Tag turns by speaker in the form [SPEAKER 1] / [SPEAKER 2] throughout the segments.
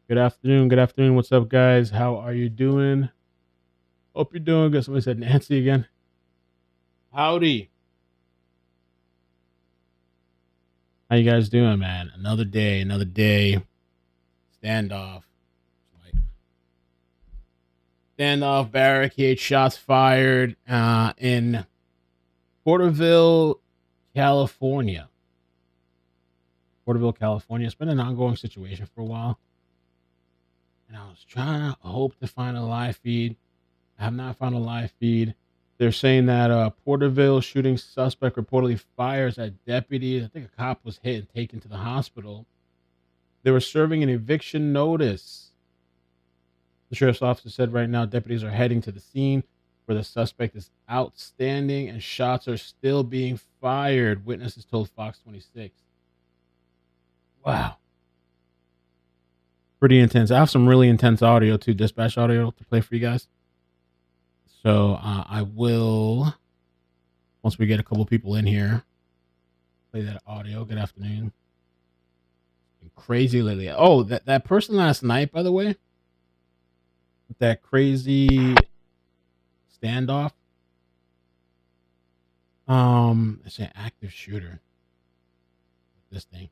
[SPEAKER 1] Good afternoon. Good afternoon. What's up, guys? How are you doing? Hope you're doing good. Somebody said Nancy again. Howdy. How you guys doing, man? Another day, another day. Standoff. Like standoff, barricade, shots fired in Porterville, California. Porterville, California. It's been an ongoing situation for a while. And I was trying to hope to find a live feed. I have not found a live feed. They're saying that Porterville shooting suspect reportedly fires at deputies. I think a cop was hit and taken to the hospital. They were serving an eviction notice. The sheriff's officer said right now deputies are heading to the scene where the suspect is outstanding and shots are still being fired. Witnesses told Fox 26. Wow. Pretty intense. I have some really intense audio too, dispatch audio to play for you guys. So I will, once we get a couple people in here, play that audio. Good afternoon. Been crazy lately. Oh, that person last night, by the way, with that crazy standoff. It's an active shooter. This thing.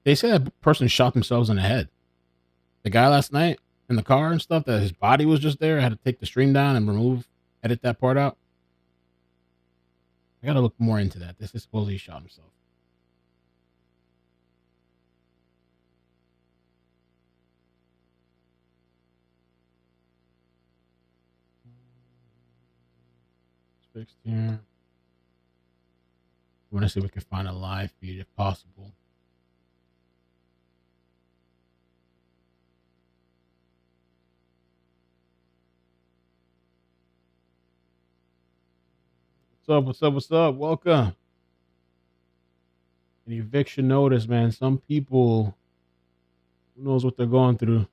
[SPEAKER 1] They said that person shot themselves in the head. The guy last night in the car and stuff, that his body was just there. I had to take the stream down and edit that part out. I gotta look more into that. This is supposedly he shot himself. It's fixed here. I want to see if we can find a live feed if possible. What's up? What's up? What's up? Welcome. An eviction notice, man. Some people, who knows what they're going through.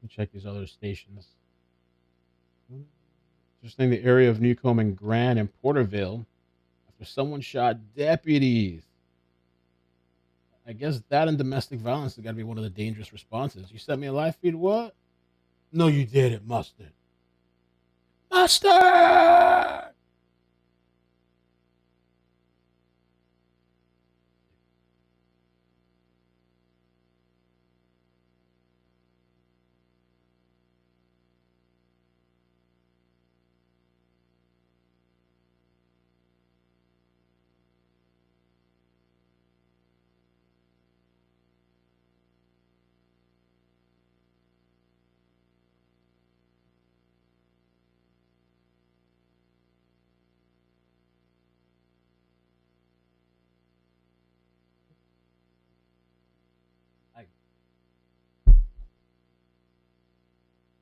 [SPEAKER 1] Let me check these other stations. Interesting, the area of Newcomb and Grand and Porterville after someone shot deputies. I guess that and domestic violence has got to be one of the dangerous responses. You sent me a live feed. What? No, you didn't, Mustard. Mustard!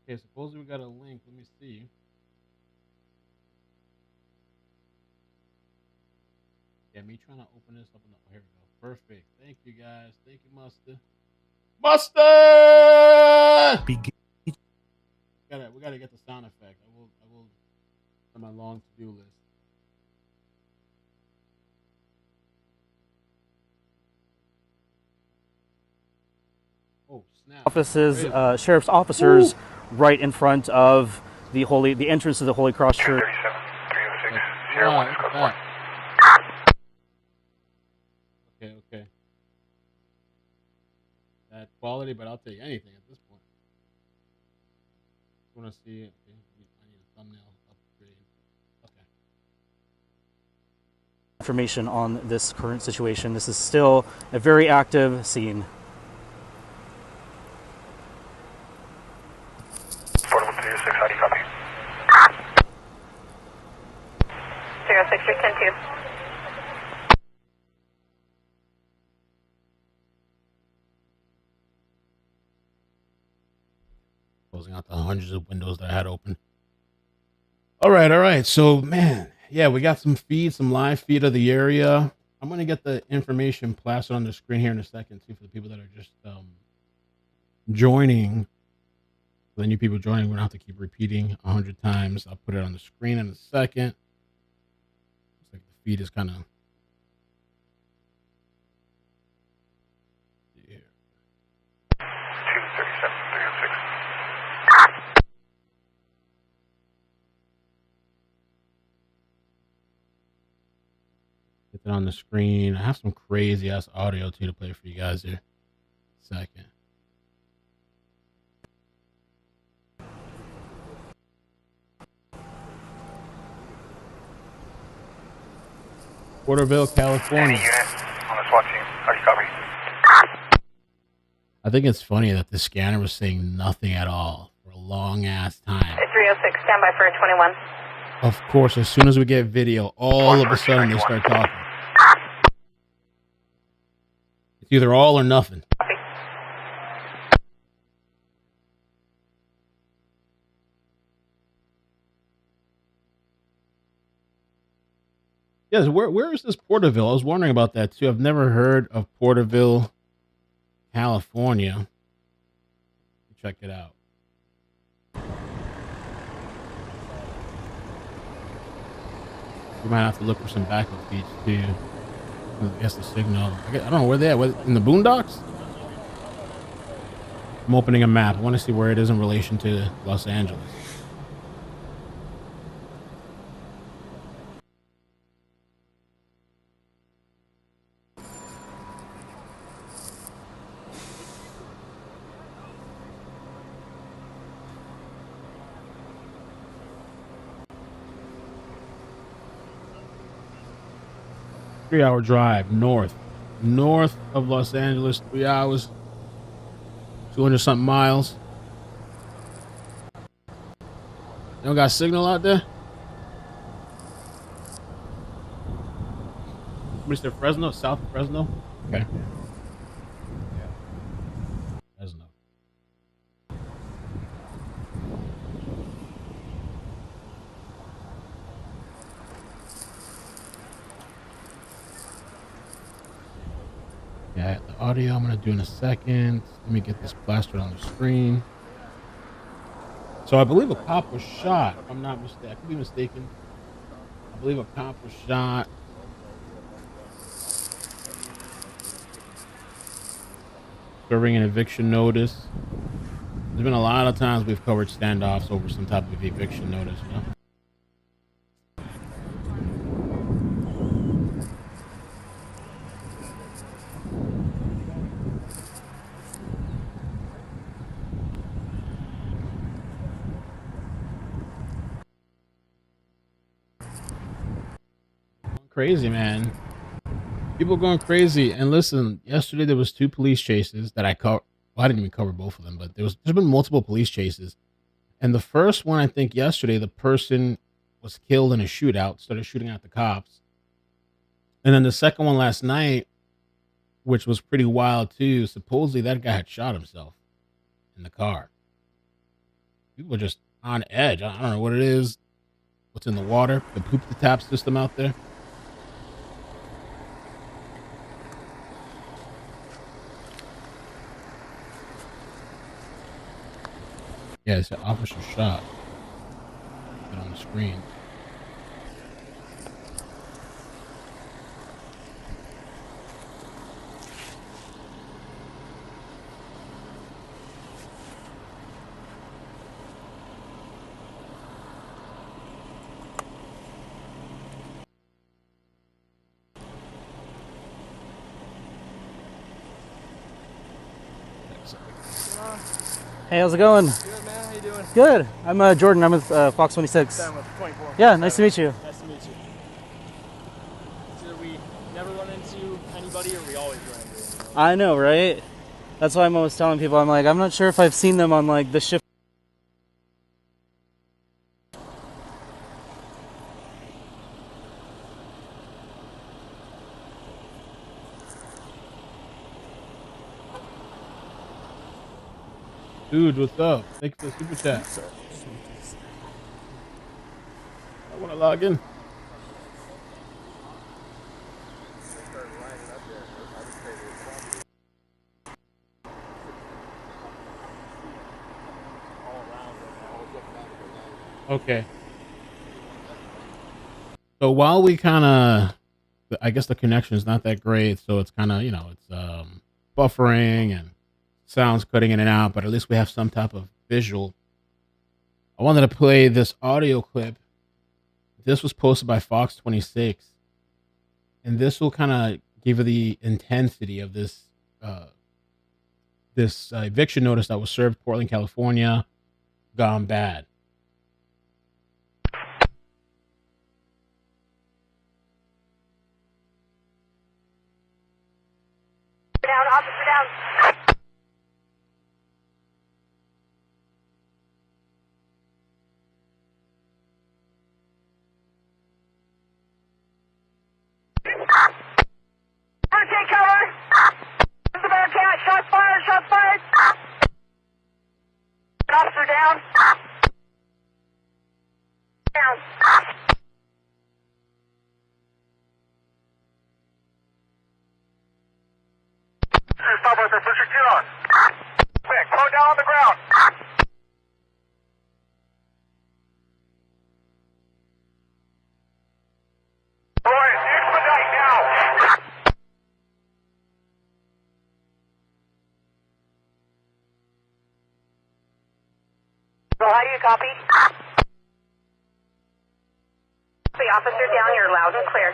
[SPEAKER 1] Okay, supposedly we got a link. Let me see. Yeah, me trying to open this up. Here we go. Perfect. Thank you, guys. Thank you, Mustard. Mustard! We gotta get the sound effect. I will on my long to-do list. Oh, snap.
[SPEAKER 2] Offices, sheriff's officers, right in front of the entrance to the Holy Cross Church.
[SPEAKER 1] Okay. That quality, but I'll take anything at this point. I want to see it. Okay. I need a thumbnail upgrade. Okay.
[SPEAKER 2] Information on this current situation. This is still a very active scene.
[SPEAKER 3] Portable 06, how do you copy? 06, 10-2.
[SPEAKER 1] Closing out the hundreds of windows that I had open. All right. So, man, yeah, we got some live feed of the area. I'm gonna get the information plastered on the screen here in a second, too, for the people that are just joining. For the new people joining, we don't have to keep repeating 100 times. I'll put it on the screen in a second. Looks like the feed is kind of. Yeah.
[SPEAKER 3] 237, 306.
[SPEAKER 1] Get that on the screen. I have some crazy ass audio too to play for you guys here. Second. Porterville, California.
[SPEAKER 3] Any unit on the SWAT team. How do you copy?
[SPEAKER 1] I think it's funny that the scanner was saying nothing at all for a long ass time.
[SPEAKER 3] 306, stand by for 21.
[SPEAKER 1] Of course, as soon as we get video, all of a sudden they start talking. It's either all or nothing.
[SPEAKER 3] Copy.
[SPEAKER 1] Yes, where is this Porterville? I was wondering about that too. I've never heard of Porterville, California. Check it out. We might have to look for some backup feeds too. I guess the signal. I don't know where they at. In the boondocks? I'm opening a map. I want to see where it is in relation to Los Angeles. Three-hour drive north of Los Angeles. 3 hours, 200 something miles. You don't got signal out there? Mr. Fresno, South Fresno. Okay. Fresno. Yeah, the audio I'm gonna do in a second. Let me get this plastered on the screen. So I believe a cop was shot, if I'm not mistaken. I could be mistaken. I believe a cop was shot. Serving an eviction notice. There's been a lot of times we've covered standoffs over some type of eviction notice, you know? Crazy, man. People going crazy. And listen, yesterday there was 2 police chases that I covered. Well, I didn't even cover both of them, but there's been multiple police chases. And the first one, I think yesterday, the person was killed in a shootout, started shooting at the cops. And then the second one last night, which was pretty wild too, supposedly that guy had shot himself in the car. People are just on edge. I don't know what it is. What's in the water? The poop the tap system out there. Yeah, it's an officer shot. Put it on the screen.
[SPEAKER 2] Hey, how's it going?
[SPEAKER 4] Good, man. How you doing?
[SPEAKER 2] Good. I'm Jordan. I'm with Fox 26.
[SPEAKER 4] Sam with 24.
[SPEAKER 2] Yeah, nice to meet you.
[SPEAKER 4] Nice to meet you. It's either we never run into anybody or we always run into anybody.
[SPEAKER 2] I know, right? That's why I'm always telling people, I'm like, I'm not sure if I've seen them on like the shift.
[SPEAKER 1] Dude, what's up? Thank you for the super chat. I want to log in. Okay. So while we kind of, I guess the connection is not that great, so it's kind of, you know, it's buffering and sounds cutting in and out, but at least we have some type of visual. I wanted to play this audio clip. This was posted by Fox 26, and this will kind of give you the intensity of this eviction notice that was served Portland, California, gone bad.
[SPEAKER 3] Down, officer down. Take cover. The Barricaded. Shots fired. Shots fired. Officer down. Down. Stop right there. Put your gear on. Quick. Throw down on the ground. Roy, expedite now. So how do you copy? The officer down, you're loud and clear.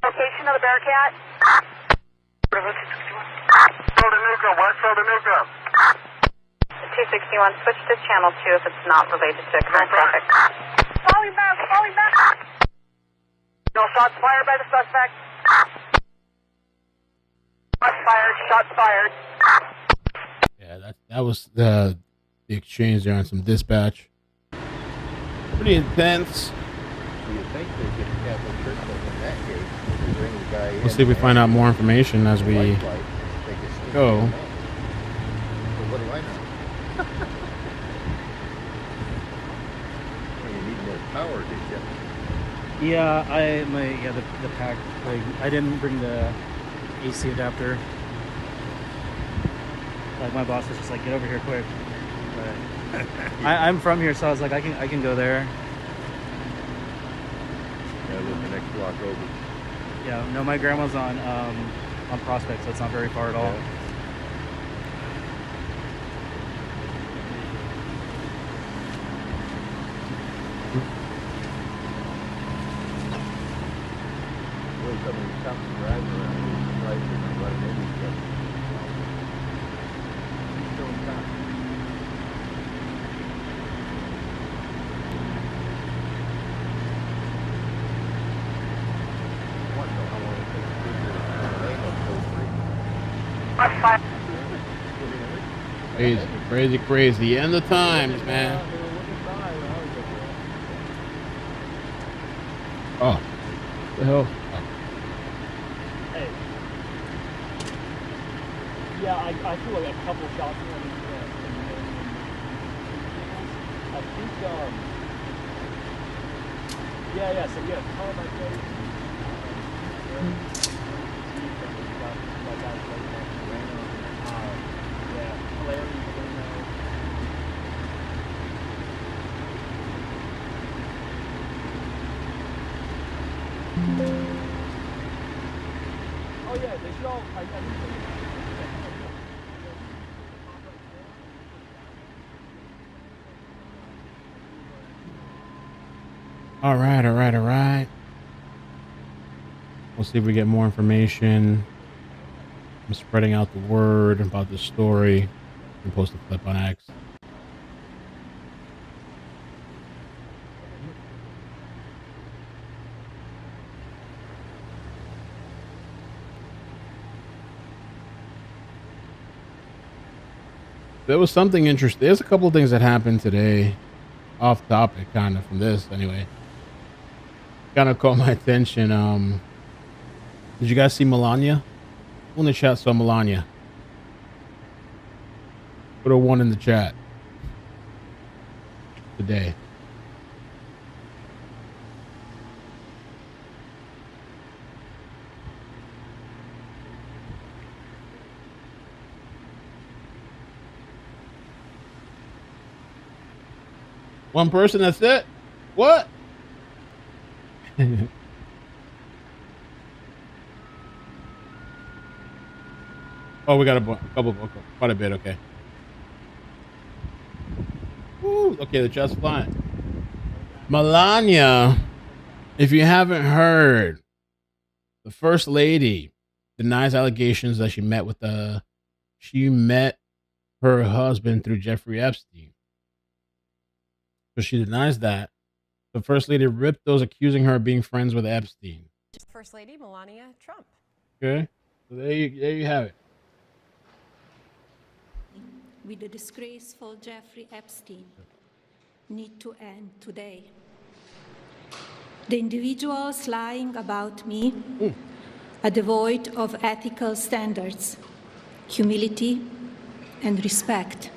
[SPEAKER 3] Location of the Barricaded? Go to Newcomb, west of the Newcomb. 261, switch to channel 2 if it's not related to current traffic. Falling back, falling back. No shots fired by the suspect. Shots fired, shots fired.
[SPEAKER 1] Yeah, that was the exchange there on some dispatch. Pretty intense.
[SPEAKER 5] You think they could have a church open that gate to bring the guy in?
[SPEAKER 1] We'll see if we find out more information as we go.
[SPEAKER 5] Well, what do I know? Well, you need more power, did you?
[SPEAKER 2] Yeah, the pack. Like, I didn't bring the AC adapter. Like, my boss was just like, get over here quick. But I'm from here, so I was like, I can go there.
[SPEAKER 5] Yeah, I live the next block over.
[SPEAKER 2] Yeah, no, my grandma's on Prospect, so it's not very far at all.
[SPEAKER 5] Yeah. Boy, some of these cops are driving around here, surprised they're not running into each other. Still in town.
[SPEAKER 1] Crazy. End of times, man. Oh, what the hell?
[SPEAKER 4] Hey. Yeah, I feel like a couple shots in I think, yeah, so we have a ton of my kids. Oh yeah, they should all. I think
[SPEAKER 1] All right. We'll see if we get more information. I'm spreading out the word about this story and post a clip on X. There was something interesting. There's a couple of things that happened today, off topic, kind of from this anyway. Kind of caught my attention. Did you guys see Melania? Who in the chat saw Melania? Put a 1 in the chat today. One person, that's it? What? Oh, we got quite a bit, okay. Woo, okay, the chat's flying. Melania, if you haven't heard, the first lady denies allegations that she met her husband through Jeffrey Epstein. So she denies that. The first lady ripped those accusing her of being friends with Epstein.
[SPEAKER 6] First Lady Melania Trump.
[SPEAKER 1] Okay, so there you have it.
[SPEAKER 7] With the disgraceful Jeffrey Epstein need to end today. The individuals lying about me are devoid of ethical standards, humility, and respect.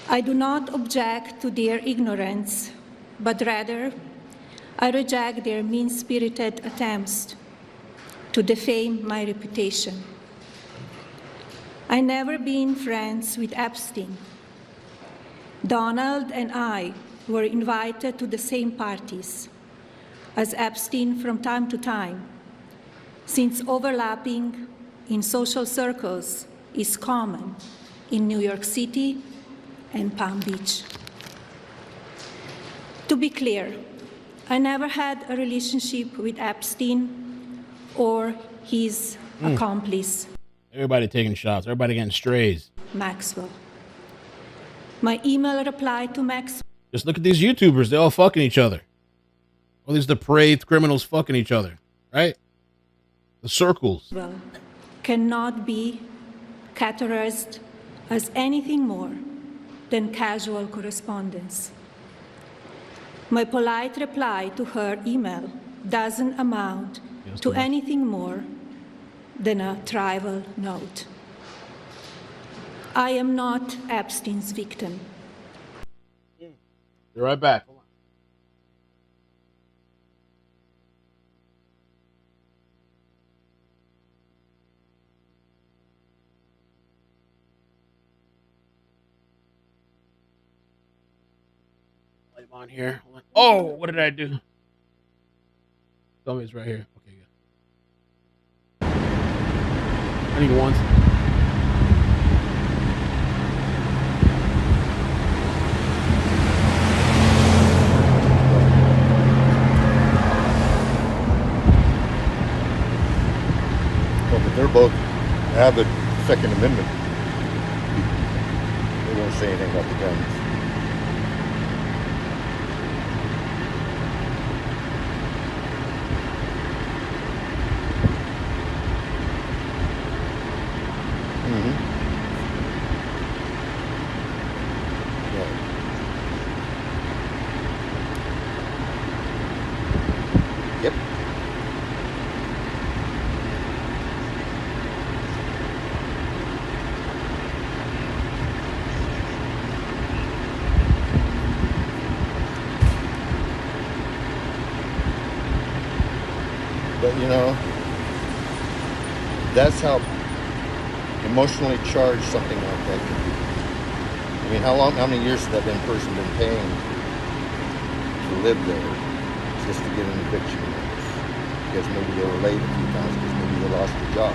[SPEAKER 7] I do not object to their ignorance, but rather I reject their mean-spirited attempts to defame my reputation. I never been friends with Epstein. Donald and I were invited to the same parties as Epstein from time to time, since overlapping in social circles is common in New York City and Palm Beach. To be clear, I never had a relationship with Epstein or his accomplice.
[SPEAKER 1] Everybody taking shots. Everybody getting strays.
[SPEAKER 7] Maxwell. My email reply to Maxwell.
[SPEAKER 1] Just look at these YouTubers. They're all fucking each other. All these depraved criminals fucking each other, right? The circles.
[SPEAKER 7] Cannot be categorized as anything more than casual correspondence. My polite reply to her email doesn't amount to anything more than a trivial note. I am not Epstein's victim.
[SPEAKER 1] Be right back. Hold on. Light on here. Oh, what did I do? Tell me it's right here. Okay, good. I need one.
[SPEAKER 5] They're both avid Second Amendment people. They won't say anything about the guns. Yep. But you know, that's how emotionally charged something like that can be. I mean, how many years has that person been paying to live there just to get an eviction notice? Because maybe they were late a few times because maybe they lost their job.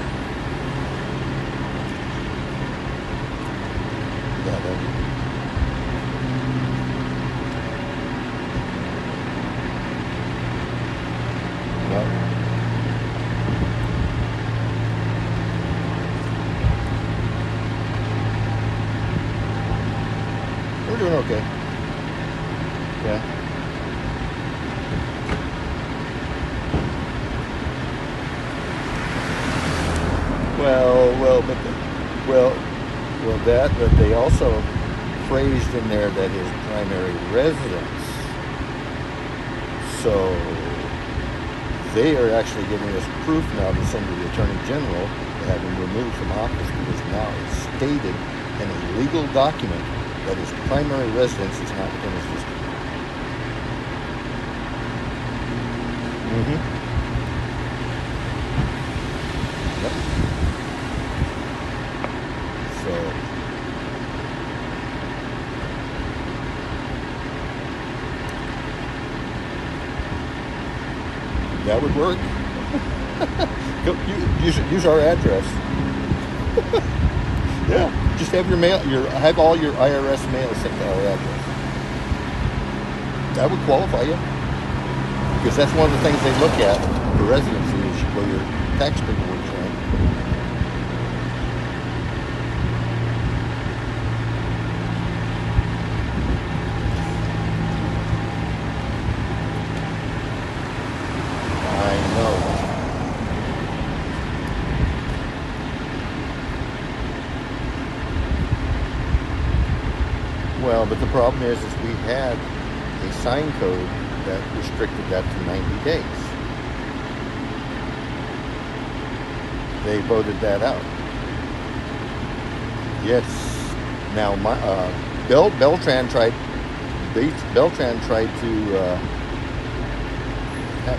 [SPEAKER 5] Yeah, no. We're doing okay. Yeah. But they also phrased in there that his primary residence. So they are actually giving us proof now to send to the Attorney General to have him removed from office because now it's stated in a legal document that his primary residence is not within his district. Yep. So That would work. Use our address. Yeah, just have your mail. Have all your IRS mail sent to our address. That would qualify you, because that's one of the things they look at for residency is where your tax paperwork's from. I know. Well, but the problem is we had a sign code that restricted that to 90 days. They voted that out. Yes. Now, Beltran tried to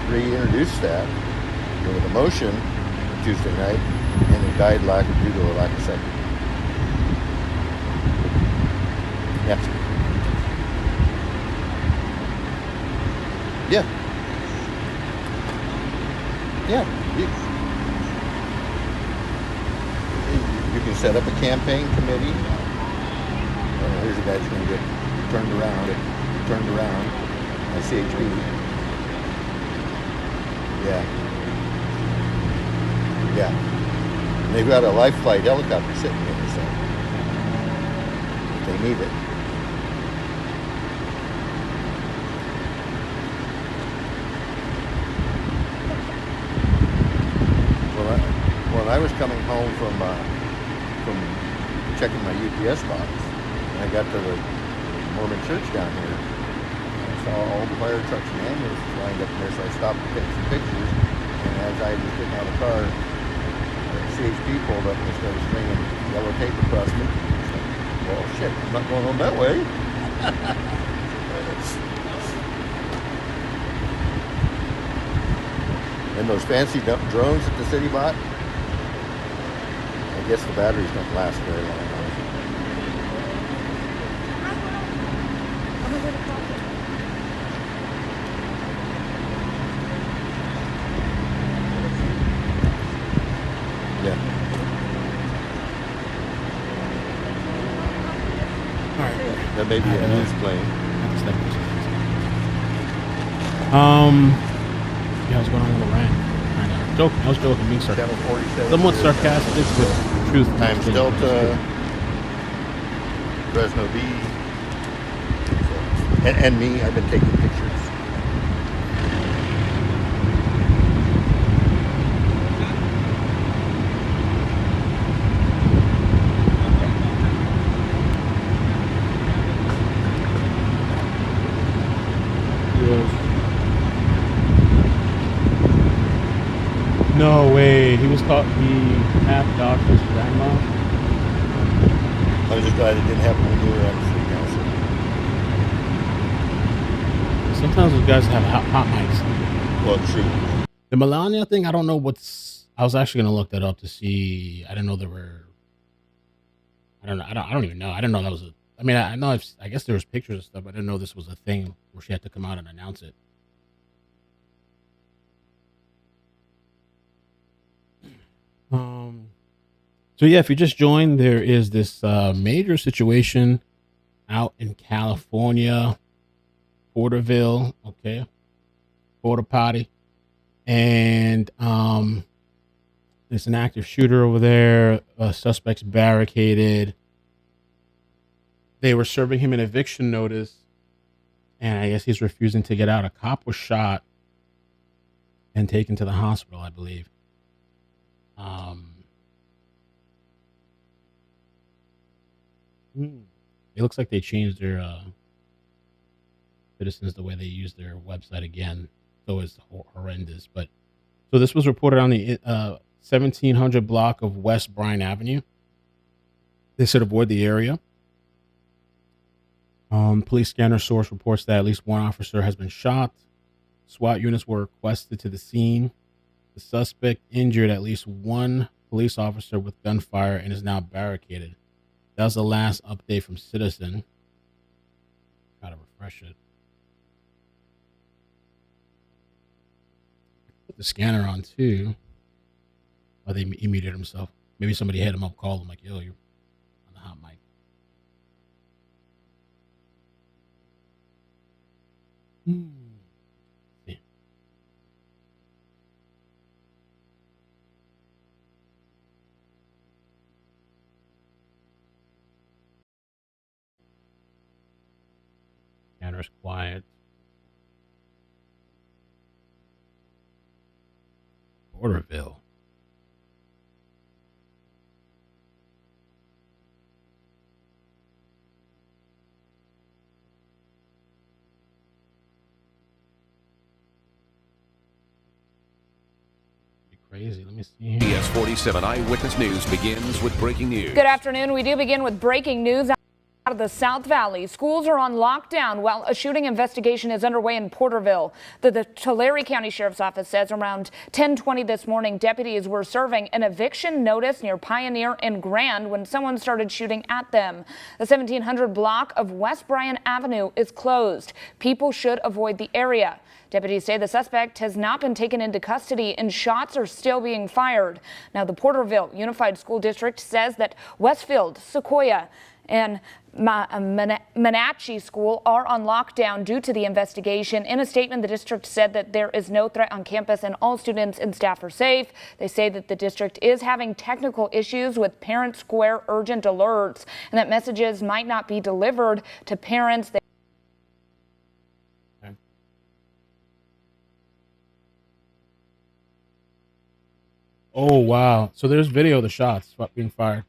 [SPEAKER 5] reintroduce that with a motion Tuesday night, and it died due to a lack of second. Yes. Yeah. Yeah. You can set up a campaign committee. Here's a guy that's going to get turned around by CHP. Yeah. Yeah. And they've got a life flight helicopter sitting there, so if they need it. Well, I was coming home from checking my UPS box, and I got to the Mormon church down here. I saw all the fire trucks and ambulances lined up there, so I stopped to take some pictures. And as I was getting out of the car, the CHP pulled up and they started stringing yellow tape across me. Well, shit, I'm not going home that way. And those fancy drones that the city bought, I guess the batteries don't last very long. Yeah.
[SPEAKER 1] All right.
[SPEAKER 5] That may be a news plane.
[SPEAKER 1] Yeah, what's going on with the rant? I was joking, being
[SPEAKER 5] Channel 47.
[SPEAKER 1] somewhat sarcastic with truth.
[SPEAKER 5] Times Delta, Fresno B, and me. I've been taking pictures.
[SPEAKER 1] No way. He half dogged his grandma.
[SPEAKER 5] I was just glad it didn't happen when you were at the city council.
[SPEAKER 1] Sometimes those guys have hot mics.
[SPEAKER 5] Well, true.
[SPEAKER 1] The Melania thing, I don't know I was actually going to look that up to see. I didn't know there were. I don't know. I don't even know. I didn't know that was a. I mean, I know. I guess there was pictures and stuff, but I didn't know this was a thing where she had to come out and announce it. So yeah, if you just joined, there is this major situation out in California, Porterville, okay, Porta Potty, and there's an active shooter over there. Suspects barricaded. They were serving him an eviction notice, and I guess he's refusing to get out. A cop was shot and taken to the hospital, I believe. It looks like they changed their citizens the way they use their website again. So it's horrendous. But so this was reported on the 1700 block of West Bryan Avenue. They said avoid the area. Police scanner source reports that at least one officer has been shot. SWAT units were requested to the scene. The suspect injured at least one police officer with gunfire and is now barricaded. That was the last update from Citizen. Gotta refresh it. the scanner on too. Oh, he muted himself. Maybe somebody hit him up, called him like, yo, you're on the hot mic. Yeah. Scanner's quiet. Porterville. Crazy. Let me see here.
[SPEAKER 8] ES 47 Eyewitness News begins with breaking news.
[SPEAKER 9] Good afternoon. We do begin with breaking news out of the South Valley. Schools are on lockdown while a shooting investigation is underway in Porterville. The Tulare County Sheriff's Office says around 10:20 this morning, deputies were serving an eviction notice near Pioneer and Grand when someone started shooting at them. The 1700 block of West Bryan Avenue is closed. People should avoid the area. Deputies say the suspect has not been taken into custody and shots are still being fired. Now, the Porterville Unified School District says that Westfield, Sequoia, and Menachie School are on lockdown due to the investigation. In a statement, the district said that there is no threat on campus and all students and staff are safe. They say that the district is having technical issues with Parent Square urgent alerts and that messages might not be delivered to parents.
[SPEAKER 1] Oh, wow. So there's video of the shots being fired.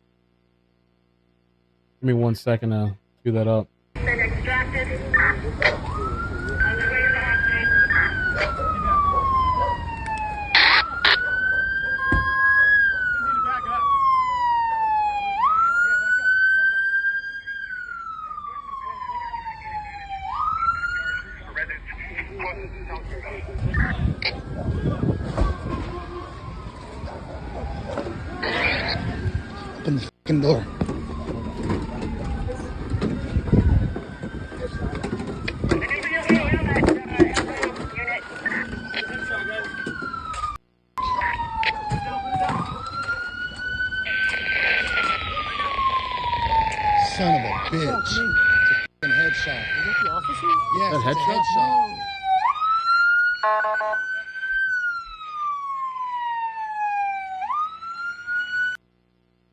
[SPEAKER 1] Give me 1 second to cue that up.
[SPEAKER 3] Been extracted.
[SPEAKER 5] Open the fucking door. Son of a bitch. It's a fucking headshot. Is that the officer? Yeah,
[SPEAKER 1] That
[SPEAKER 5] it's
[SPEAKER 1] headshot?
[SPEAKER 5] a headshot.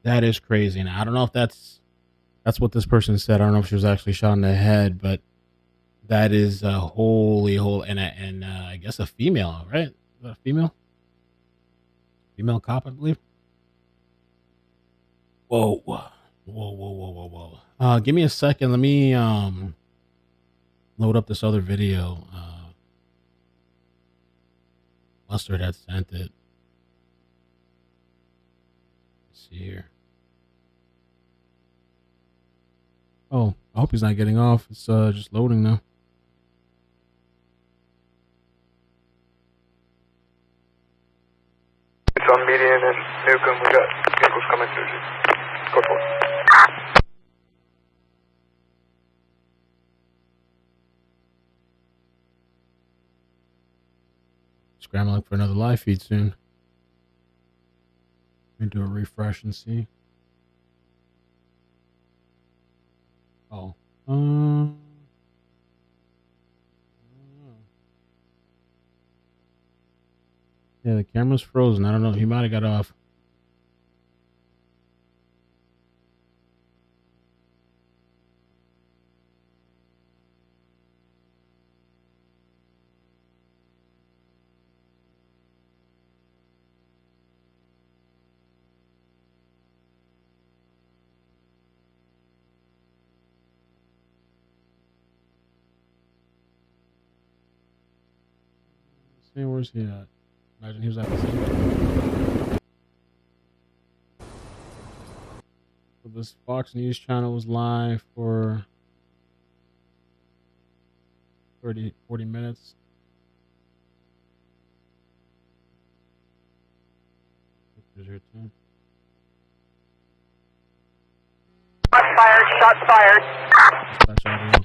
[SPEAKER 1] That is crazy. And I don't know if that's what this person said. I don't know if she was actually shot in the head, but that is a holy and I guess a female, right? Is that a female? Female cop, I believe. Whoa. Give me a second. Let me load up this other video. Mustard had sent it. Let's see here. Oh, I hope he's not getting off. It's just loading now.
[SPEAKER 10] It's on median and Newcomb. We got vehicles coming through. Go for it.
[SPEAKER 1] Scrambling for another live feed soon. Let me do a refresh and see. Oh. Yeah, the camera's frozen. I don't know. He might have got off. See, where's he at? Imagine he was at the same. So this Fox News channel was live for 40 minutes. Pictures here too.
[SPEAKER 3] Shots fired, shots fired.
[SPEAKER 1] Dispatch audio.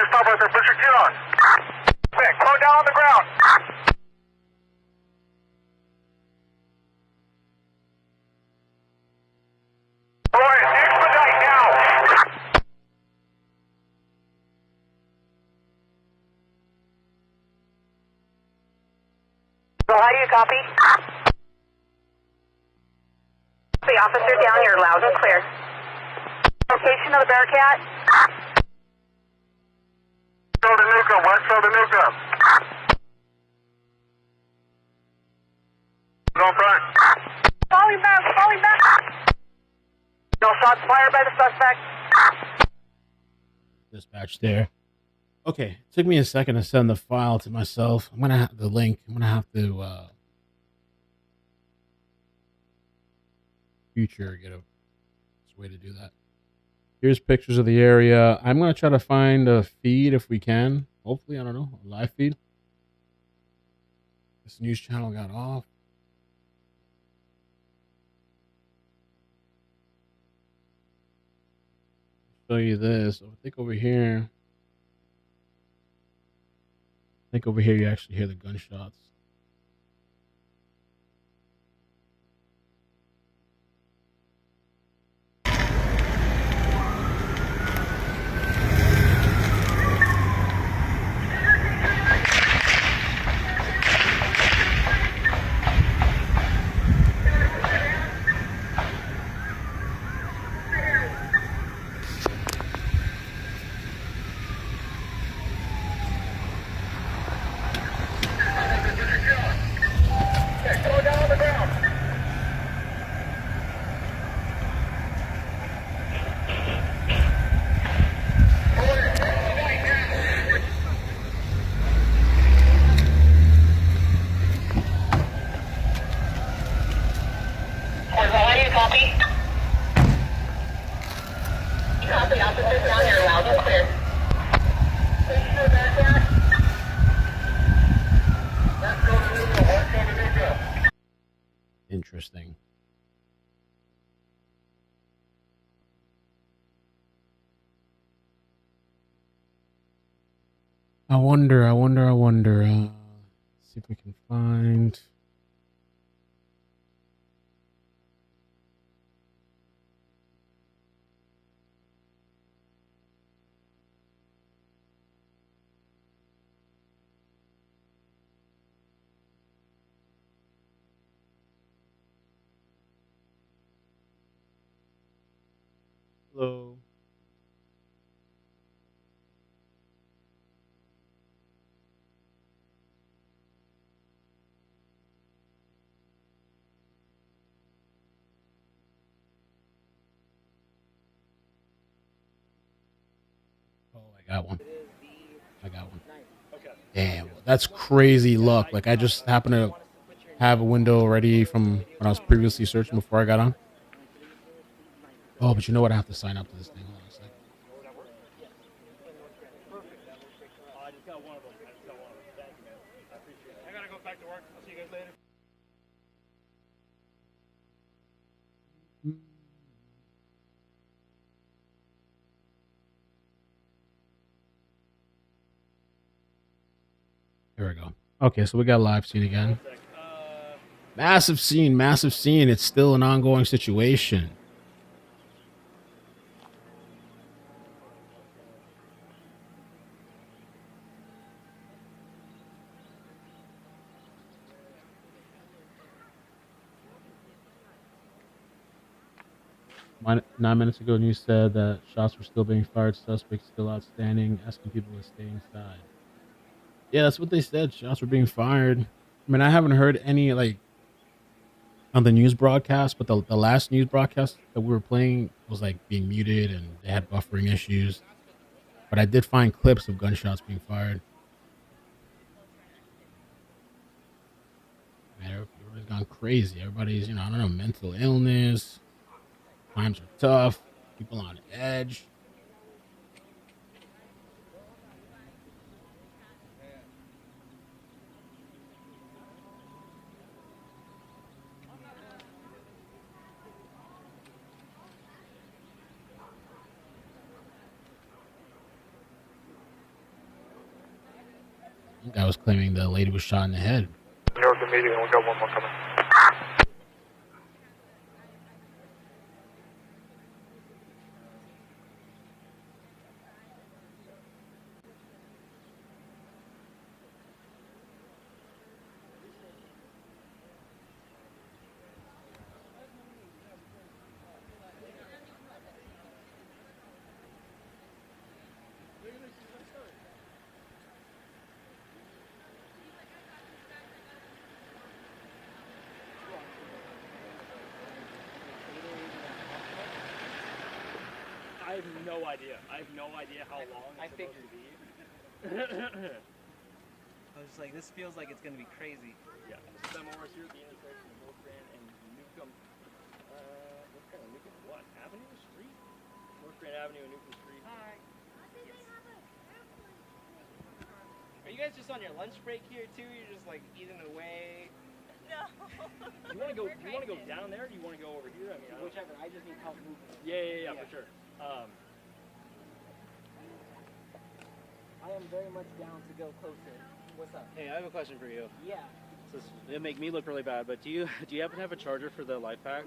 [SPEAKER 10] Stop right there. Put your kid on. Quick, slow down on the ground. Boys, expedite now.
[SPEAKER 3] So how do you copy? The officer down, you're loud and clear. Location of the Bearcat?
[SPEAKER 10] Go to Newcomb, west side of Newcomb. Go front.
[SPEAKER 3] Falling back, falling back. No shots fired by the suspect.
[SPEAKER 1] Dispatch there. Okay, it took me a second to send the file to myself. I'm gonna have the link. I'm gonna have to future get a way to do that. Here's pictures of the area. I'm gonna try to find a feed if we can. Hopefully, I don't know, a live feed. This news channel got off. Show you this. I think over here. I think over here you actually hear the gunshots. Interesting. I wonder. See if we can find. Hello. Oh, I got one. Damn, that's crazy luck. Like, I just happened to have a window ready from when I was previously searching before I got on. Oh, but you know what? I have to sign up to this thing. Hold on a second.
[SPEAKER 4] I just got one of them. Thank you, man. I appreciate it. I gotta go back to work. I'll see you guys later.
[SPEAKER 1] Here we go. Okay, so we got a live scene again. Massive scene. It's still an ongoing situation. Nine minutes ago, news said that shots were still being fired, suspects still outstanding, asking people to stay inside. Yeah, that's what they said. Shots were being fired. I mean, I haven't heard any, like, on the news broadcast, but the last news broadcast that we were playing was, like, being muted and they had buffering issues. But I did find clips of gunshots being fired. Man, everybody's gone crazy. Everybody's, I don't know, mental illness. Times are tough. People on edge. guy was claiming the lady was shot in the head.
[SPEAKER 10] New York immediately, we got one more coming.
[SPEAKER 4] I have no idea. I have no idea how long it's supposed to be.
[SPEAKER 11] I was just like, this feels like it's going to be crazy.
[SPEAKER 4] Yeah, some more here at the intersection of North Grand and Newcomb. What kind of Newcomb? What? Avenue? Street? North Grand Avenue and Newcomb Street.
[SPEAKER 11] Hi.
[SPEAKER 4] Yes.
[SPEAKER 11] Are you guys just on your lunch break here too? You're just like eating away? No.
[SPEAKER 4] You want to go? You want to go down there? Or do you want to go over here? I mean,
[SPEAKER 11] Whichever. I just need help moving.
[SPEAKER 4] Yeah, for sure.
[SPEAKER 11] I am very much down to go closer. What's up?
[SPEAKER 2] Hey, I have a question for you.
[SPEAKER 11] Yeah.
[SPEAKER 2] It'll make me look really bad, but do you happen to have a charger for the life pack?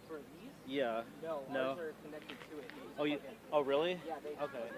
[SPEAKER 11] For these?
[SPEAKER 2] Yeah.
[SPEAKER 11] No.
[SPEAKER 2] No.
[SPEAKER 11] Ours are connected to it.
[SPEAKER 2] Oh, you? Oh, really?
[SPEAKER 11] Yeah. They
[SPEAKER 2] Okay.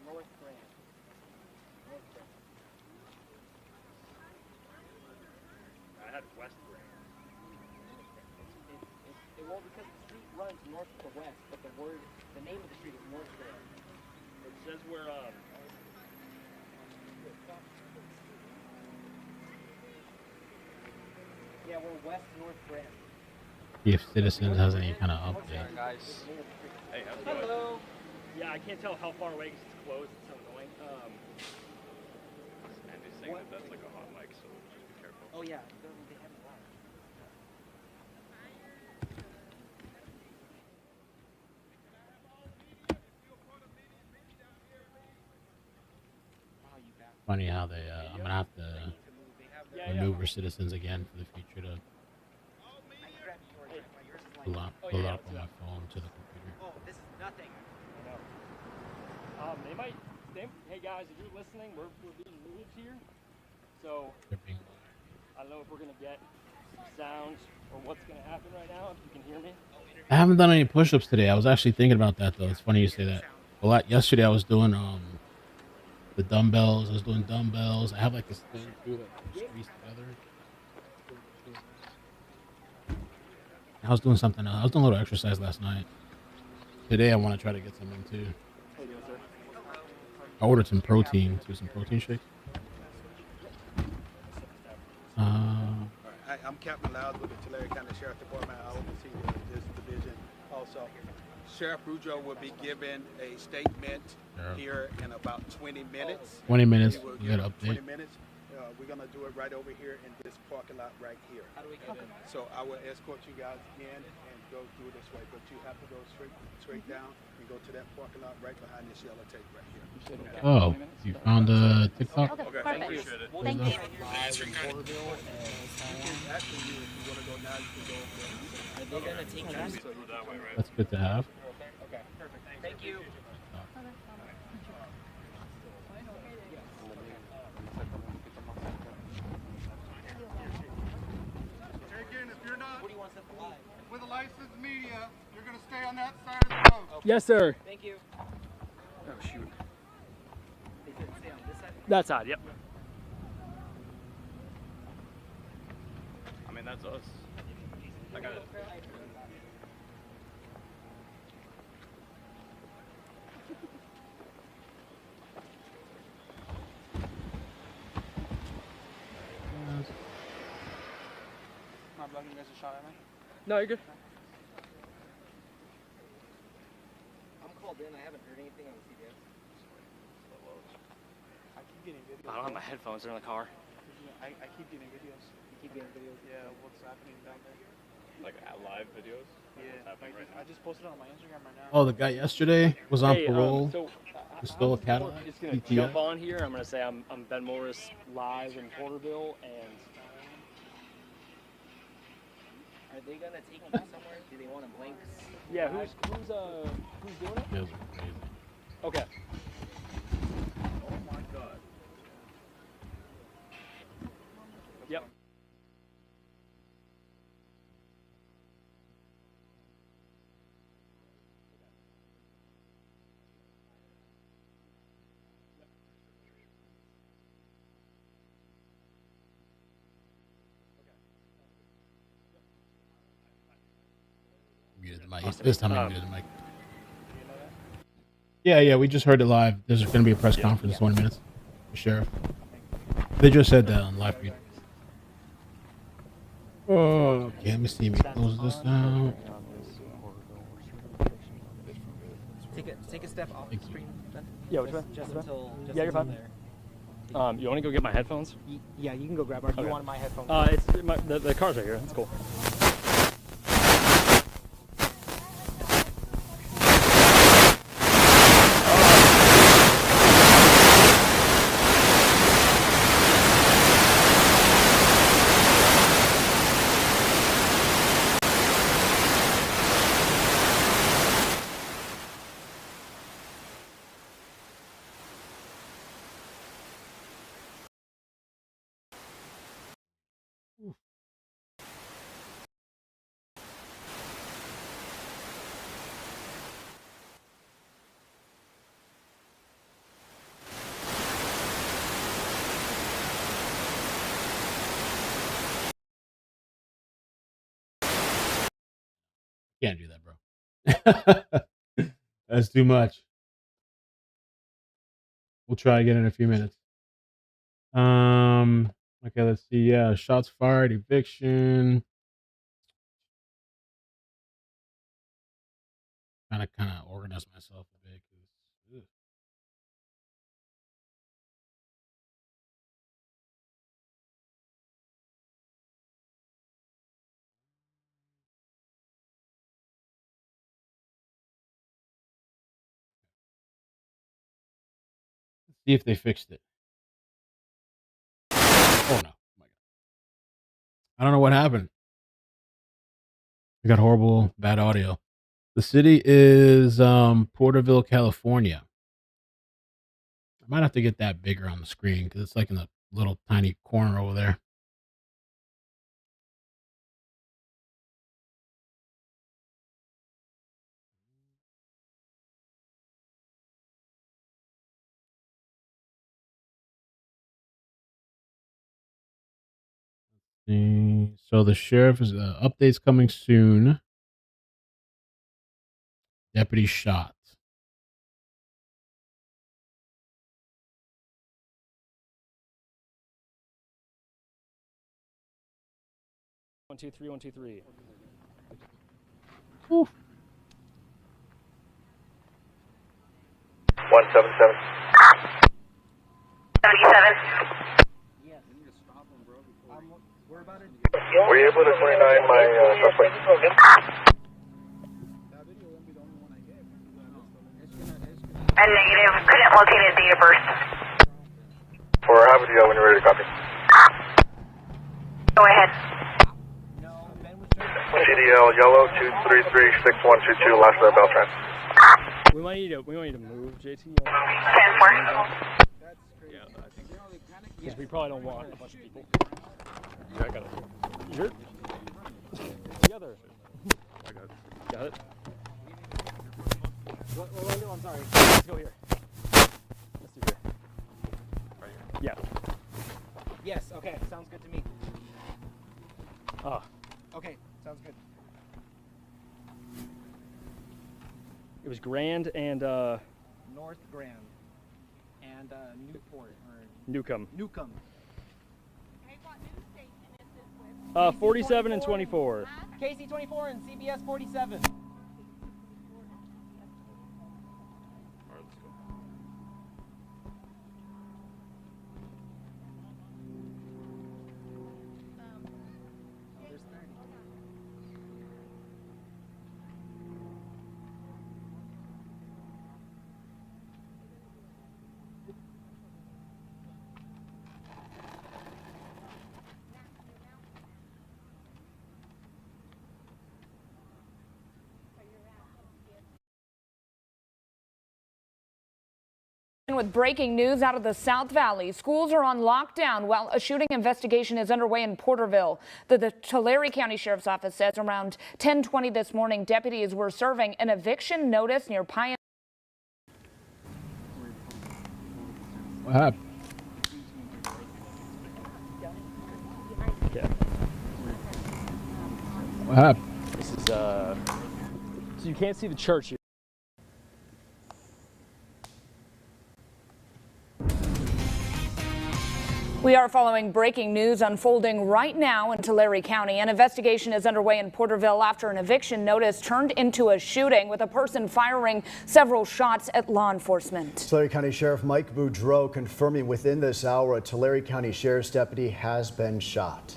[SPEAKER 11] North Grand.
[SPEAKER 4] I had West Grand.
[SPEAKER 11] Well, because the street runs north to west, but the name of the street is North Grand.
[SPEAKER 4] It says we're
[SPEAKER 11] Yeah, we're west North Grand.
[SPEAKER 1] See if Citizens has any kind of update.
[SPEAKER 10] Guys.
[SPEAKER 4] Hey, how's it going?
[SPEAKER 11] Hello.
[SPEAKER 4] Yeah, I can't tell how far away because it's closed. It's so annoying.
[SPEAKER 10] Andy's saying that that's like a hot mic, so just be careful.
[SPEAKER 11] Oh yeah, they have a lot.
[SPEAKER 1] Funny how they, I'm gonna have to maneuver Citizens again for the future to pull up on my phone to the computer.
[SPEAKER 11] Oh, this is nothing.
[SPEAKER 4] They might. Hey guys, if you're listening, we're being moved here. So
[SPEAKER 1] They're being
[SPEAKER 4] I don't know if we're gonna get sounds or what's gonna happen right now. If you can hear me.
[SPEAKER 1] I haven't done any push-ups today. I was actually thinking about that though. It's funny you say that. Well, yesterday I was doing the dumbbells. I was doing dumbbells. I have like this thing too that squeeze together. I was doing something else. I was doing a little exercise last night. Today I want to try to get something too. I ordered some protein too, some protein shakes.
[SPEAKER 12] I'm Captain Loud with the Tulare County Sheriff Department. I oversee this division also. Sheriff Boudreaux will be giving a statement here in about 20 minutes.
[SPEAKER 1] 20 minutes.
[SPEAKER 12] You
[SPEAKER 1] got an update.
[SPEAKER 12] 20 minutes. We're going to do it right over here in this parking lot right here.
[SPEAKER 11] How do we get in?
[SPEAKER 12] So I will escort you guys in and go through this way, but you have to go straight down and go to that parking lot right behind this yellow tape right here.
[SPEAKER 1] Oh, you found a TikTok?
[SPEAKER 10] Okay, thank you.
[SPEAKER 1] Thank you.
[SPEAKER 12] Actually, if you want to go now, you can go over there.
[SPEAKER 11] Are they going to take us?
[SPEAKER 1] That's good to have.
[SPEAKER 11] Okay, perfect. Thank you.
[SPEAKER 12] Again, if you're not
[SPEAKER 11] What do you want us to fly?
[SPEAKER 12] with a licensed media, you're going to stay on that side of the road.
[SPEAKER 4] Yes, sir.
[SPEAKER 11] Thank you.
[SPEAKER 10] Oh shoot.
[SPEAKER 11] They said stay on this side?
[SPEAKER 4] That side. Yep.
[SPEAKER 10] I mean, that's us. I got it.
[SPEAKER 11] Am I blocking you guys a shot at me?
[SPEAKER 4] No, you're good.
[SPEAKER 11] I'm called in. I haven't heard anything on CBS.
[SPEAKER 12] getting videos.
[SPEAKER 2] I don't have my headphones. They're in the car.
[SPEAKER 12] I keep getting videos.
[SPEAKER 11] You keep getting videos?
[SPEAKER 12] Yeah, what's happening down there?
[SPEAKER 4] Like live videos?
[SPEAKER 12] Yeah, I just posted it on my Instagram right now.
[SPEAKER 1] Oh, the guy yesterday was on
[SPEAKER 2] Hey,
[SPEAKER 1] parole.
[SPEAKER 2] so
[SPEAKER 1] He stole a Cadillac.
[SPEAKER 2] just gonna
[SPEAKER 1] PTS.
[SPEAKER 2] jump on here. I'm gonna say I'm Ben Morris live in Porterville, and
[SPEAKER 11] Are they gonna take me somewhere? Do they want a blank?
[SPEAKER 2] yeah, who's doing it?
[SPEAKER 1] Feels crazy.
[SPEAKER 2] Okay.
[SPEAKER 4] Oh my god.
[SPEAKER 2] Yep.
[SPEAKER 1] Muted the mic. This time I muted the mic. Yeah, we just heard it live. There's going to be a press conference in 20 minutes. The sheriff. They just said that on live feed. Oh, okay, let me see. Let me close this down.
[SPEAKER 11] Take a step off the screen. Then.
[SPEAKER 2] Yeah, which one?
[SPEAKER 11] Just until.
[SPEAKER 2] Yeah, you're fine.
[SPEAKER 11] There.
[SPEAKER 2] You want to go get my headphones?
[SPEAKER 11] Yeah, you can go grab. Or do you want my headphones?
[SPEAKER 2] The car's right here. That's cool.
[SPEAKER 1] Can't do that, bro. That's too much. We'll try again in a few minutes. Okay, let's see. Yeah, shots fired, eviction. Kind of organize myself a bit. Let's see if they fixed it. Oh no. Oh my God. I don't know what happened. We got horrible, bad audio. The city is Porterville, California. I might have to get that bigger on the screen because it's like in the little tiny corner over there. So the sheriff is updates coming soon. Deputy shot.
[SPEAKER 2] One, two, three, 1, 2, 3.
[SPEAKER 1] Whew.
[SPEAKER 10] 177.
[SPEAKER 3] 77.
[SPEAKER 11] Yes. We're about to.
[SPEAKER 10] Were you able to 29 my suspect?
[SPEAKER 3] A negative. Couldn't locate his date of birth.
[SPEAKER 10] For how would you go when you're ready to copy?
[SPEAKER 3] Go ahead.
[SPEAKER 10] CDL yellow 2336122 last Beltran.
[SPEAKER 2] We might need to move, JT.
[SPEAKER 3] 10-4.
[SPEAKER 2] Yeah, I think. Because we probably don't want a bunch of people. Yeah, I got it. You're together. I got it. Got it.
[SPEAKER 11] What do I do? I'm sorry.
[SPEAKER 2] Let's go here. Let's do here. Right here. Yeah.
[SPEAKER 11] Yes. Okay. Sounds good to me. Okay. Sounds good.
[SPEAKER 2] It was Grand and
[SPEAKER 11] North Grand and Newport or
[SPEAKER 2] Newcomb.
[SPEAKER 11] Newcomb.
[SPEAKER 2] 47 and 24.
[SPEAKER 11] KC 24 and CBS 47.
[SPEAKER 9] with breaking news out of the South Valley. Schools are on lockdown while a shooting investigation is underway in Porterville. The Tulare County Sheriff's Office says around 10:20 this morning, deputies were serving an eviction notice near Pine.
[SPEAKER 1] What happened?
[SPEAKER 2] Yeah.
[SPEAKER 1] What happened?
[SPEAKER 2] This is so you can't see the church here.
[SPEAKER 9] We are following breaking news unfolding right now in Tulare County. An investigation is underway in Porterville after an eviction notice turned into a shooting with a person firing several shots at law enforcement.
[SPEAKER 13] Tulare County Sheriff Mike Boudreau confirming within this hour a Tulare County Sheriff's deputy has been shot.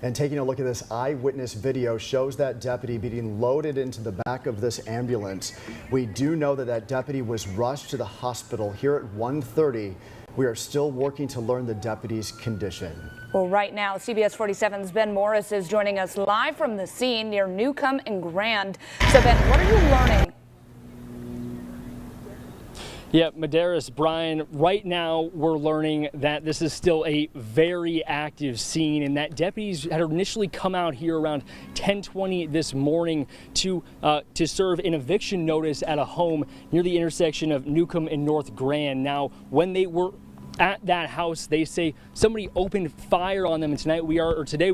[SPEAKER 13] And taking a look at this eyewitness video shows that deputy being loaded into the back of this ambulance. We do know that that deputy was rushed to the hospital here at 1:30. We are still working to learn the deputy's condition.
[SPEAKER 9] Well, right now, CBS 47's Ben Morris is joining us live from the scene near Newcomb and Grand. So, Ben, what are you learning?
[SPEAKER 2] Yeah, Medeiros, Brian, right now we're learning that this is still a very active scene and that deputies had initially come out here around 10:20 this morning to serve an eviction notice at a home near the intersection of Newcomb and North Grand. Now, when they were at that house, they say somebody opened fire on them, and today we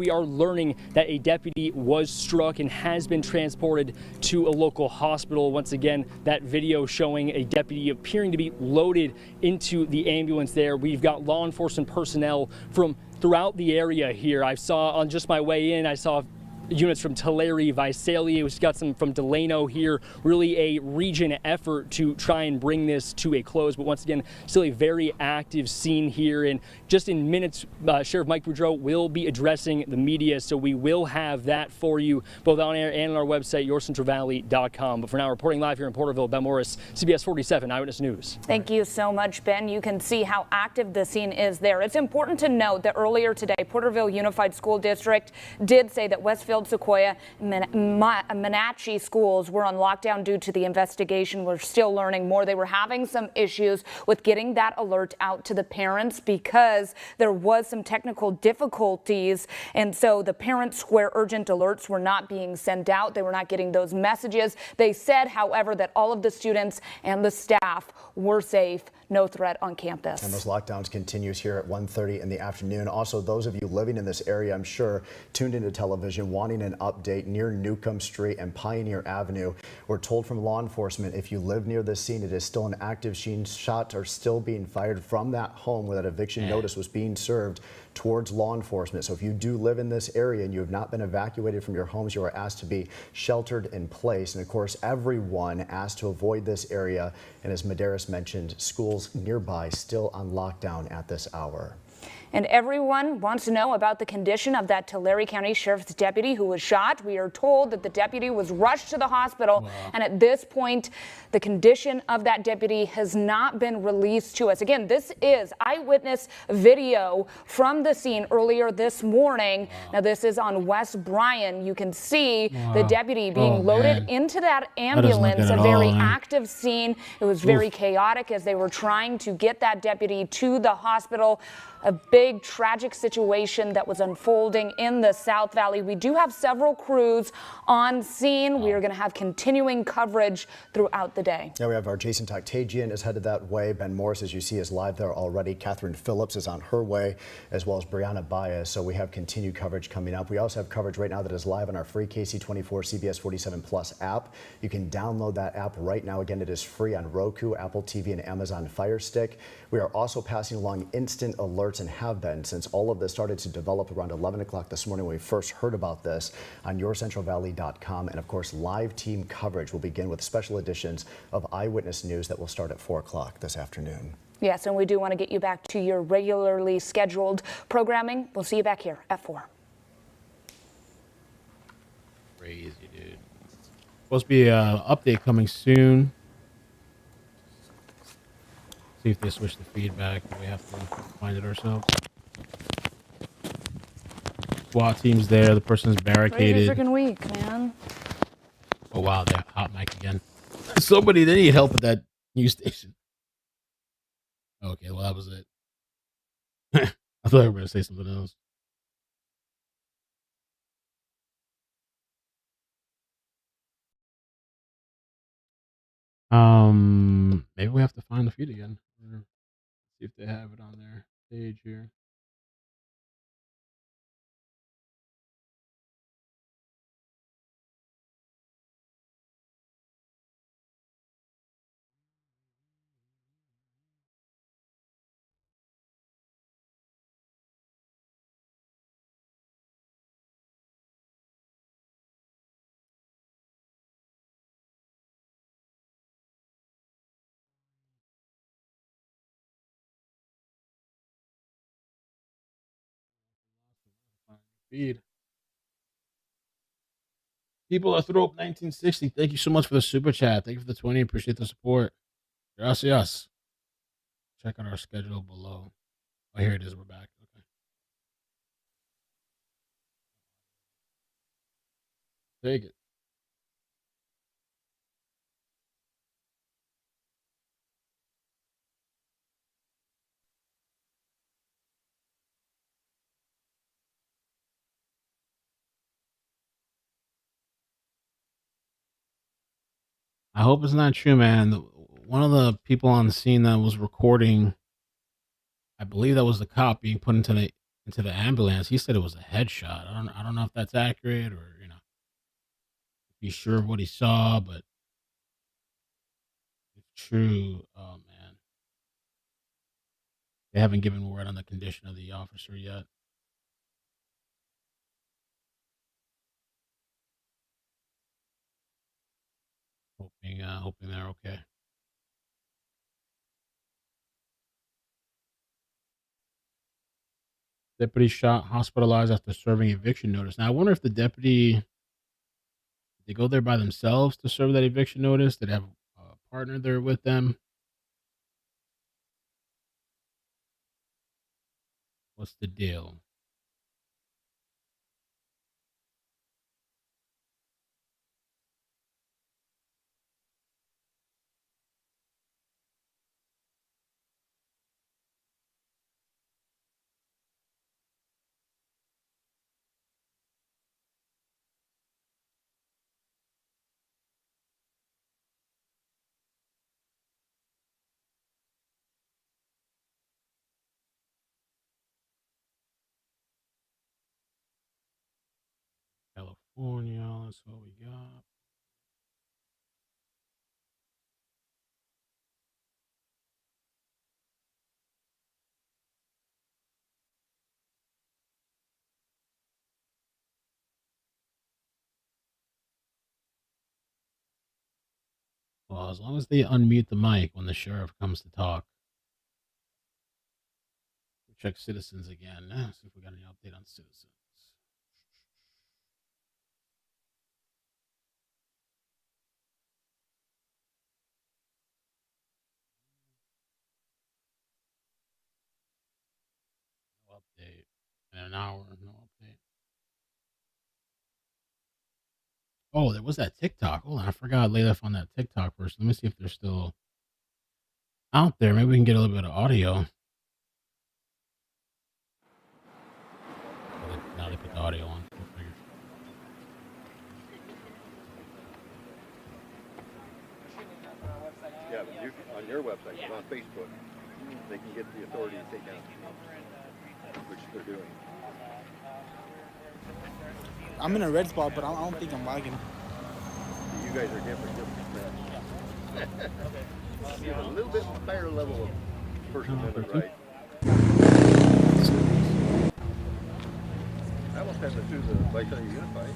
[SPEAKER 2] are learning that a deputy was struck and has been transported to a local hospital. Once again, that video showing a deputy appearing to be loaded into the ambulance there. We've got law enforcement personnel from throughout the area here. I saw on just my way in, I saw units from Tulare, Visalia, we've got some from Delano here, really a region effort to try and bring this to a close. But once again, still a very active scene here. And just in minutes, Sheriff Mike Boudreau will be addressing the media. So we will have that for you both on air and on our website, yourcentralvalley.com. But for now, reporting live here in Porterville, Ben Morris, CBS 47 Eyewitness News.
[SPEAKER 9] Thank you so much, Ben. You can see how active the scene is there. It's important to note that earlier today, Porterville Unified School District did say that Westfield, Sequoia, Menachie schools were on lockdown due to the investigation. We're still learning more. They were having some issues with getting that alert out to the parents because there was some technical difficulties. And so the parents where urgent alerts were not being sent out. They were not getting those messages. They said, however, that all of the students and the staff were safe. No threat on campus.
[SPEAKER 13] And those lockdowns continues here at 1:30 in the afternoon. Also, those of you living in this area, I'm sure, tuned into television wanting an update near Newcomb Street and Pioneer Avenue. We're told from law enforcement if you live near this scene, it is still an active scene. Shots are still being fired from that home where that eviction notice was being served towards law enforcement. So if you do live in this area and you have not been evacuated from your homes, you are asked to be sheltered in place. And of course, everyone asked to avoid this area. And as Medeiros mentioned, schools nearby still on lockdown at this hour.
[SPEAKER 9] And everyone wants to know about the condition of that Tulare County Sheriff's deputy who was shot. We are told that the deputy was rushed to the hospital. Wow. And at this point, the condition of that deputy has not been released to us. Again, this is eyewitness video from the scene earlier this morning. Wow. Now, this is on West Bryan. You can see the deputy being loaded into that ambulance, a very active scene. It was very chaotic as they were trying to get that deputy to the hospital. A big tragic situation that was unfolding in the South Valley. We do have several crews on scene. We are going to have continuing coverage throughout the day.
[SPEAKER 13] Yeah, we have our Jason Toctagian is headed that way. Ben Morris, as you see, is live there already. Catherine Phillips is on her way, as well as Brianna Baez. So we have continued coverage coming up. We also have coverage right now that is live on our free KC24 CBS 47 Plus app. You can download that app right now. Again, it is free on Roku, Apple TV, and Amazon Fire Stick. We are also passing along instant alerts and have been since all of this started to develop around 11 o'clock this morning when we first heard about this on yourcentralvalley.com. And of course, live team coverage will begin with special editions of Eyewitness News that will start at 4 o'clock this afternoon.
[SPEAKER 9] Yes, and we do want to get you back to your regularly scheduled programming. We'll see you back here at 4.
[SPEAKER 1] Crazy, dude. Supposed to be an update coming soon. See if they switch the feedback. We have to find it ourselves. SWAT team's there. The person's barricaded.
[SPEAKER 9] Crazy freaking week, man.
[SPEAKER 1] Oh wow, they hot mic again. Somebody, they need help at that news station. Okay, well that was it. I thought I were going to say something else. Maybe we have to find the feed again. See if they have it on their page here. Feed. People are throw up 1960. Thank you so much for the super chat. Thank you for the 20. Appreciate the support. Gracias. Check out our schedule below. Oh, here it is. We're back. Okay. Take it. I hope it's not true, man. One of the people on the scene that was recording, I believe that was the cop being put into the ambulance. He said it was a headshot. I don't know if that's accurate or be sure of what he saw, but if true, oh man, they haven't given word on the condition of the officer yet. Hoping they're okay. Deputy shot, hospitalized after serving eviction notice. Now I wonder if the deputy, did they go there by themselves to serve that eviction notice? Did they have a partner there with them? What's the deal? California, that's what we got. Well, as long as they unmute the mic when the sheriff comes to talk. We'll check citizens again. See if we got any update on citizens. No update. In an hour, no update. Oh, there was that TikTok. Hold on, I forgot I laid off on that TikTok person. Let me see if they're still out there. Maybe we can get a little bit of audio. Now they put the audio on.
[SPEAKER 5] Yeah, on your website, but on Facebook, they can get the authority to take down, which they're doing.
[SPEAKER 14] I'm in a red spot, but I don't think I'm lagging.
[SPEAKER 5] You guys are different. You have a little bit higher level of First Amendment right. I almost had to do the Bicentennial Unified.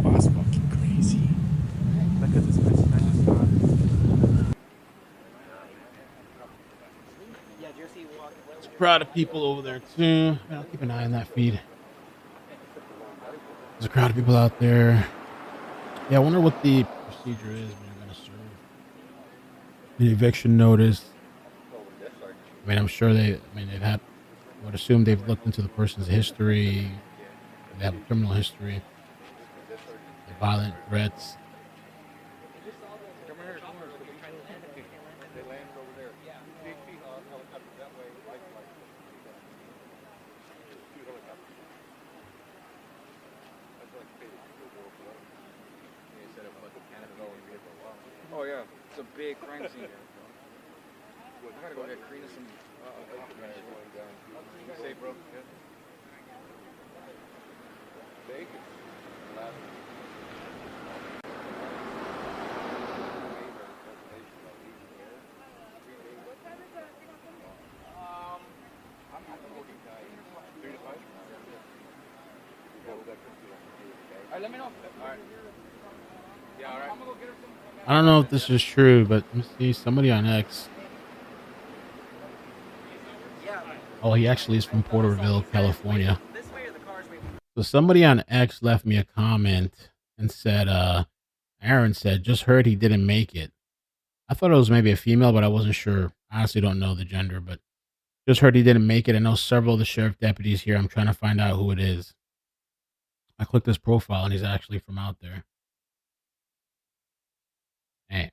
[SPEAKER 14] Wow, that's fucking crazy. Look at this
[SPEAKER 1] crowd of people over there too. I'll keep an eye on that feed. There's a crowd of people out there. Yeah, I wonder what the procedure is when you're gonna serve the eviction notice. I mean, I'm sure they've had. I would assume they've looked into the person's history. They have a criminal history, violent threats.
[SPEAKER 15] Oh yeah, it's a big crime scene. I gotta go get Karina some. You safe, bro? Yeah. Bacon. Alright, let me know. Alright. Yeah, alright. I'm gonna go get her some.
[SPEAKER 1] I don't know if this is true, but let me see. Somebody on X. Oh, he actually is from Porterville, California. So somebody on X left me a comment and said, Aaron said, just heard he didn't make it. I thought it was maybe a female, but I wasn't sure. I honestly don't know the gender, but just heard he didn't make it. I know several of the sheriff deputies here. I'm trying to find out who it is. I clicked his profile and he's actually from out there. Hey.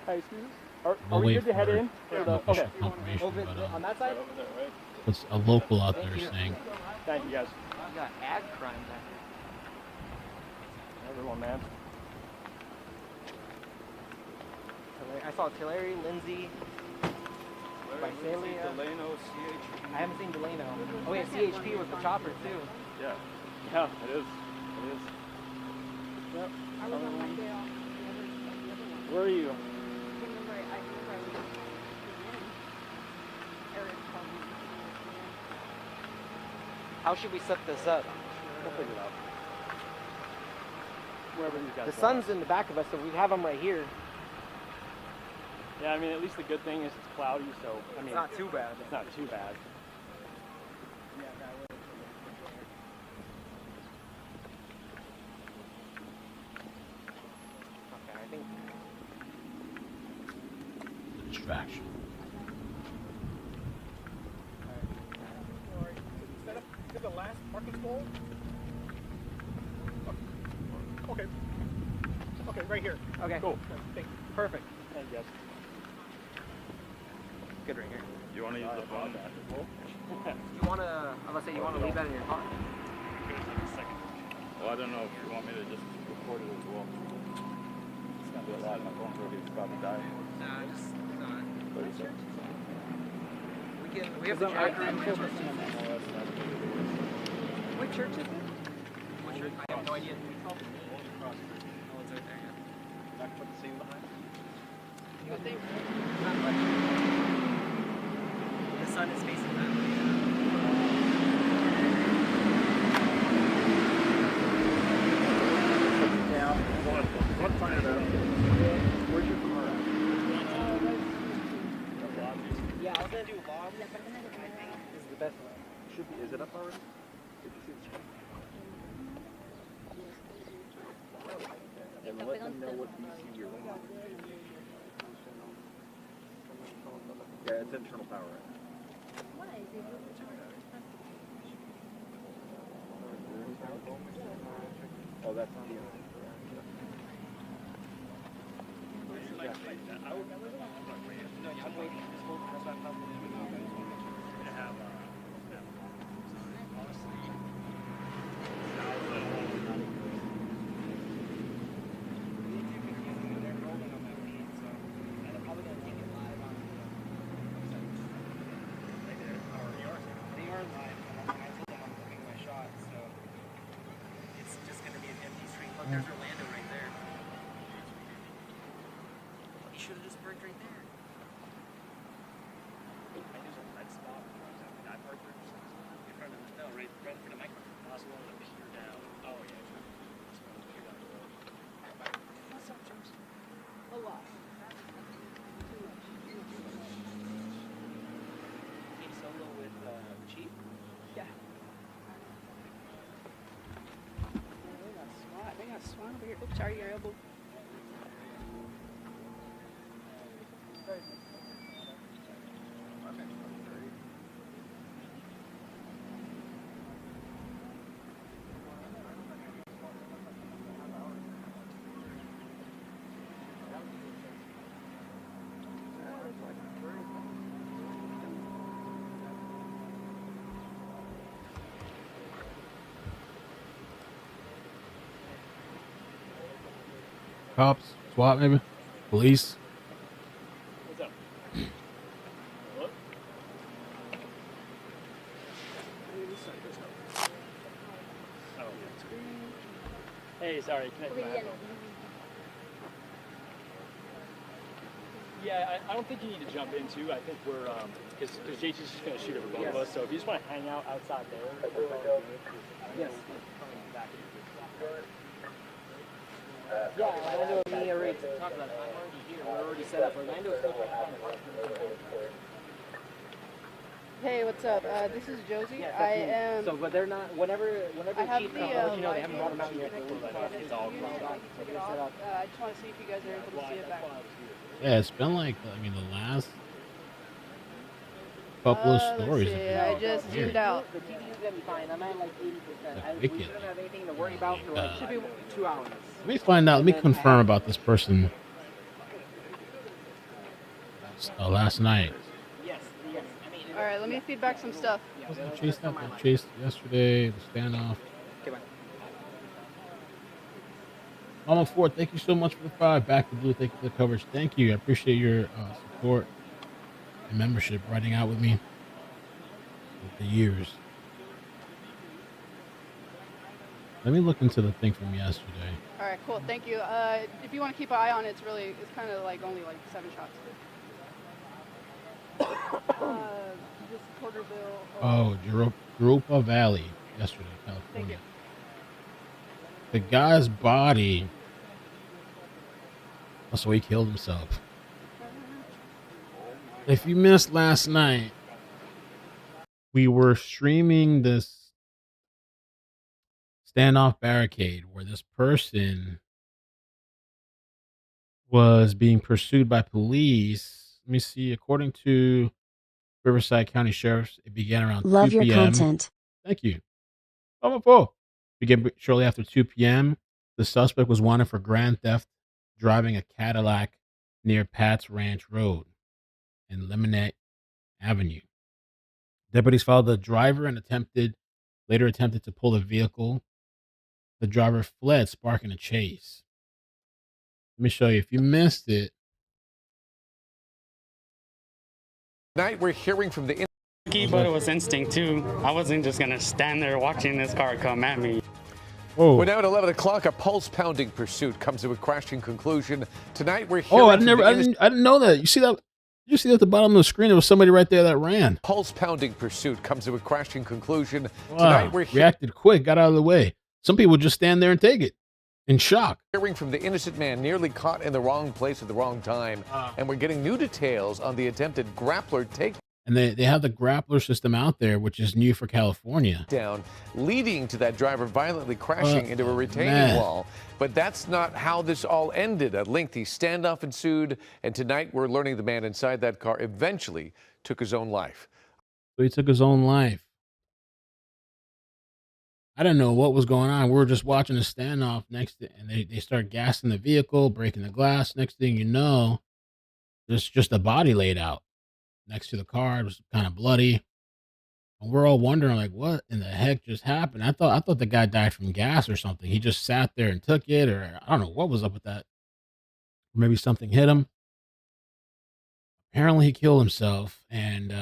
[SPEAKER 4] Hey, excuse me. Are we good to head in?
[SPEAKER 1] Okay. Confirmation, but,
[SPEAKER 11] on that side?
[SPEAKER 1] what's a local out there saying?
[SPEAKER 4] Thank you, guys.
[SPEAKER 11] You got ag crime back
[SPEAKER 4] Everyone, man.
[SPEAKER 11] there. I saw Tulare, Lindsay, Visalia.
[SPEAKER 15] Delano, CHP.
[SPEAKER 11] I haven't seen Delano. Oh yeah, CHP was the chopper too.
[SPEAKER 4] Yeah. Yeah, it is. It is. Yep.
[SPEAKER 16] I was on my day off.
[SPEAKER 4] Where are you?
[SPEAKER 11] How should we set this up?
[SPEAKER 4] We'll figure it out. Wherever these guys
[SPEAKER 11] The
[SPEAKER 4] go.
[SPEAKER 11] sun's in the back of us, so we have them right here.
[SPEAKER 4] Yeah, I mean, at least the good thing is it's cloudy, so I mean,
[SPEAKER 11] It's not too bad.
[SPEAKER 4] It's not too bad.
[SPEAKER 11] Okay, I think.
[SPEAKER 1] Distraction.
[SPEAKER 12] Is the last parking stall? Okay. Okay, right here.
[SPEAKER 11] Okay.
[SPEAKER 4] Cool.
[SPEAKER 12] Thank you.
[SPEAKER 11] Perfect.
[SPEAKER 4] Thank you, guys.
[SPEAKER 11] Good right here.
[SPEAKER 15] You want to use the phone?
[SPEAKER 11] You want to, let's say you want to leave that in your car.
[SPEAKER 15] Well, I don't know if you want me to just record it as well. It's going to be a lot. My phone's already about to die.
[SPEAKER 11] Nah, just,
[SPEAKER 15] 30 seconds.
[SPEAKER 11] we have the tracker in there. What church is it? What church? I have no idea. Oh, it's right there, yeah.
[SPEAKER 12] Not put the scene behind.
[SPEAKER 11] Not much. The sun is facing that way.
[SPEAKER 12] Down. What time is that? Where's your car at?
[SPEAKER 11] Yeah, I was gonna do a vlog. I think this is the best one.
[SPEAKER 12] Should be. Is it up already? Did you see the screen? And let them know what DC you're on. Yeah, it's internal power. Oh, that's not the
[SPEAKER 16] Oops, sorry, your elbow.
[SPEAKER 1] Cops, SWAT, maybe police.
[SPEAKER 4] What's up? Hello? Oh. Hey, sorry. Connect my headphones. Yeah, I don't think you need to jump in too. I think we're because JT's just gonna shoot over both of us. So if you just want to hang out outside there, yes.
[SPEAKER 11] Yeah, Orlando and me are ready to talk about it. I'm already here. We're already set up. Orlando's still
[SPEAKER 16] Hey, what's up? This is Josie.
[SPEAKER 11] Yeah,
[SPEAKER 16] I am.
[SPEAKER 11] So, but they're not. Whenever
[SPEAKER 16] I have
[SPEAKER 11] Chief
[SPEAKER 16] the,
[SPEAKER 11] comes, I'll let you know they haven't brought
[SPEAKER 16] live
[SPEAKER 11] them out yet.
[SPEAKER 16] connected
[SPEAKER 11] It's all
[SPEAKER 16] to the unit. I can take it off. I just want to see if you guys are able to see it back.
[SPEAKER 1] Yeah, it's been like, I mean, the last couple of stories.
[SPEAKER 16] Let's see. I just zoomed out.
[SPEAKER 11] The TV's gonna be fine. I'm at like 80%.
[SPEAKER 1] We
[SPEAKER 11] don't have anything to worry about for like should be 2 hours.
[SPEAKER 1] Let me find out. Let me confirm about this person. Last night.
[SPEAKER 11] Yes.
[SPEAKER 16] All right, let me feed back some stuff.
[SPEAKER 1] I chased that. I chased yesterday. The standoff.
[SPEAKER 11] Okay, bye.
[SPEAKER 1] Mama Ford, thank you so much for the 5. Back to Blue, thank you for the coverage. Thank you. I appreciate your support and membership, riding out with me with the years. Let me look into the thing from yesterday.
[SPEAKER 16] All right, cool. Thank you. If you want to keep an eye on it, it's kind of like only like 7 shots. Just Porterville.
[SPEAKER 1] Oh, Europa Valley, yesterday, California. The guy's body. So he killed himself. If you missed last night, we were streaming this standoff barricade where this person was being pursued by police. Let me see. According to Riverside County Sheriff, it began around 2 p.m.
[SPEAKER 17] Love your content.
[SPEAKER 1] Thank you. Began shortly after 2 p.m. The suspect was wanted for grand theft driving a Cadillac near Pat's Ranch Road and Lemonade Avenue. Deputies followed the driver and later attempted to pull the vehicle. The driver fled, sparking a chase. Let me show you. If you missed it.
[SPEAKER 18] Tonight we're hearing from the...
[SPEAKER 19] But it was instinct too. I wasn't just gonna stand there watching this car come at me.
[SPEAKER 18] Oh. We're now at 11 o'clock. A pulse-pounding pursuit comes to a crashing conclusion. Tonight we're hearing...
[SPEAKER 1] Oh, I didn't know that. You see that? Did you see at the bottom of the screen? There was somebody right there that ran.
[SPEAKER 18] Pulse-pounding pursuit comes to a crashing conclusion.
[SPEAKER 1] Wow.
[SPEAKER 18] Tonight we're
[SPEAKER 1] reacted quick, got out of the way. Some people just stand there and take it in shock.
[SPEAKER 18] Hearing from the innocent man nearly caught in the wrong place at the wrong time. And we're getting new details on the attempted grappler take.
[SPEAKER 1] And they have the grappler system out there, which is new for California.
[SPEAKER 18] Down, leading to that driver violently crashing into a retaining wall. But that's not how this all ended. A lengthy standoff ensued, and tonight we're learning the man inside that car eventually took his own life.
[SPEAKER 1] So he took his own life. I didn't know what was going on. We were just watching a standoff and they start gassing the vehicle, breaking the glass. Next thing you know, there's just a body laid out next to the car. It was kind of bloody. And we're all wondering, like, what in the heck just happened? I thought the guy died from gas or something. He just sat there and took it, or I don't know what was up with that. Maybe something hit him. Apparently he killed himself, and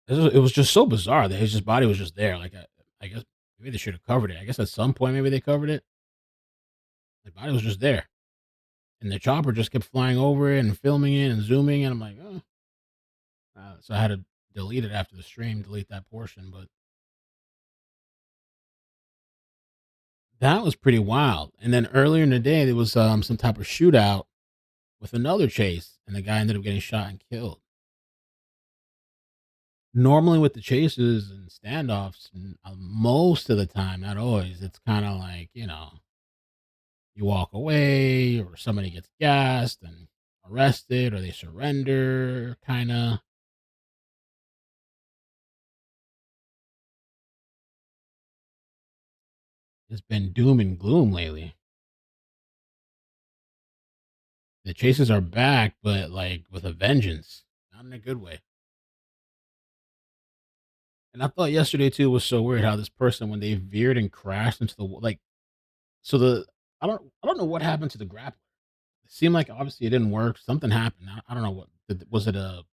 [SPEAKER 1] it was just so bizarre that his body was just there. Like, I guess maybe they should have covered it. I guess at some point maybe they covered it. The body was just there. And the chopper just kept flying over it and filming it and zooming. And I'm like, oh. So I had to delete it after the stream, delete that portion. But that was pretty wild. And then earlier in the day, there was some type of shootout with another chase, and the guy ended up getting shot and killed. Normally with the chases and standoffs, most of the time, not always, it's kind of like, you walk away or somebody gets gassed and arrested or they surrender, kind of. It's been doom and gloom lately. The chases are back, but like with a vengeance, not in a good way. And I thought yesterday too was so weird how this person, when they veered and crashed into the I don't know what happened to the grappler. It seemed like obviously it didn't work. Something happened. I don't know was it a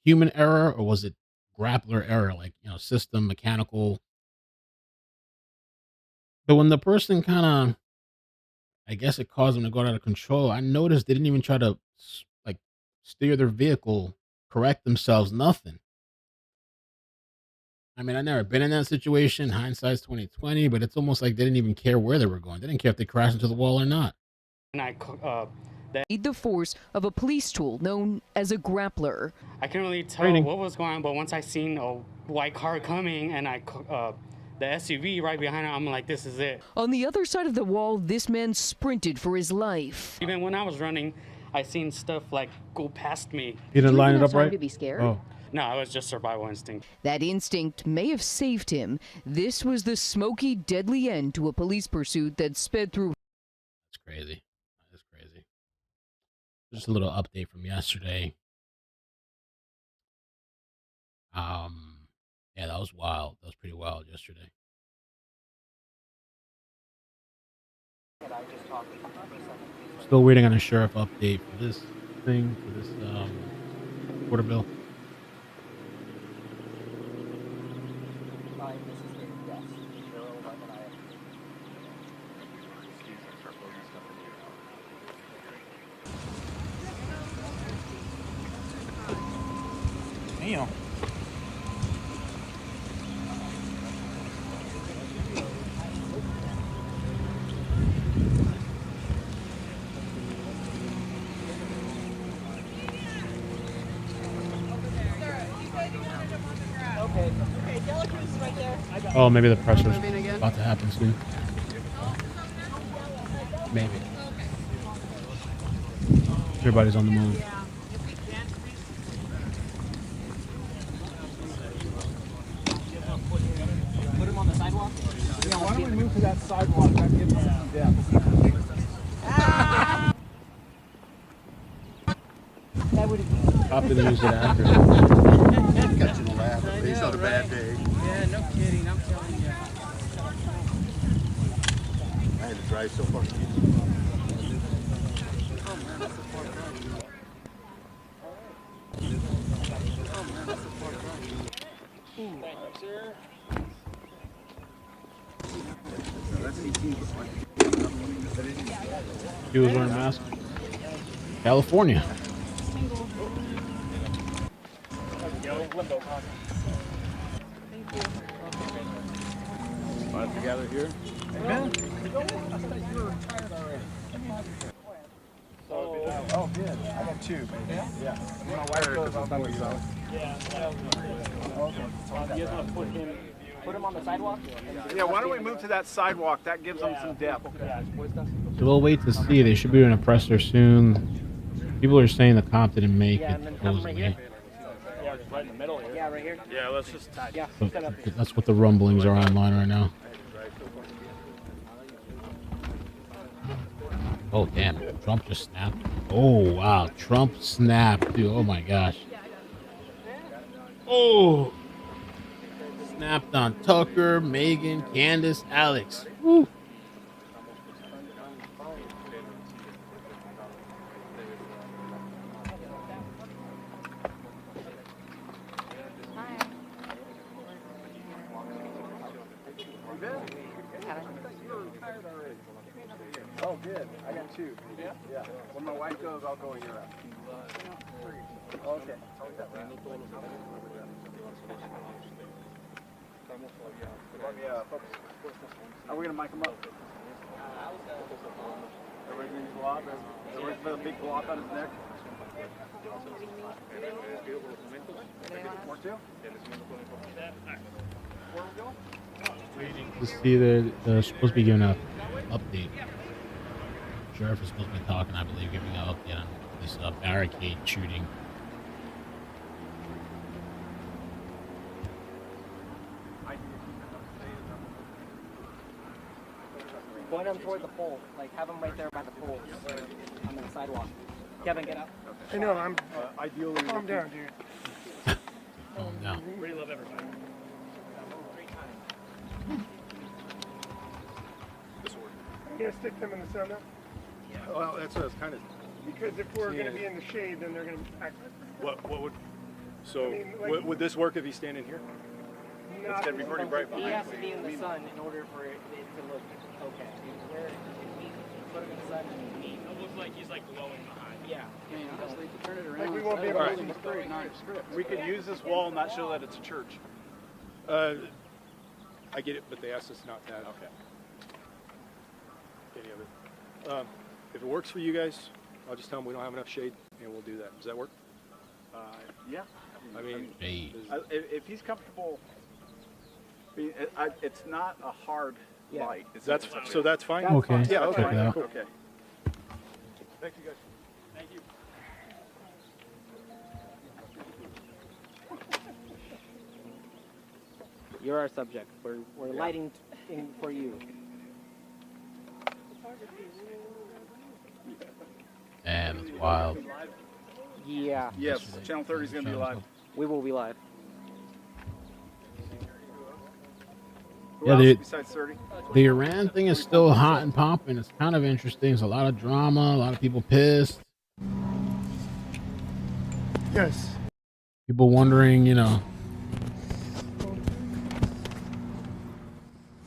[SPEAKER 1] human error or was it grappler error? Like system mechanical. But when the person kind of, I guess it caused them to go out of control. I noticed they didn't even try to like steer their vehicle, correct themselves, nothing. I mean, I've never been in that situation. Hindsight's 2020, but it's almost like they didn't even care where they were going. They didn't care if they crashed into the wall or not.
[SPEAKER 17] And the force of a police tool known as a grappler.
[SPEAKER 19] I couldn't really tell what was going on, but once I seen a white car coming and the SUV right behind it, I'm like, this is it.
[SPEAKER 17] On the other side of the wall, this man sprinted for his life.
[SPEAKER 19] Even when I was running, I seen stuff like go past me.
[SPEAKER 1] You didn't line it up right?
[SPEAKER 17] To be scared?
[SPEAKER 1] Oh.
[SPEAKER 19] No, it was just survival instinct.
[SPEAKER 17] That instinct may have saved him. This was the smoky, deadly end to a police pursuit that sped through.
[SPEAKER 1] That's crazy. That is crazy. Just a little update from yesterday. Yeah, that was wild. That was pretty wild yesterday. Still waiting on a sheriff update for this thing, for this Porterville.
[SPEAKER 14] Damn.
[SPEAKER 1] Oh, maybe the pressure's about to happen soon. Maybe. Everybody's on the move.
[SPEAKER 14] Put him on the sidewalk? Yeah, why don't we move to that sidewalk? That gives us some depth.
[SPEAKER 17] That would have
[SPEAKER 1] Pop didn't use it after.
[SPEAKER 5] Got you to laugh. At least on a bad day.
[SPEAKER 14] Yeah, no kidding. I'm telling you.
[SPEAKER 5] I had to drive so far.
[SPEAKER 1] He was wearing a mask. California.
[SPEAKER 15] Glad to gather here.
[SPEAKER 14] Amen. Oh, good. I got two, baby. Yeah. My wife goes on by myself.
[SPEAKER 4] Yeah. You guys want to put him on the sidewalk?
[SPEAKER 12] Yeah, why don't we move to that sidewalk? That gives them some depth.
[SPEAKER 1] So we'll wait to see. They should be doing a presser soon. People are saying the cop didn't make it. Supposedly.
[SPEAKER 4] Yeah, right in the middle here. Yeah, right here.
[SPEAKER 12] Yeah, let's just.
[SPEAKER 4] Yeah.
[SPEAKER 1] So that's what the rumblings are online right now. Oh, damn. Trump just snapped. Oh, wow. Trump snapped, dude. Oh, my gosh. Oh. Snapped on Tucker, Megan, Candace, Alex. Woo.
[SPEAKER 12] Oh, good. I got 2. Yeah? Yeah. When my wife goes, I'll go in your route. Okay. Are we going to mic him up? Everybody's in block? Everybody's got a big block on his neck? More 2? Where we go?
[SPEAKER 1] To see they're supposed to be giving an update. Sheriff is supposed to be talking, I believe, giving an update on this barricade shooting.
[SPEAKER 11] Point them toward the pole. Like, have them right there by the pole on the sidewalk. Kevin, get up.
[SPEAKER 14] I know, I'm
[SPEAKER 12] ideally.
[SPEAKER 14] Calm down, dude.
[SPEAKER 1] Calm down.
[SPEAKER 4] Really love everybody.
[SPEAKER 14] You gonna stick them in the sun now?
[SPEAKER 12] Yeah. Well, that's what I was kind of.
[SPEAKER 14] Because if we're gonna be in the shade, then they're gonna act.
[SPEAKER 20] What would? So
[SPEAKER 14] I mean, like,
[SPEAKER 20] would this work if he's standing here? It's
[SPEAKER 14] not
[SPEAKER 20] gonna be pretty bright
[SPEAKER 11] He
[SPEAKER 20] behind.
[SPEAKER 11] has to be in the sun in order for it to look okay. Where if we put him in the sun,
[SPEAKER 4] It looks like he's like glowing behind.
[SPEAKER 11] yeah.
[SPEAKER 12] Honestly, to turn it
[SPEAKER 14] Like we won't be able to see the straight.
[SPEAKER 20] We could use this wall and not show that it's a church. I get it, but they asked us not to. Okay. Any of it. If it works for you guys, I'll just tell them we don't have enough shade, and we'll do that. Does that work?
[SPEAKER 15] Yeah.
[SPEAKER 20] I mean,
[SPEAKER 15] if he's comfortable, it's not a hard light.
[SPEAKER 20] That's fine.
[SPEAKER 1] Okay.
[SPEAKER 20] Yeah. Okay.
[SPEAKER 1] Check it out.
[SPEAKER 20] Cool. Okay. Thank you, guys.
[SPEAKER 4] Thank you.
[SPEAKER 11] You're our subject. We're lighting in for you.
[SPEAKER 1] Damn, it's wild.
[SPEAKER 11] Yeah.
[SPEAKER 15] Yes, Channel 30 is going to be live.
[SPEAKER 11] We will be live.
[SPEAKER 15] Who
[SPEAKER 1] Yeah,
[SPEAKER 15] else besides 30?
[SPEAKER 1] the Iran thing is still hot and popping. It's kind of interesting. There's a lot of drama, a lot of people pissed.
[SPEAKER 14] Yes.
[SPEAKER 1] People wondering,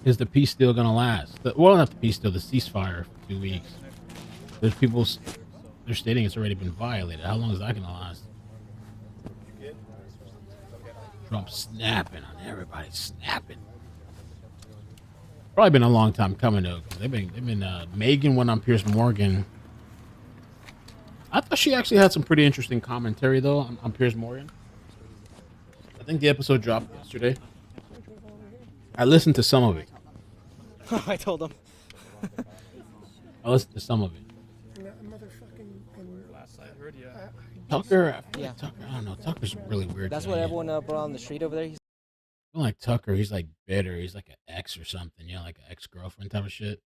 [SPEAKER 1] is the peace still going to last? Well, not the peace still, the ceasefire for 2 weeks. There's people, they're stating it's already been violated. How long is that going to last? Trump snapping on everybody, snapping. Probably been a long time coming though, because they've been Megan went on Piers Morgan. I thought she actually had some pretty interesting commentary though on Piers Morgan. I think the episode dropped yesterday. I listened to some of it.
[SPEAKER 11] I told him.
[SPEAKER 1] I listened to some of it.
[SPEAKER 4] Last I heard, yeah.
[SPEAKER 1] Tucker,
[SPEAKER 11] Yeah.
[SPEAKER 1] Tucker, I don't know. Tucker's really weird.
[SPEAKER 11] That's
[SPEAKER 1] to
[SPEAKER 11] what
[SPEAKER 1] me.
[SPEAKER 11] everyone brought on the street over there.
[SPEAKER 1] I don't like Tucker. He's like bitter. He's like an ex or something. Like an ex-girlfriend type of shit.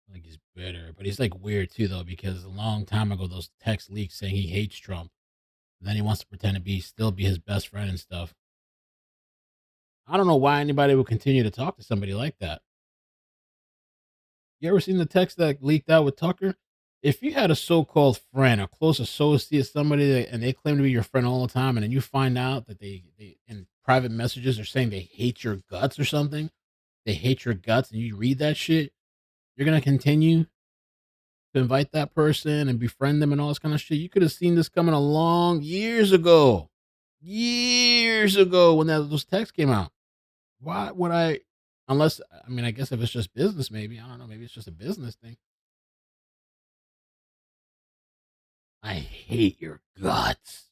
[SPEAKER 1] Like he's bitter, but he's like weird too though, because a long time ago those text leaks saying he hates Trump, and then he wants to pretend to still be his best friend and stuff. I don't know why anybody would continue to talk to somebody like that. You ever seen the text that leaked out with Tucker? If you had a so-called friend, a close associate, somebody and they claim to be your friend all the time, and then you find out that they in private messages are saying they hate your guts or something, they hate your guts, and you read that shit, you're going to continue to invite that person and befriend them and all this kind of shit. You could have seen this coming along years ago when those texts came out. Why would I, unless, I mean, I guess if it's just business, maybe, I don't know, maybe it's just a business thing. I hate your guts.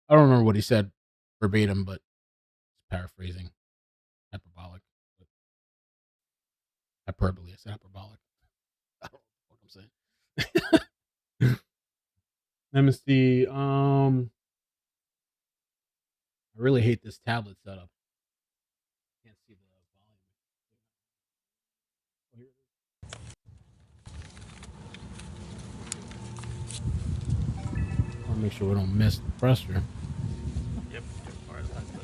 [SPEAKER 1] I don't remember what he said verbatim, but it's paraphrasing. Hyperbolic. Hyperbole. It's hyperbolic. I don't know what I'm saying. Let me see. I really hate this tablet setup. Can't see the volume. I want to make sure we don't miss the pressure.
[SPEAKER 4] Yep. All right, that's better.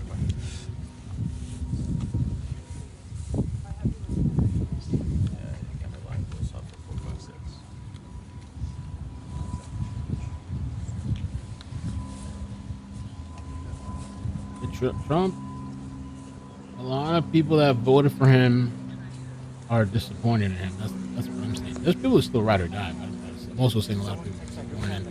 [SPEAKER 1] Trump, a lot of people that voted for him are disappointed in him. That's what I'm saying. There's people who still ride or die, but I'm also seeing a lot of people disappointed.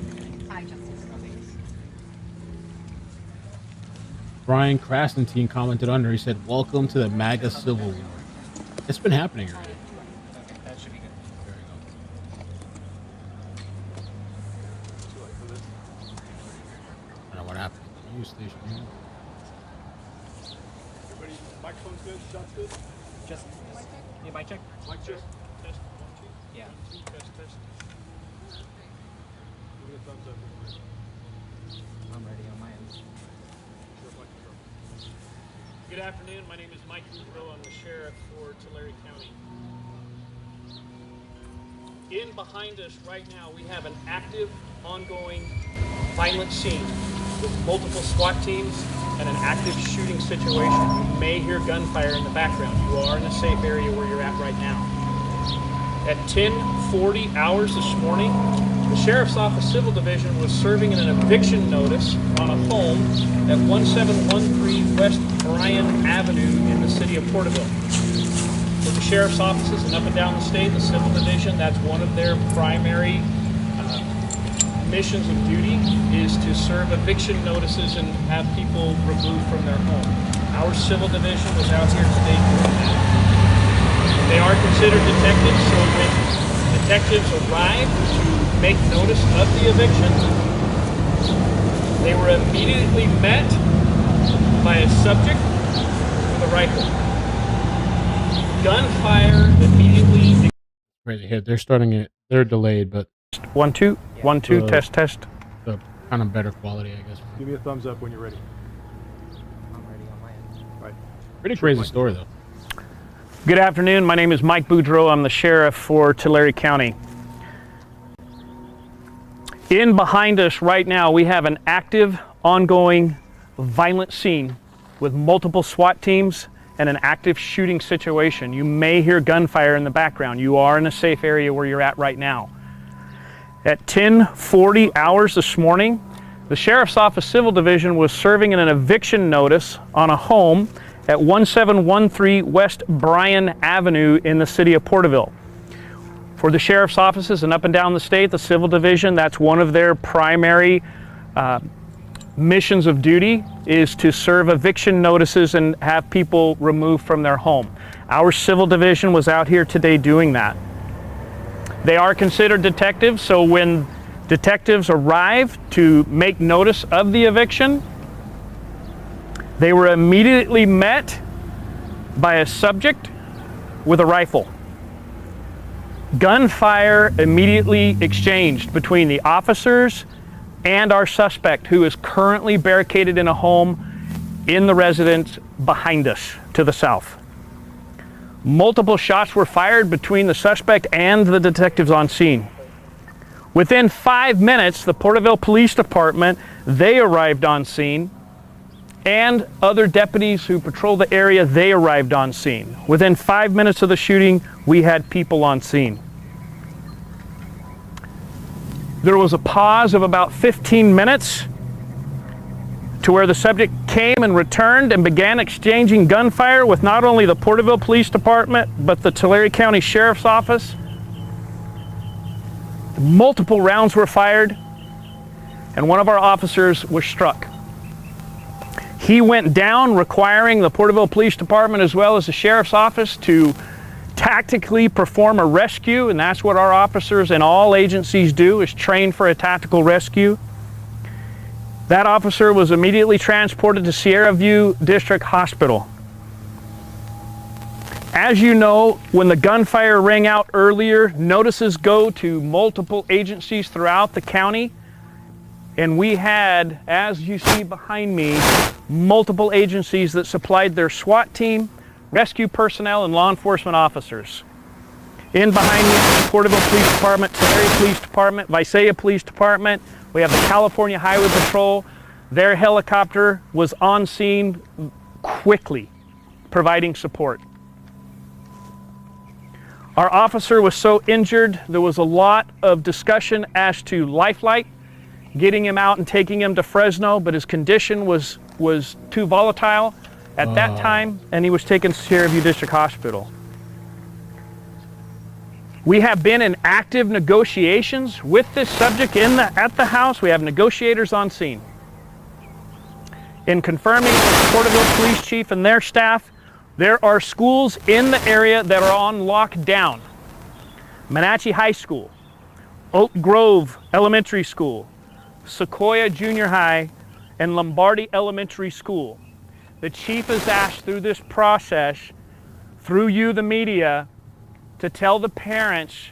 [SPEAKER 1] Brian Krasentine commented under. He said, "Welcome to the MAGA Civil War." It's been happening already.
[SPEAKER 11] That should be good.
[SPEAKER 1] There we go. I don't know what happened. News station here.
[SPEAKER 20] Everybody, microphone's good, shot's good?
[SPEAKER 11] Just yeah, mic check.
[SPEAKER 20] Mic check. Test. 1, 2.
[SPEAKER 11] Yeah.
[SPEAKER 20] 2, test. Give me a thumbs up.
[SPEAKER 11] I'm ready on my end.
[SPEAKER 21] Good afternoon. My name is Mike Boudreau. I'm the sheriff for Tulare County. In behind us right now, we have an active, ongoing, violent scene with multiple SWAT teams and an active shooting situation. You may hear gunfire in the background. You are in a safe area where you're at right now. At 10:40 hours this morning, the Sheriff's Office Civil Division was serving an eviction notice on a home at 1713 West Bryan Avenue in the city of Porterville. For the Sheriff's offices and up and down the state, the Civil Division, that's one of their primary missions of duty is to serve eviction notices and have people removed from their home. Our Civil Division was out here today doing that. They are considered detectives, so when detectives arrived to make notice of the eviction, they were immediately met by a subject with a rifle. Gunfire immediately.
[SPEAKER 1] Right here, they're starting it. They're delayed, but
[SPEAKER 21] 1 2 1 2 test.
[SPEAKER 1] The kind of better quality, I guess.
[SPEAKER 20] Give me a thumbs up when you're ready.
[SPEAKER 11] I'm ready on my end.
[SPEAKER 20] Right.
[SPEAKER 1] Pretty crazy story, though.
[SPEAKER 21] Good afternoon. My name is Mike Boudreau. I'm the sheriff for Tulare County. In behind us right now, we have an active, ongoing, violent scene with multiple SWAT teams and an active shooting situation. You may hear gunfire in the background. You are in a safe area where you're at right now. At 10:40 hours this morning, the Sheriff's Office Civil Division was serving an eviction notice on a home at 1713 West Bryan Avenue in the city of Porterville. For the Sheriff's offices and up and down the state, the Civil Division, that's one of their primary missions of duty is to serve eviction notices and have people removed from their home. Our Civil Division was out here today doing that. They are considered detectives, so when detectives arrive to make notice of the eviction, they were immediately met by a subject with a rifle. Gunfire immediately exchanged between the officers and our suspect, who is currently barricaded in a home in the residence behind us to the south. Multiple shots were fired between the suspect and the detectives on scene. Within 5 minutes, the Porterville Police Department, they arrived on scene, and other deputies who patrol the area, they arrived on scene. Within 5 minutes of the shooting, we had people on scene. There was a pause of about 15 minutes to where the subject came and returned and began exchanging gunfire with not only the Porterville Police Department, but the Tulare County Sheriff's Office. Multiple rounds were fired, and one of our officers was struck. He went down, requiring the Porterville Police Department as well as the Sheriff's Office to tactically perform a rescue, and that's what our officers in all agencies do, is train for a tactical rescue. That officer was immediately transported to Sierra View District Hospital. As you know, when the gunfire rang out earlier, notices go to multiple agencies throughout the county. And we had, as you see behind me, multiple agencies that supplied their SWAT team, rescue personnel, and law enforcement officers. In behind me, the Porterville Police Department, Tulare Police Department, Visalia Police Department. We have the California Highway Patrol. Their helicopter was on scene quickly, providing support. Our officer was so injured, there was a lot of discussion as to lifeline, getting him out and taking him to Fresno, but his condition was too volatile at that time, and he was taken to Sierra View District Hospital. We have been in active negotiations with this subject at the house. We have negotiators on scene. In confirming with the Porterville Police Chief and their staff, there are schools in the area that are on lockdown. Menachie High School, Oak Grove Elementary School, Sequoia Junior High, and Lombardi Elementary School. The chief has asked through this process, through you, the media, to tell the parents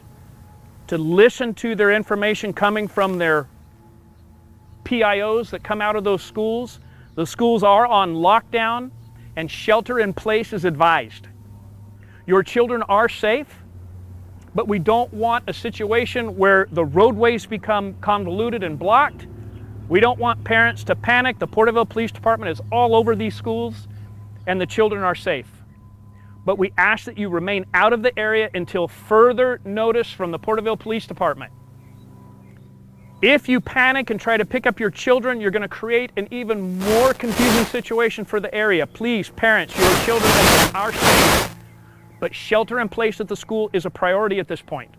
[SPEAKER 21] to listen to their information coming from their PIOs that come out of those schools. The schools are on lockdown and shelter in place is advised. Your children are safe, but we don't want a situation where the roadways become convoluted and blocked. We don't want parents to panic. The Porterville Police Department is all over these schools and the children are safe. But we ask that you remain out of the area until further notice from the Porterville Police Department. If you panic and try to pick up your children, you're going to create an even more confusing situation for the area. Please, parents, your children are safe, but shelter in place at the school is a priority at this point.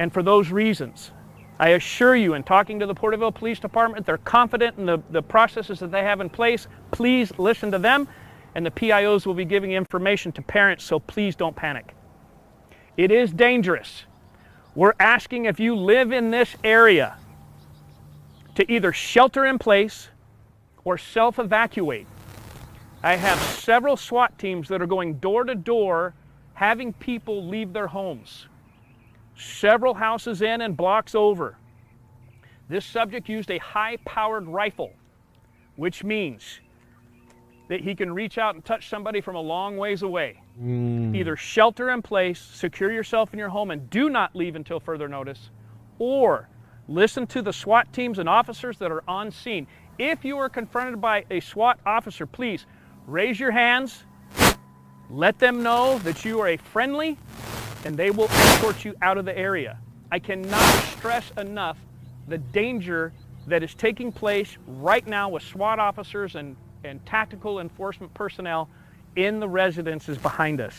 [SPEAKER 21] And for those reasons, I assure you, in talking to the Porterville Police Department, they're confident in the processes that they have in place. Please listen to them, and the PIOs will be giving information to parents, so please don't panic. It is dangerous. We're asking if you live in this area to either shelter in place or self-evacuate. I have several SWAT teams that are going door to door having people leave their homes. Several houses in and blocks over. This subject used a high-powered rifle, which means that he can reach out and touch somebody from a long ways away. Either shelter in place, secure yourself in your home, and do not leave until further notice, or listen to the SWAT teams and officers that are on scene. If you are confronted by a SWAT officer, please raise your hands, let them know that you are a friendly, and they will escort you out of the area. I cannot stress enough the danger that is taking place right now with SWAT officers and tactical enforcement personnel in the residences behind us.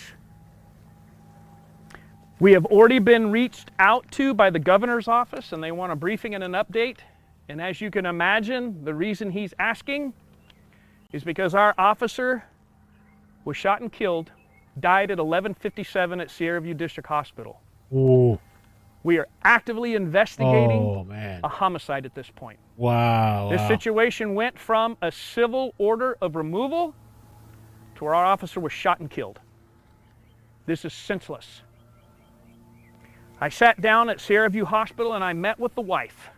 [SPEAKER 21] We have already been reached out to by the governor's office, and they want a briefing and an update. And as you can imagine, the reason he's asking is because our officer was shot and killed, died at 11:57 at Sierra View District Hospital.
[SPEAKER 1] Ooh.
[SPEAKER 21] We are actively investigating a homicide at this point.
[SPEAKER 1] Wow.
[SPEAKER 21] This situation went from a civil order of removal to where our officer was shot and killed. This is senseless. I sat down at Sierra View Hospital and I met with the wife.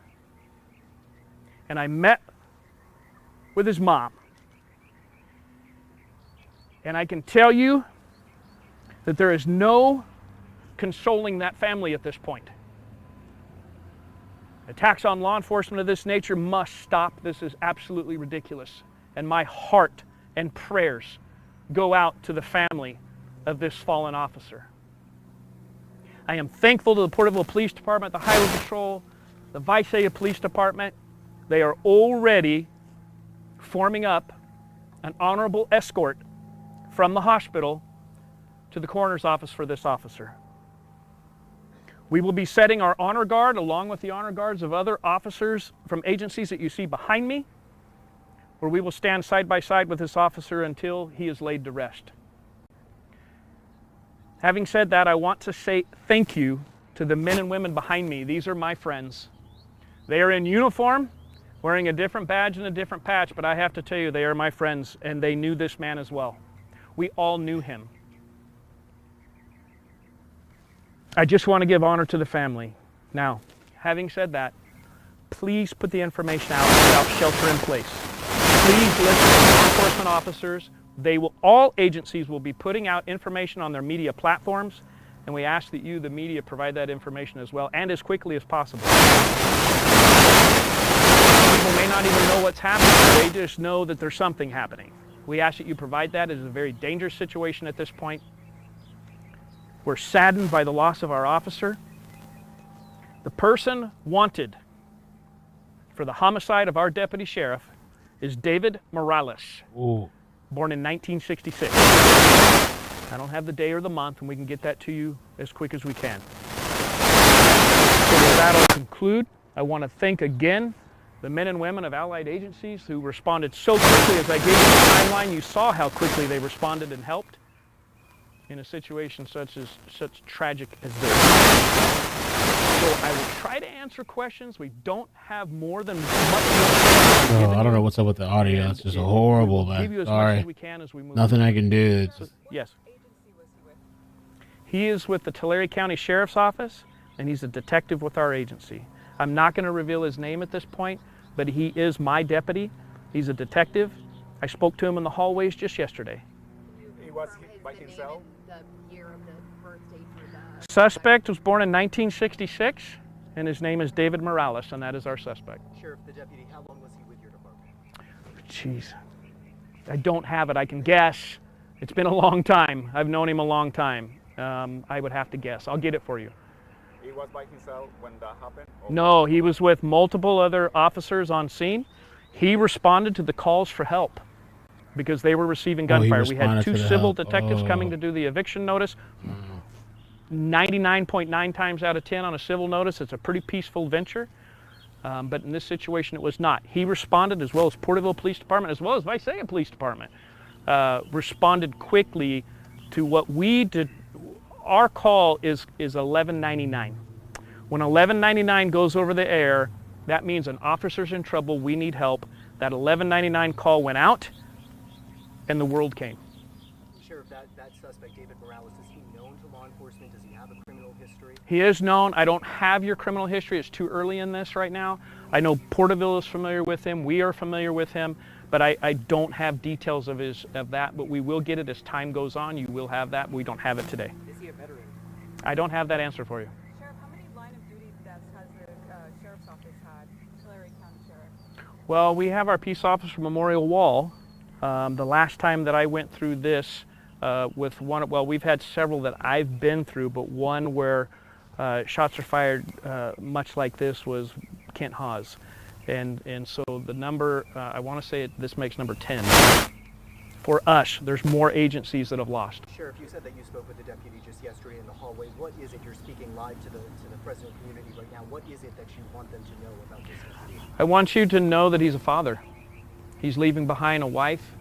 [SPEAKER 21] And I met with his mom. And I can tell you that there is no consoling that family at this point. Attacks on law enforcement of this nature must stop. This is absolutely ridiculous. And my heart and prayers go out to the family of this fallen officer. I am thankful to the Porterville Police Department, the Highway Patrol, the Visalia Police Department. They are already forming up an honorable escort from the hospital to the coroner's office for this officer. We will be setting our honor guard along with the honor guards of other officers from agencies that you see behind me, where we will stand side by side with this officer until he is laid to rest. Having said that, I want to say thank you to the men and women behind me. These are my friends. They are in uniform, wearing a different badge and a different patch, but I have to tell you, they are my friends, and they knew this man as well. We all knew him. I just want to give honor to the family. Now, having said that, please put the information out about shelter in place. Please listen to law enforcement officers. All agencies will be putting out information on their media platforms, and we ask that you, the media, provide that information as well, and as quickly as possible. People may not even know what's happening. They just know that there's something happening. We ask that you provide that. It is a very dangerous situation at this point. We're saddened by the loss of our officer. The person wanted for the homicide of our deputy sheriff is David Morales, born in 1966. I don't have the day or the month, and we can get that to you as quick as we can. So with that, I'll conclude. I want to thank again the men and women of allied agencies who responded so quickly. As I gave you the timeline, you saw how quickly they responded and helped in a situation such tragic as this. So I will try to answer questions. We don't have more than much.
[SPEAKER 1] Oh, I don't know what's up with the audio. It's just horrible, man. Sorry. Nothing I can do.
[SPEAKER 21] Yes. He is with the Tulare County Sheriff's Office, and he's a detective with our agency. I'm not going to reveal his name at this point, but he is my deputy. He's a detective. I spoke to him in the hallways just yesterday.
[SPEAKER 14] He was by himself?
[SPEAKER 21] Suspect was born in 1966, and his name is David Morales, and that is our suspect.
[SPEAKER 11] Sheriff, the deputy, how long was he with your department?
[SPEAKER 21] Jeez. I don't have it. I can guess. It's been a long time. I've known him a long time. I would have to guess. I'll get it for you.
[SPEAKER 14] He was by himself when that happened?
[SPEAKER 21] No, he was with multiple other officers on scene. He responded to the calls for help because they were receiving gunfire. We had 2 civil detectives coming to do the eviction notice. 99.9 times out of 10 on a civil notice, it's a pretty peaceful venture. But in this situation, it was not. He responded, as well as Porterville Police Department, as well as Visalia Police Department, responded quickly to what we did. Our call is 1199. When 1199 goes over the air, that means an officer's in trouble, we need help. That 1199 call went out, and the world came.
[SPEAKER 11] Sheriff, that suspect, David Morales, is he known to law enforcement? Does he have a criminal history?
[SPEAKER 21] He is known. I don't have your criminal history. It's too early in this right now. I know Porterville is familiar with him. We are familiar with him, but I don't have details of that, but we will get it as time goes on. You will have that. We don't have it today.
[SPEAKER 11] Is he a veteran?
[SPEAKER 21] I don't have that answer for you.
[SPEAKER 6] Sheriff, how many line of duty deaths has the Sheriff's Office had, Tulare County Sheriff?
[SPEAKER 21] Well, we have our Peace Officer Memorial Wall. The last time that I went through this with one, well, we've had several that I've been through, but one where shots are fired much like this was Kent Hawes. And so the number, I want to say this makes number 10. For us, there's more agencies that have lost.
[SPEAKER 11] Sheriff, you said that you spoke with the deputy just yesterday in the hallway. What is it, you're speaking live to the Fresno community right now, what is it that you want them to know about this incident?
[SPEAKER 21] I want you to know that he's a father. He's leaving behind a wife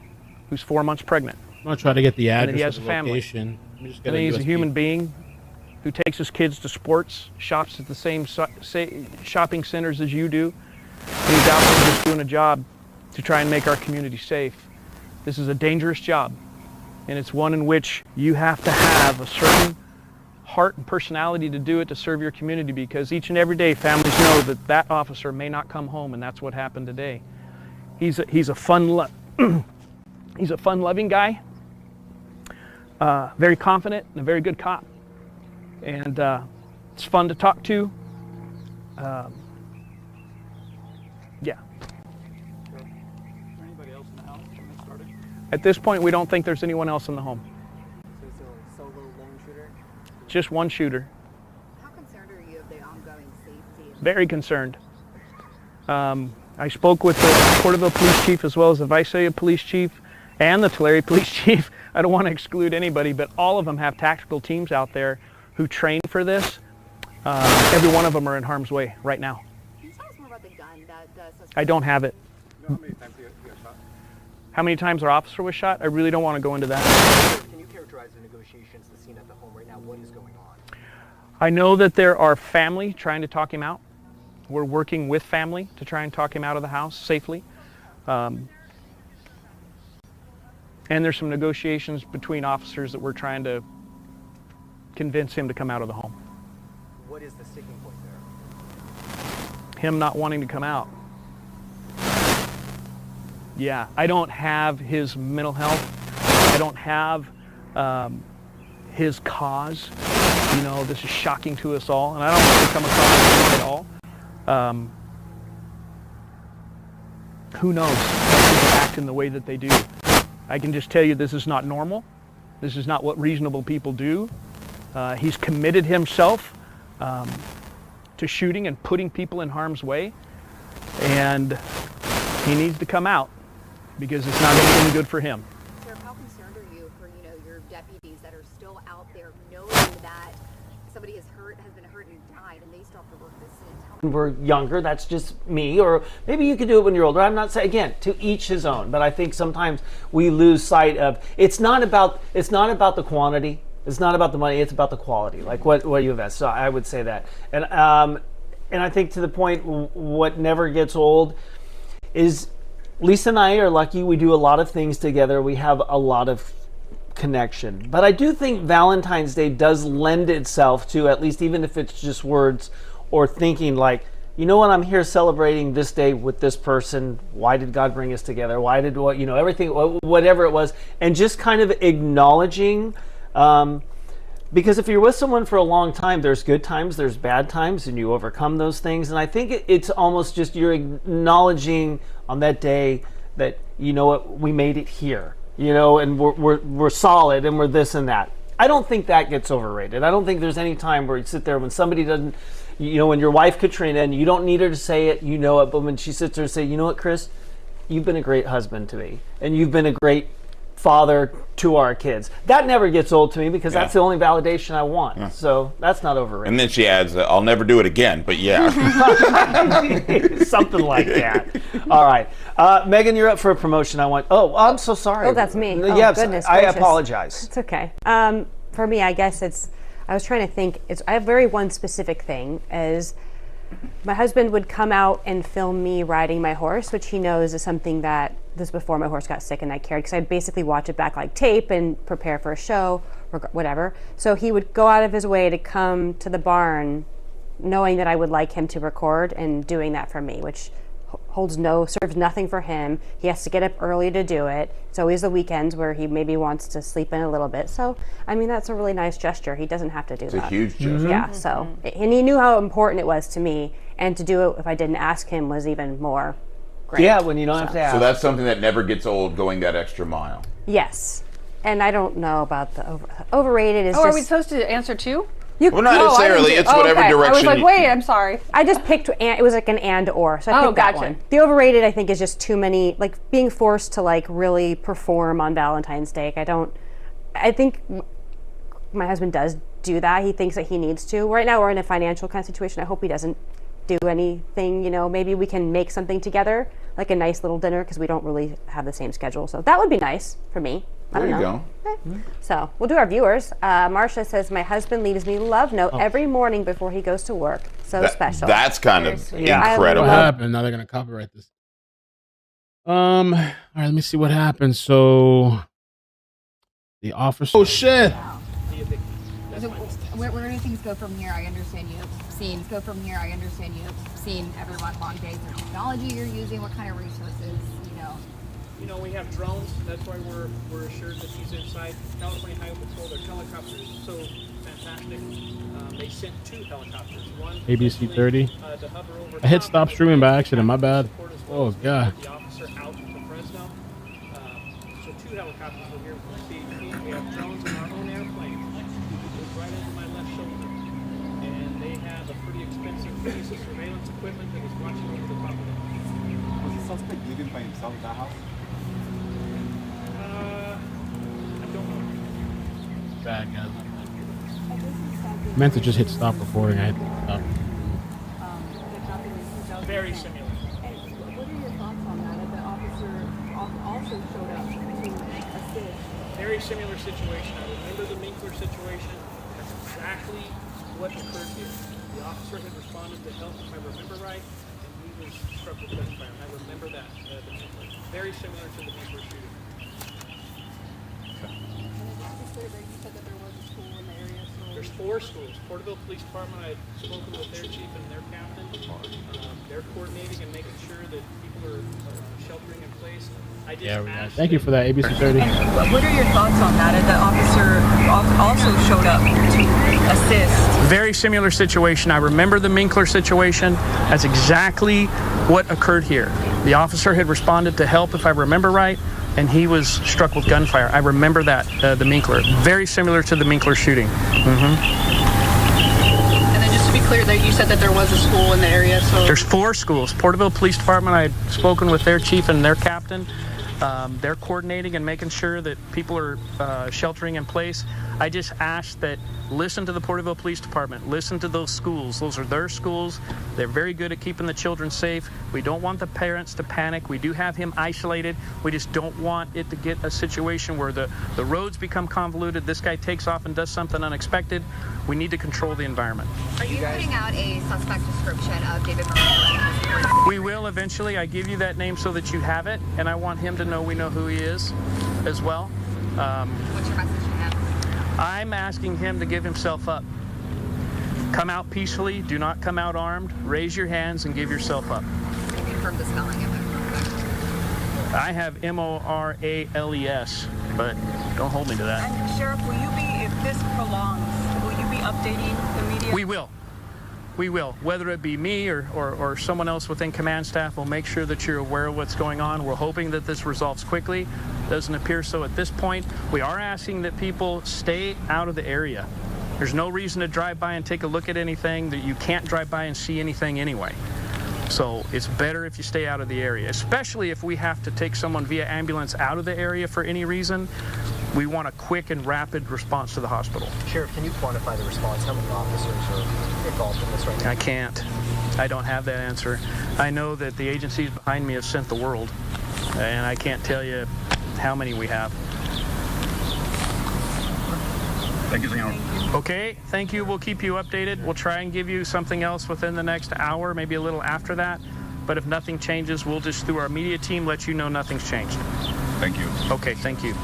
[SPEAKER 21] who's 4 months pregnant.
[SPEAKER 1] I'm going to try to get the address
[SPEAKER 21] and he has
[SPEAKER 1] of
[SPEAKER 21] a
[SPEAKER 1] the
[SPEAKER 21] family.
[SPEAKER 1] location.
[SPEAKER 21] And he's a human being who takes his kids to sports, shops at the same shopping centers as you do. And he's out there just doing a job to try and make our community safe. This is a dangerous job, and it's one in which you have to have a certain heart and personality to do it, to serve your community, because each and every day families know that that officer may not come home, and that's what happened today. He's a fun-loving guy, very confident and a very good cop, and it's fun to talk to. Yeah. At this point, we don't think there's anyone else in the home.
[SPEAKER 11] So it's a solo lone shooter?
[SPEAKER 21] Just one shooter.
[SPEAKER 6] How concerned are you of the ongoing safety?
[SPEAKER 21] Very concerned. I spoke with the Porterville Police Chief as well as the Visalia Police Chief and the Tulare Police Chief. I don't want to exclude anybody, but all of them have tactical teams out there who train for this. Every one of them are in harm's way right now.
[SPEAKER 6] Can you tell us more about the gun that the suspect?
[SPEAKER 21] I don't have it.
[SPEAKER 14] You know how many times he got shot?
[SPEAKER 21] How many times our officer was shot? I really don't want to go into that.
[SPEAKER 11] Can you characterize the negotiations, the scene at the home right now? What is going on?
[SPEAKER 21] I know that there are family trying to talk him out. We're working with family to try and talk him out of the house safely. And there's some negotiations between officers that we're trying to convince him to come out of the home.
[SPEAKER 11] What is the sticking point there?
[SPEAKER 21] Him not wanting to come out. Yeah, I don't have his mental health. I don't have his cause. You know, this is shocking to us all, and I don't want to come across at all. Who knows why people act in the way that they do. I can just tell you this is not normal. This is not what reasonable people do. He's committed himself to shooting and putting people in harm's way, and he needs to come out because it's not going to be any good for him.
[SPEAKER 6] Sheriff, how concerned are you for, your deputies that are
[SPEAKER 7] when we're younger. That's just me. Or maybe you could do it when you're older. I'm not saying, again, to each his own. But I think sometimes we lose sight of, it's not about the quantity. It's not about the money. It's about the quality, like what you invest. So I would say that. And I think to the point, what never gets old is Lisa and I are lucky. We do a lot of things together. We have a lot of connection. But I do think Valentine's Day does lend itself to, at least even if it's just words or thinking like, you know what, I'm here celebrating this day with this person. Why did God bring us together? Why did everything, whatever it was, and just kind of acknowledging, because if you're with someone for a long time, there's good times, there's bad times, and you overcome those things. And I think it's almost just you're acknowledging on that day that, you know what, we made it here. And we're solid, and we're this and that. I don't think that gets overrated. I don't think there's any time where you sit there when somebody doesn't, when your wife Katrina, and you don't need her to say it, but when she sits there and say, you know what, Chris, you've been a great husband to me, and you've been a great father to our kids. That never gets old to me because that's the only validation I want. Yeah. So that's not overrated.
[SPEAKER 22] And then she adds, I'll never do it again, but yeah.
[SPEAKER 7] Something like that. All right. Megan, you're up for a promotion. I'm so sorry.
[SPEAKER 23] Oh, that's me.
[SPEAKER 7] Yes,
[SPEAKER 23] goodness
[SPEAKER 7] I
[SPEAKER 23] gracious.
[SPEAKER 7] apologize.
[SPEAKER 23] It's okay. For me, I guess I was trying to think, I have one specific thing is my husband would come out and film me riding my horse, which he knows is something that this before my horse got sick and I carried, because I basically watch it back like tape and prepare for a show or whatever. So he would go out of his way to come to the barn knowing that I would like him to record and doing that for me, which serves nothing for him. He has to get up early to do it. It's always the weekends where he maybe wants to sleep in a little bit. So, I mean, that's a really nice gesture. He doesn't have to do that.
[SPEAKER 22] It's a huge gesture.
[SPEAKER 23] Yeah, so, and he knew how important it was to me, and to do it if I didn't ask him was even more great.
[SPEAKER 7] Yeah, when you don't have to ask.
[SPEAKER 22] So that's something that never gets old, going that extra mile.
[SPEAKER 23] Yes. And I don't know about the overrated is
[SPEAKER 6] are we supposed to answer too?
[SPEAKER 22] Well, not necessarily. It's whatever direction.
[SPEAKER 6] I was like, wait, I'm sorry.
[SPEAKER 23] I just picked, it was like an and or, so I picked that one. The overrated, I think, is just too many, like being forced to like really perform on Valentine's Day. I think my husband does do that. He thinks that he needs to. Right now we're in a financial kind of situation. I hope he doesn't do anything, maybe we can make something together, like a nice little dinner, because we don't really have the same schedule. So that would be nice for me.
[SPEAKER 22] There you go.
[SPEAKER 23] Okay. So we'll do our viewers. Marcia says, my husband leaves me love note every morning before he goes to work. So special.
[SPEAKER 22] That's kind of incredible.
[SPEAKER 1] What happened? Now they're going to copyright this. All right, let me see what happened. So the officer. Oh, shit.
[SPEAKER 24] So where do things go from here? I understand you have seen. Go from here. I understand you have seen every long days of technology you're using. What kind of resources,
[SPEAKER 4] we have drones. That's why we're assured that he's inside. California Highway Patrol, their helicopters so fantastic. They sent 2 helicopters. One
[SPEAKER 1] ABC 30.
[SPEAKER 4] To hover over.
[SPEAKER 1] I hit stop streaming by accident. My bad. Oh god.
[SPEAKER 4] The officer out to Fresno. So 2 helicopters were here from CHP. We have drones in our own airplane. It's right over my left shoulder, and they have a pretty expensive piece of surveillance equipment that is watching over the top of it.
[SPEAKER 25] Was the suspect living by himself in that house?
[SPEAKER 4] I don't know.
[SPEAKER 1] Bad guys. I meant to just hit stop recording. I hit stop.
[SPEAKER 4] Very similar.
[SPEAKER 6] What are your thoughts on that? The officer also showed up to assist.
[SPEAKER 4] Very similar situation. I remember the Minkler situation. That's exactly what occurred here. The officer had responded to help, if I remember right, and he was struck with gunfire. I remember that, the Minkler. Very similar to the Minkler shooting. There's 4 schools. Porterville Police Department, I've spoken with their chief and their captain. They're coordinating and making sure that people are sheltering in place. I just asked
[SPEAKER 1] Thank you for that, ABC 30.
[SPEAKER 6] What are your thoughts on that? The officer also showed up to assist.
[SPEAKER 21] Very similar situation. I remember the Minkler situation. That's exactly what occurred here. The officer had responded to help, if I remember right, and he was struck with gunfire. I remember that, the Minkler. Very similar to the Minkler shooting.
[SPEAKER 6] And then just to be clear, that you said that there was a school in the area, so...
[SPEAKER 21] There's 4 schools. Porterville Police Department, I had spoken with their chief and their captain. They're coordinating and making sure that people are sheltering in place. I just ask that listen to the Porterville Police Department, listen to those schools. Those are their schools. They're very good at keeping the children safe. We don't want the parents to panic. We do have him isolated. We just don't want it to get a situation where the roads become convoluted. This guy takes off and does something unexpected. We need to control the environment.
[SPEAKER 24] Are you putting out a suspect description of David Morales?
[SPEAKER 21] We will eventually. I give you that name so that you have it, and I want him to know we know who he is as well.
[SPEAKER 24] What's your message to him?
[SPEAKER 21] I'm asking him to give himself up. Come out peacefully. Do not come out armed. Raise your hands and give yourself up.
[SPEAKER 24] Confirm the spelling of it.
[SPEAKER 21] I have Morales, but don't hold me to that.
[SPEAKER 6] And Sheriff, will you be, if this prolongs, will you be updating the media?
[SPEAKER 21] We will. We will. Whether it be me or someone else within command staff, will make sure that you're aware of what's going on. We're hoping that this resolves quickly. Doesn't appear so at this point. We are asking that people stay out of the area. There's no reason to drive by and take a look at anything, that you can't drive by and see anything anyway. So it's better if you stay out of the area, especially if we have to take someone via ambulance out of the area for any reason. We want a quick and rapid response to the hospital.
[SPEAKER 11] Sheriff, can you quantify the response? How many officers are involved in this right now?
[SPEAKER 21] I can't. I don't have that answer. I know that the agencies behind me have sent the world, and I can't tell you how many we have.
[SPEAKER 22] Thank you, senor.
[SPEAKER 21] Okay, thank you. We'll keep you updated. We'll try and give you something else within the next hour, maybe a little after that. But if nothing changes, we'll just, through our media team, let you know nothing's changed.
[SPEAKER 22] Thank you.
[SPEAKER 21] Okay, thank you.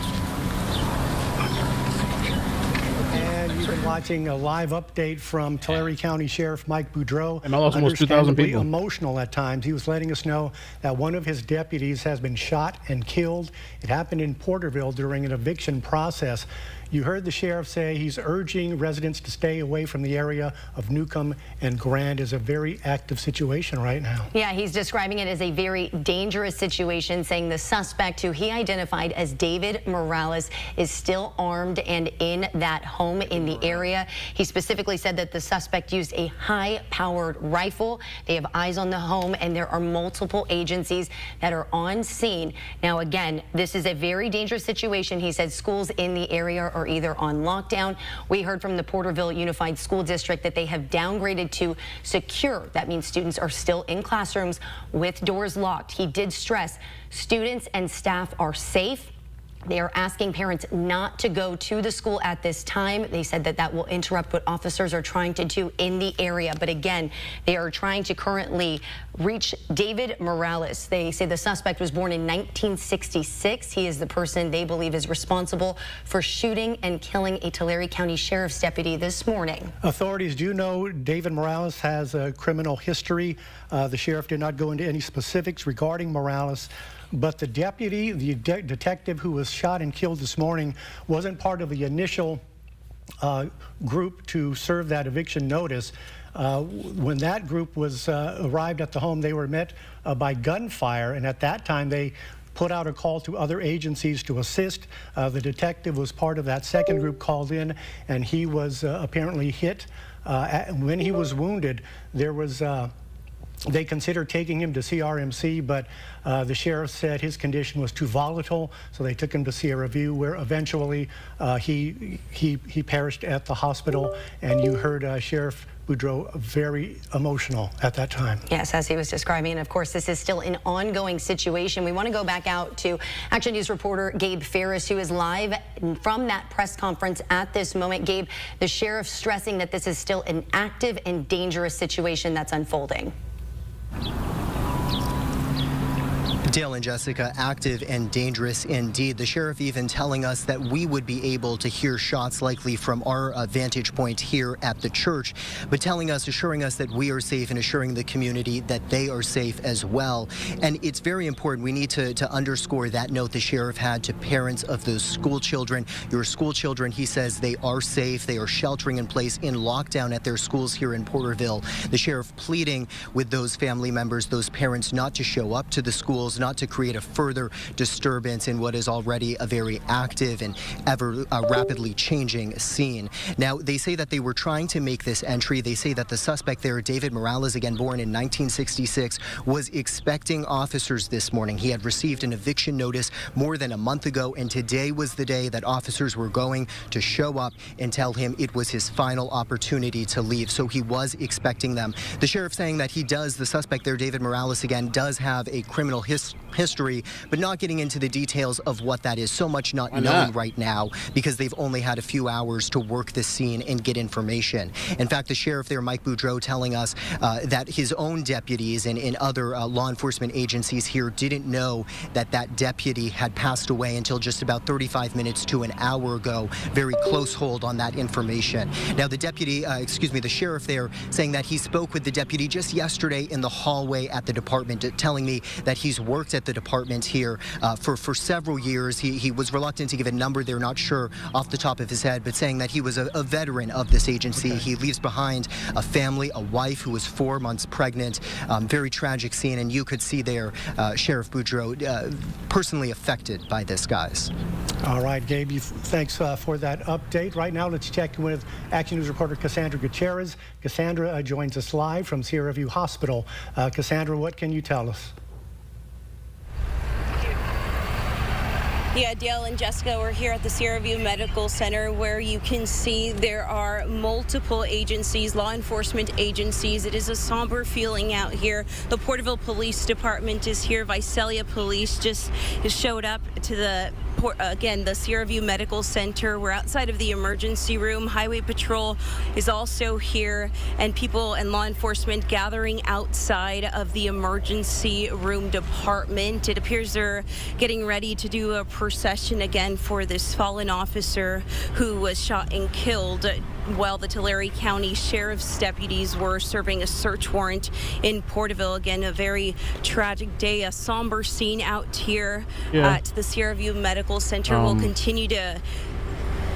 [SPEAKER 2] And you've been watching a live update from Tulare County Sheriff Mike Boudreau.
[SPEAKER 1] And almost 2,000 people.
[SPEAKER 2] Emotional at times. He was letting us know that one of his deputies has been shot and killed. It happened in Porterville during an eviction process. You heard the sheriff say he's urging residents to stay away from the area of Newcomb and Grand. Is a very active situation right now.
[SPEAKER 3] Yeah, he's describing it as a very dangerous situation, saying the suspect, who he identified as David Morales, is still armed and in that home in the area. He specifically said that the suspect used a high-powered rifle. They have eyes on the home, and there are multiple agencies that are on scene. Now, again, this is a very dangerous situation. He said schools in the area are either on lockdown. We heard from the Porterville Unified School District that they have downgraded to secure. That means students are still in classrooms with doors locked. He did stress students and staff are safe. They are asking parents not to go to the school at this time. They said that that will interrupt what officers are trying to do in the area. But again, they are trying to currently reach David Morales. They say the suspect was born in 1966. He is the person they believe is responsible for shooting and killing a Tulare County Sheriff's deputy this morning.
[SPEAKER 2] Authorities do know David Morales has a criminal history. The sheriff did not go into any specifics regarding Morales. But the deputy, the detective who was shot and killed this morning, wasn't part of the initial group to serve that eviction notice. When that group was arrived at the home, they were met by gunfire, and at that time they put out a call to other agencies to assist. The detective was part of that second group called in, and he was apparently hit. When he was wounded, there was they considered taking him to CRMC, but the sheriff said his condition was too volatile, so they took him to Sierra View, where eventually he perished at the hospital. And you heard Sheriff Boudreau very emotional at that time.
[SPEAKER 3] Yes, as he was describing. And of course, this is still an ongoing situation. We want to go back out to Action News reporter Gabe Ferris, who is live from that press conference at this moment. Gabe, the sheriff stressing that this is still an active and dangerous situation that's unfolding.
[SPEAKER 11] Dale and Jessica, active and dangerous indeed. The sheriff even telling us that we would be able to hear shots likely from our vantage point here at the church, but telling us, assuring us that we are safe and assuring the community that they are safe as well. And it's very important. We need to underscore that note the sheriff had to parents of those school children. Your school children, he says, they are safe. They are sheltering in place in lockdown at their schools here in Porterville. The sheriff pleading with those family members, those parents, not to show up to the schools, not to create a further disturbance in what is already a very active and ever rapidly changing scene. Now, they say that they were trying to make this entry. They say that the suspect there, David Morales, again born in 1966, was expecting officers this morning. He had received an eviction notice more than a month ago, and today was the day that officers were going to show up and tell him it was his final opportunity to leave. So he was expecting them. The sheriff saying that the suspect there, David Morales, again, does have a criminal history, but not getting into the details of what that is. So much not known right now because they've only had a few hours to work the scene and get information. In fact, the sheriff there, Mike Boudreau, telling us that his own deputies and other law enforcement agencies here didn't know that that deputy had passed away until just about 35 minutes to an hour ago. Very close hold on that information. Now, the sheriff there saying that he spoke with the deputy just yesterday in the hallway at the department, telling me that he's worked at the department here for several years. He was reluctant to give a number. They're not sure off the top of his head, but saying that he was a veteran of this agency. Okay. He leaves behind a family, a wife who was 4 months pregnant. Very tragic scene, and you could see there Sheriff Boudreau personally affected by this, guys.
[SPEAKER 2] All right, Gabe, thanks for that update. Right now, let's check in with Action News reporter Cassandra Gutierrez. Cassandra joins us live from Sierra View Hospital. Cassandra, what can you tell us?
[SPEAKER 8] Yeah, Dale and Jessica, we're here at the Sierra View Medical Center where you can see there are multiple agencies, law enforcement agencies. It is a somber feeling out here. The Porterville Police Department is here. Visalia Police just showed up to the Sierra View Medical Center. We're outside of the emergency room. Highway Patrol is also here, and people and law enforcement gathering outside of the emergency room department. It appears they're getting ready to do a procession again for this fallen officer who was shot and killed while the Tulare County Sheriff's deputies were serving a search warrant in Porterville. Again, a very tragic day, a somber scene out here at the Sierra View Medical Center. We'll continue to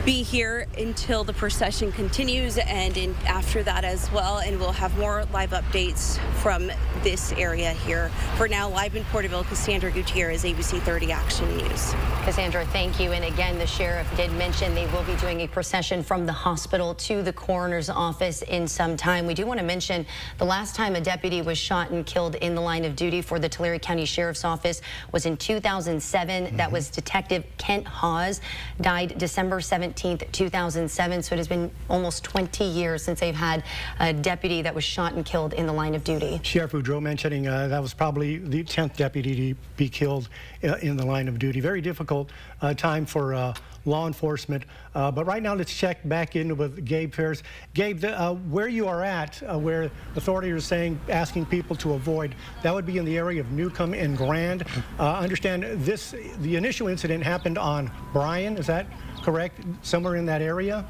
[SPEAKER 8] be here until the procession continues and after that as well, and we'll have more live updates from this area here. For now, live in Porterville, Cassandra Gutierrez, ABC 30 Action News.
[SPEAKER 3] Cassandra, thank you. And again, the sheriff did mention they will be doing a procession from the hospital to the coroner's office in some time. We do want to mention the last time a deputy was shot and killed in the line of duty for the Tulare County Sheriff's Office was in 2007. That was Detective Kent Hawes, died December 17th, 2007. So it has been almost 20 years since they've had a deputy that was shot and killed in the line of duty.
[SPEAKER 2] Sheriff Boudreau mentioning that was probably the 10th deputy to be killed in the line of duty. Very difficult time for law enforcement. But right now, let's check back in with Gabe Ferris. Gabe, where you are at, where authorities are saying, asking people to avoid, that would be in the area of Newcomb and Grand. Understand the initial incident happened on Bryan, is that correct? Somewhere in that area?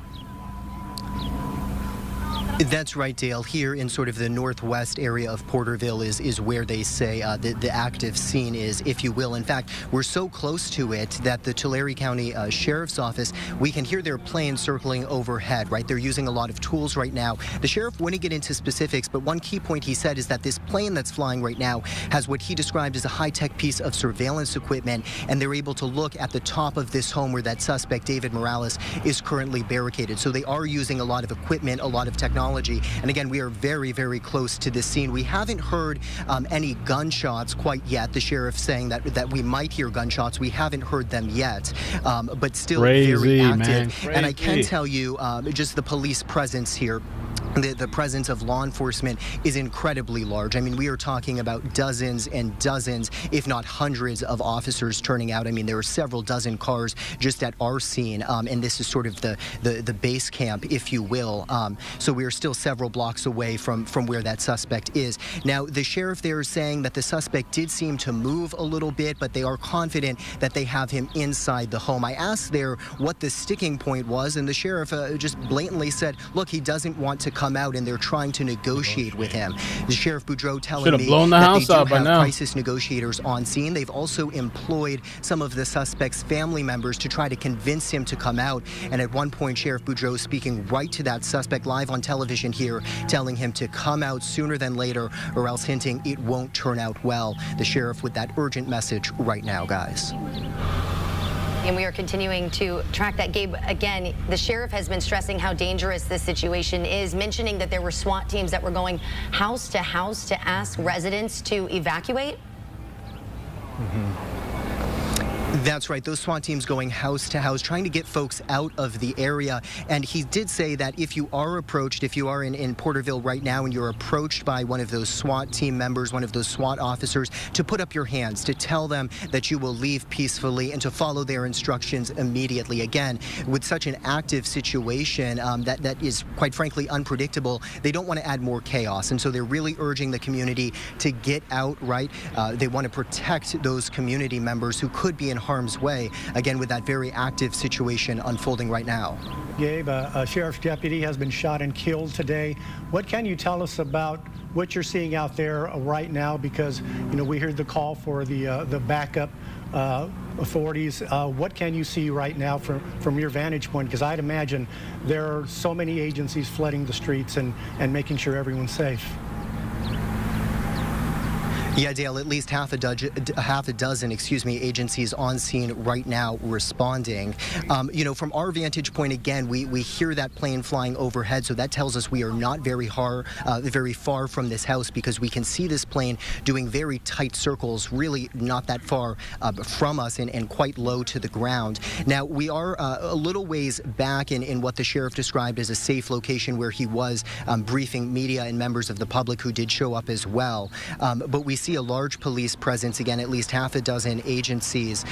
[SPEAKER 11] That's right, Dale. Here in sort of the northwest area of Porterville is where they say the active scene is, if you will. In fact, we're so close to it that the Tulare County Sheriff's Office, we can hear their planes circling overhead, right? They're using a lot of tools right now. The sheriff wouldn't get into specifics, but one key point he said is that this plane that's flying right now has what he described as a high-tech piece of surveillance equipment, and they're able to look at the top of this home where that suspect, David Morales, is currently barricaded. So they are using a lot of equipment, a lot of technology. And again, we are very, very close to this scene. We haven't heard any gunshots quite yet. The sheriff saying that we might hear gunshots. We haven't heard them yet, but still very active. And I can tell you just the police presence here. The presence of law enforcement is incredibly large. I mean, we are talking about dozens and dozens, if not hundreds of officers turning out. I mean, there are several dozen cars just at our scene, and this is sort of the base camp, if you will. So we are still several blocks away from where that suspect is. Now, the sheriff there is saying that the suspect did seem to move a little bit, but they are confident that they have him inside the home. I asked there what the sticking point was, and the sheriff just blatantly said, look, he doesn't want to come out, and they're trying to negotiate with him. The Sheriff Boudreau telling
[SPEAKER 1] Should've
[SPEAKER 11] me
[SPEAKER 1] blown the
[SPEAKER 11] that
[SPEAKER 1] house
[SPEAKER 11] they do
[SPEAKER 1] up by
[SPEAKER 11] have
[SPEAKER 1] now.
[SPEAKER 11] crisis negotiators on scene. They've also employed some of the suspect's family members to try to convince him to come out. And at one point, Sheriff Boudreau speaking right to that suspect live on television here, telling him to come out sooner than later, or else hinting it won't turn out well. The sheriff with that urgent message right now, guys.
[SPEAKER 3] And we are continuing to track that. Gabe, again, the sheriff has been stressing how dangerous this situation is, mentioning that there were SWAT teams that were going house to house to ask residents to evacuate.
[SPEAKER 11] That's right. Those SWAT teams going house to house, trying to get folks out of the area. And he did say that if you are approached, if you are in Porterville right now and you're approached by one of those SWAT team members, one of those SWAT officers, to put up your hands, to tell them that you will leave peacefully and to follow their instructions immediately. Again, with such an active situation that is, quite frankly, unpredictable, they don't want to add more chaos. And so they're really urging the community to get out, right? They want to protect those community members who could be in harm's way, again, with that very active situation unfolding right now.
[SPEAKER 2] Gabe, a sheriff's deputy has been shot and killed today. What can you tell us about what you're seeing out there right now? Because, you know, we heard the call for the backup authorities. What can you see right now from your vantage point? Because I'd imagine there are so many agencies flooding the streets and making sure everyone's safe.
[SPEAKER 11] Yeah, Dale, at least half a dozen agencies on scene right now responding. You know, from our vantage point, again, we hear that plane flying overhead, so that tells us we are not very far from this house, because we can see this plane doing very tight circles, really not that far from us and quite low to the ground. Now, we are a little ways back in what the sheriff described as a safe location where he was briefing media and members of the public who did show up as well. But we see a large police presence, again, at least half a dozen agencies,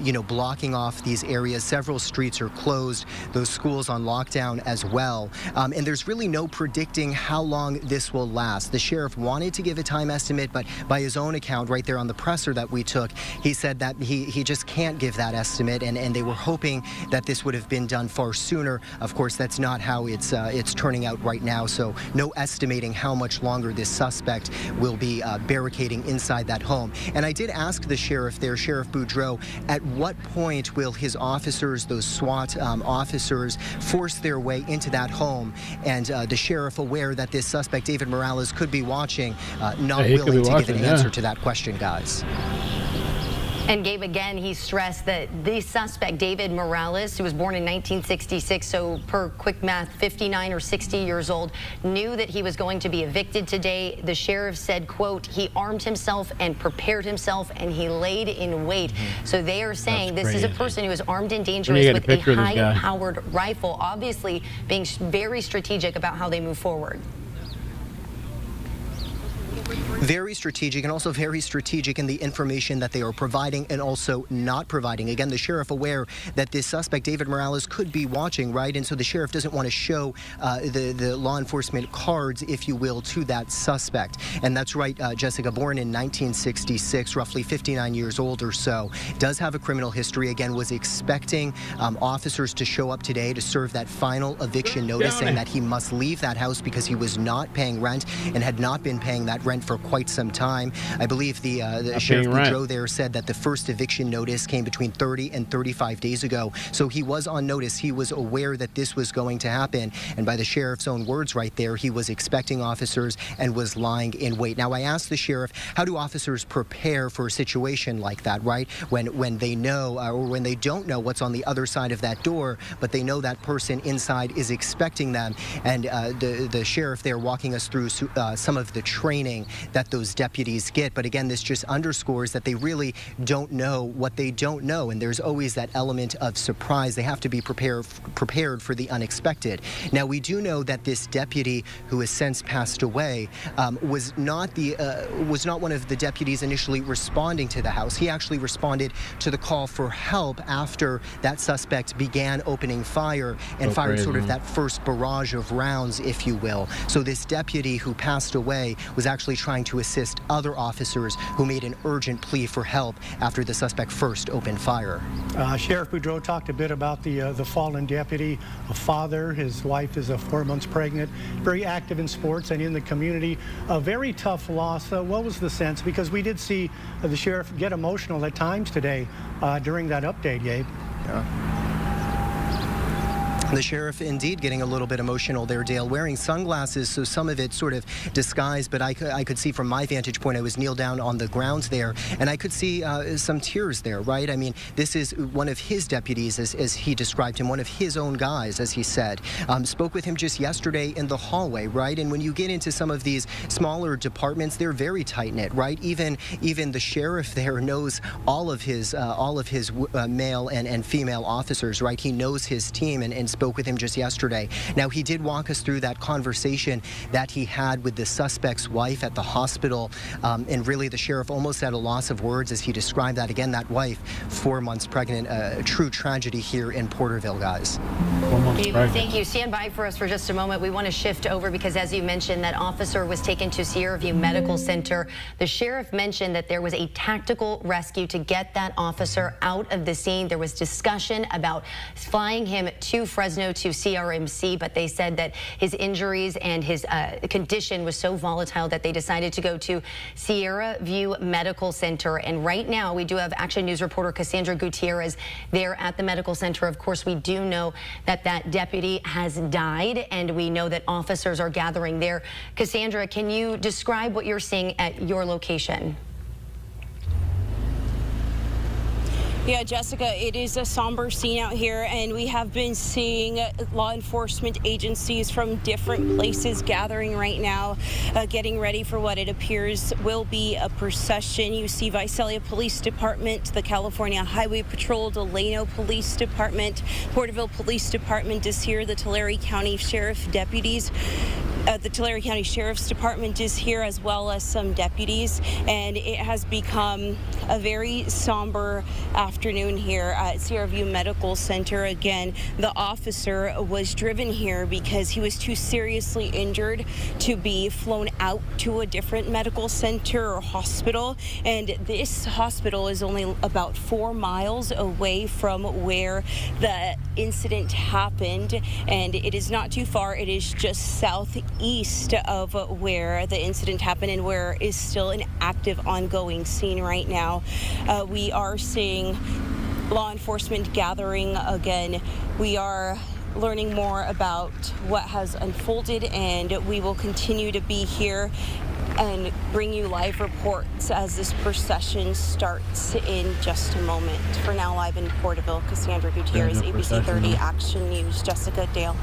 [SPEAKER 11] you know, blocking off these areas. Several streets are closed, those schools on lockdown as well. And there's really no predicting how long this will last. The sheriff wanted to give a time estimate, but by his own account, right there on the presser that we took, he said that he just can't give that estimate, and they were hoping that this would have been done far sooner. Of course, that's not how it's turning out right now, so no estimating how much longer this suspect will be barricading inside that home. And I did ask the sheriff there, Sheriff Boudreau, at what point will his officers, those SWAT officers, force their way into that home? And the sheriff, aware that this suspect, David Morales, could be watching, not willing to give an answer to that question, guys.
[SPEAKER 3] And Gabe, again, he stressed that the suspect, David Morales, who was born in 1966, so per quick math, 59 or 60 years old, knew that he was going to be evicted today. The sheriff said, quote, he armed himself and prepared himself, and he laid in wait. So they are saying this is a person who is armed and dangerous with a high-powered rifle, obviously being very strategic about how they move forward.
[SPEAKER 11] Very strategic, and also very strategic in the information that they are providing and also not providing. Again, the sheriff aware that this suspect, David Morales, could be watching, right? And so the sheriff doesn't want to show the law enforcement cards, if you will, to that suspect. And that's right, Jessica, born in 1966, roughly 59 years old or so, does have a criminal history. Again, was expecting officers to show up today to serve that final eviction notice, saying that he must leave that house because he was not paying rent and had not been paying that rent for quite some time. I believe the Sheriff Boudreau there said that the first eviction notice came between 30 and 35 days ago. So he was on notice. He was aware that this was going to happen. And by the sheriff's own words right there, he was expecting officers and was lying in wait. Now, I asked the sheriff, how do officers prepare for a situation like that, right? When they know or when they don't know what's on the other side of that door, but they know that person inside is expecting them. And the sheriff there walking us through some of the training that those deputies get. But again, this just underscores that they really don't know what they don't know. And there's always that element of surprise. They have to be prepared for the unexpected. Now, we do know that this deputy, who has since passed away, was not one of the deputies initially responding to the house. He actually responded to the call for help after that suspect began opening fire and fired sort of that first barrage of rounds, if you will. So this deputy who passed away was actually trying to assist other officers who made an urgent plea for help after the suspect first opened fire.
[SPEAKER 2] Sheriff Boudreau talked a bit about the fallen deputy, a father. His wife is 4 months pregnant, very active in sports and in the community. A very tough loss. What was the sense? Because we did see the sheriff get emotional at times today during that update, Gabe.
[SPEAKER 11] Yeah. The sheriff indeed getting a little bit emotional there, Dale, wearing sunglasses, so some of it sort of disguised, but I could see from my vantage point, I was kneeled down on the ground there, and I could see some tears there, right? I mean, this is one of his deputies, as he described him, one of his own guys, as he said. Spoke with him just yesterday in the hallway, right? And when you get into some of these smaller departments, they're very tight-knit, right? Even the sheriff there knows all of his male and female officers, right? He knows his team and spoke with him just yesterday. Now, he did walk us through that conversation that he had with the suspect's wife at the hospital, and really the sheriff almost at a loss of words as he described that. Again, that wife, 4 months pregnant, a true tragedy here in Porterville, guys.
[SPEAKER 1] 4 months pregnant.
[SPEAKER 3] Thank you. Stand by for us for just a moment. We want to shift over because, as you mentioned, that officer was taken to Sierra View Medical Center. The sheriff mentioned that there was a tactical rescue to get that officer out of the scene. There was discussion about flying him to Fresno to CRMC, but they said that his injuries and his condition was so volatile that they decided to go to Sierra View Medical Center. And right now we do have Action News reporter Cassandra Gutierrez there at the medical center. Of course, we do know that that deputy has died, and we know that officers are gathering there. Cassandra, can you describe what you're seeing at your location?
[SPEAKER 8] Yeah, Jessica, it is a somber scene out here, and we have been seeing law enforcement agencies from different places gathering right now, getting ready for what it appears will be a procession. You see Visalia Police Department, the California Highway Patrol, Delano Police Department, Porterville Police Department is here, the Tulare County Sheriff deputies. The Tulare County Sheriff's Department is here, as well as some deputies, and it has become a very somber afternoon here at Sierra View Medical Center. Again, the officer was driven here because he was too seriously injured to be flown out to a different medical center or hospital, and this hospital is only about 4 miles away from where the incident happened, and it is not too far. It is just southeast of where the incident happened and where is still an active ongoing scene right now. We are seeing law enforcement gathering again. We are learning more about what has unfolded, and we will continue to be here and bring you live reports as this procession starts in just a moment. For now, live in Porterville, Cassandra Gutierrez, ABC 30 Action News. Jessica, Dale.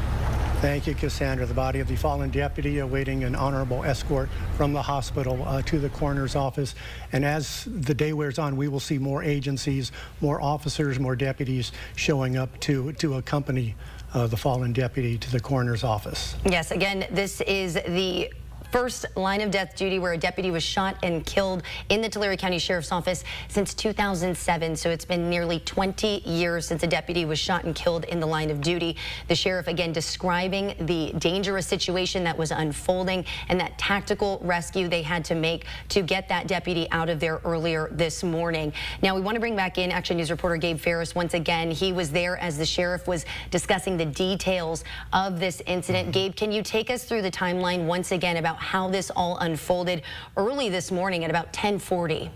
[SPEAKER 2] Thank you, Cassandra. The body of the fallen deputy awaiting an honorable escort from the hospital to the coroner's office. And as the day wears on, we will see more agencies, more officers, more deputies showing up to accompany the fallen deputy to the coroner's office.
[SPEAKER 3] Yes, again, this is the first line of death duty where a deputy was shot and killed in the Tulare County Sheriff's Office since 2007. So it's been nearly 20 years since a deputy was shot and killed in the line of duty. The sheriff again describing the dangerous situation that was unfolding and that tactical rescue they had to make to get that deputy out of there earlier this morning. Now we want to bring back in Action News reporter Gabe Ferris once again. He was there as the sheriff was discussing the details of this incident. Gabe, can you take us through the timeline once again about how this all unfolded early this morning at about 10:40?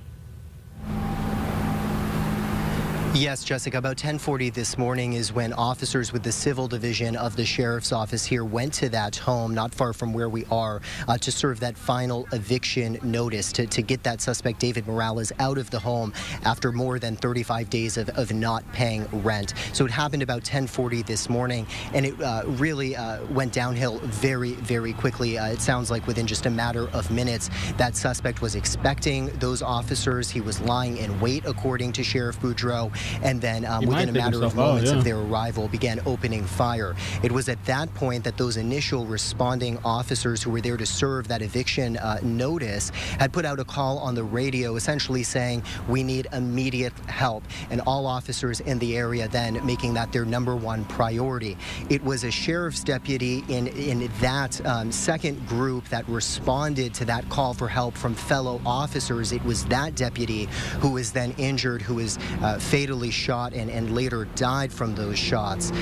[SPEAKER 11] Yes, Jessica, about 10:40 this morning is when officers with the civil division of the sheriff's office here went to that home not far from where we are to serve that final eviction notice to get that suspect David Morales out of the home after more than 35 days of not paying rent. So it happened about 10:40 this morning, and it really went downhill very, very quickly. It sounds like within just a matter of minutes, that suspect was expecting those officers. He was lying in wait, according to Sheriff Boudreau. and then within a matter of moments of their arrival began opening fire. It was at that point that those initial responding officers who were there to serve that eviction notice had put out a call on the radio essentially saying, we need immediate help, and all officers in the area then making that their #1 priority. It was a sheriff's deputy in that second group that responded to that call for help from fellow officers. It was that deputy who was then injured, who was fatally shot and later died from those shots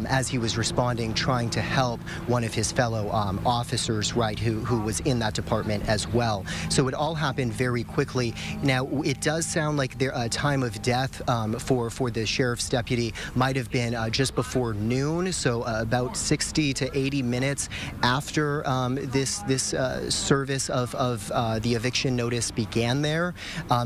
[SPEAKER 11] as he was responding, trying to help one of his fellow officers, right, who was in that department as well. So it all happened very quickly. Now, it does sound like a time of death for the sheriff's deputy might have been just before noon, so about 60 to 80 minutes after this service of the eviction notice began there.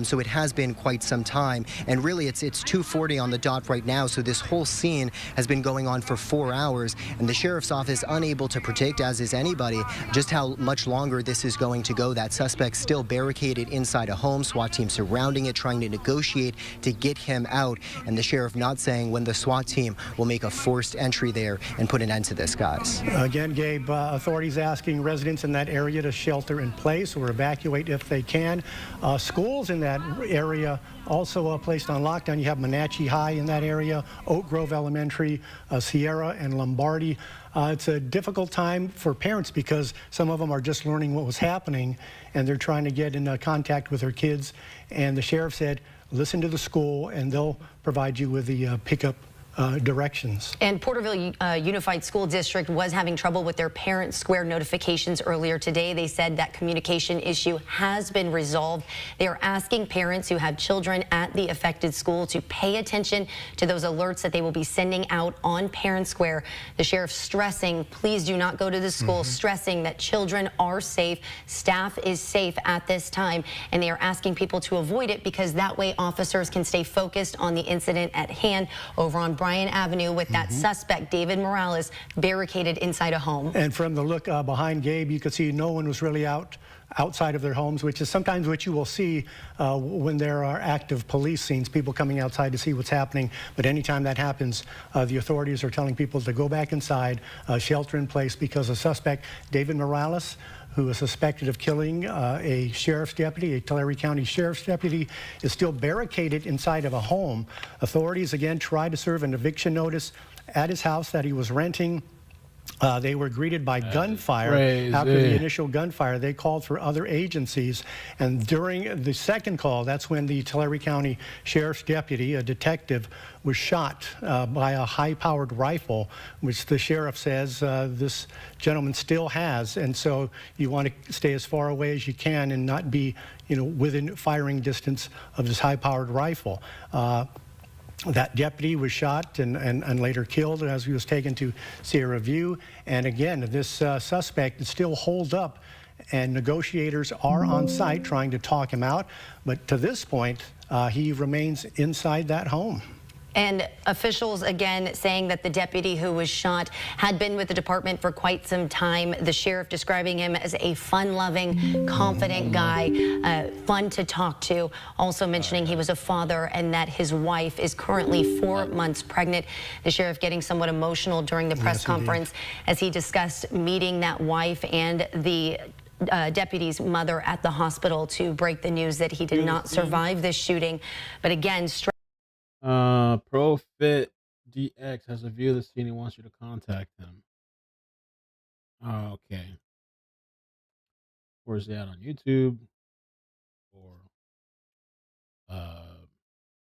[SPEAKER 11] So it has been quite some time, and really it's 2:40 on the dot right now, so this whole scene has been going on for 4 hours, and the sheriff's office unable to predict, as is anybody, just how much longer this is going to go. That suspect still barricaded inside a home, SWAT team surrounding it, trying to negotiate to get him out, and the sheriff not saying when the SWAT team will make a forced entry there and put an end to this, guys.
[SPEAKER 2] Again, Gabe, authorities asking residents in that area to shelter in place or evacuate if they can. Schools in that area also placed on lockdown. You have Monachi High in that area, Oak Grove Elementary, Sierra, and Lombardi. It's a difficult time for parents because some of them are just learning what was happening and they're trying to get in contact with their kids. And the sheriff said, listen to the school and they'll provide you with the pickup directions.
[SPEAKER 3] And Porterville Unified School District was having trouble with their Parent Square notifications earlier today. They said that communication issue has been resolved. They are asking parents who have children at the affected school to pay attention to those alerts that they will be sending out on Parent Square. The sheriff stressing, please do not go to the school, stressing that children are safe, staff is safe at this time, and they are asking people to avoid it because that way officers can stay focused on the incident at hand over on Bryan Avenue with that suspect, David Morales, barricaded inside a home.
[SPEAKER 2] And from the look behind Gabe, you could see no one was really outside of their homes, which is sometimes what you will see when there are active police scenes, people coming outside to see what's happening. But anytime that happens, the authorities are telling people to go back inside, shelter in place, because the suspect, David Morales, who is suspected of killing a sheriff's deputy, a Tulare County Sheriff's deputy, is still barricaded inside of a home. Authorities again tried to serve an eviction notice at his house that he was renting. They were greeted by gunfire. After the initial gunfire, they called for other agencies. And during the second call, that's when the Tulare County Sheriff's deputy, a detective, was shot by a high-powered rifle, which the sheriff says this gentleman still has. And so you want to stay as far away as you can and not be, within firing distance of this high-powered rifle. That deputy was shot and later killed as he was taken to Sierra View. And again, this suspect is still holed up, and negotiators are on site trying to talk him out. But to this point, he remains inside that home.
[SPEAKER 3] And officials again saying that the deputy who was shot had been with the department for quite some time. The sheriff describing him as a fun-loving, confident guy, fun to talk to. Also mentioning he was a father and that his wife is currently 4 months pregnant. The sheriff getting somewhat emotional during the press conference as he discussed meeting that wife and the deputy's mother at the hospital to break the news that he did not survive this shooting. But again,
[SPEAKER 1] Profit DX has a view of the scene and wants you to contact him. Okay. Where's that on YouTube or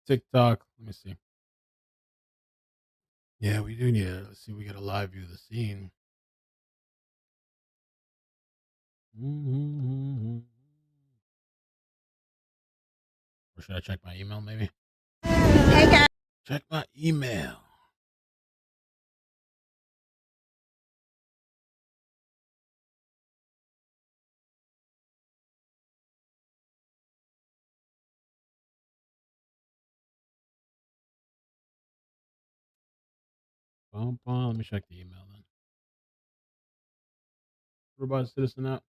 [SPEAKER 1] TikTok? Let me see. Yeah, we do need to let's see. We got a live view of the scene. Or should I check my email maybe?
[SPEAKER 9] Hey guys.
[SPEAKER 1] Check my email. Let me check the email then. Everybody citizen app.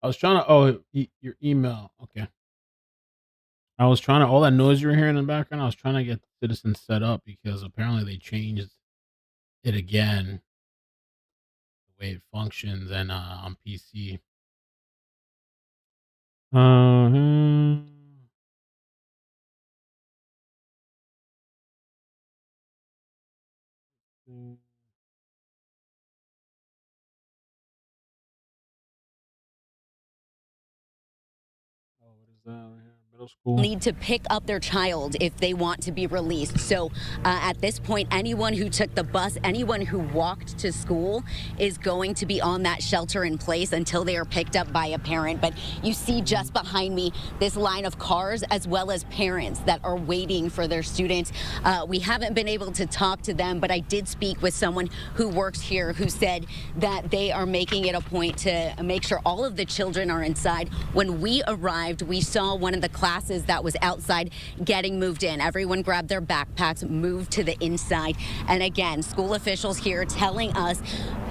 [SPEAKER 1] I was trying to your email. Okay. I was trying to all that noise you were hearing in the background, I was trying to get Citizen set up because apparently they changed it again, the way it functions and on PC. Uh-huh. Middle school.
[SPEAKER 9] Need to pick up their child if they want to be released. So at this point, anyone who took the bus, anyone who walked to school is going to be on that shelter in place until they are picked up by a parent. But you see just behind me this line of cars as well as parents that are waiting for their students. We haven't been able to talk to them, but I did speak with someone who works here who said that they are making it a point to make sure all of the children are inside. When we arrived, we saw one of the classes that was outside getting moved in. Everyone grabbed their backpacks, moved to the inside. And again, school officials here telling us,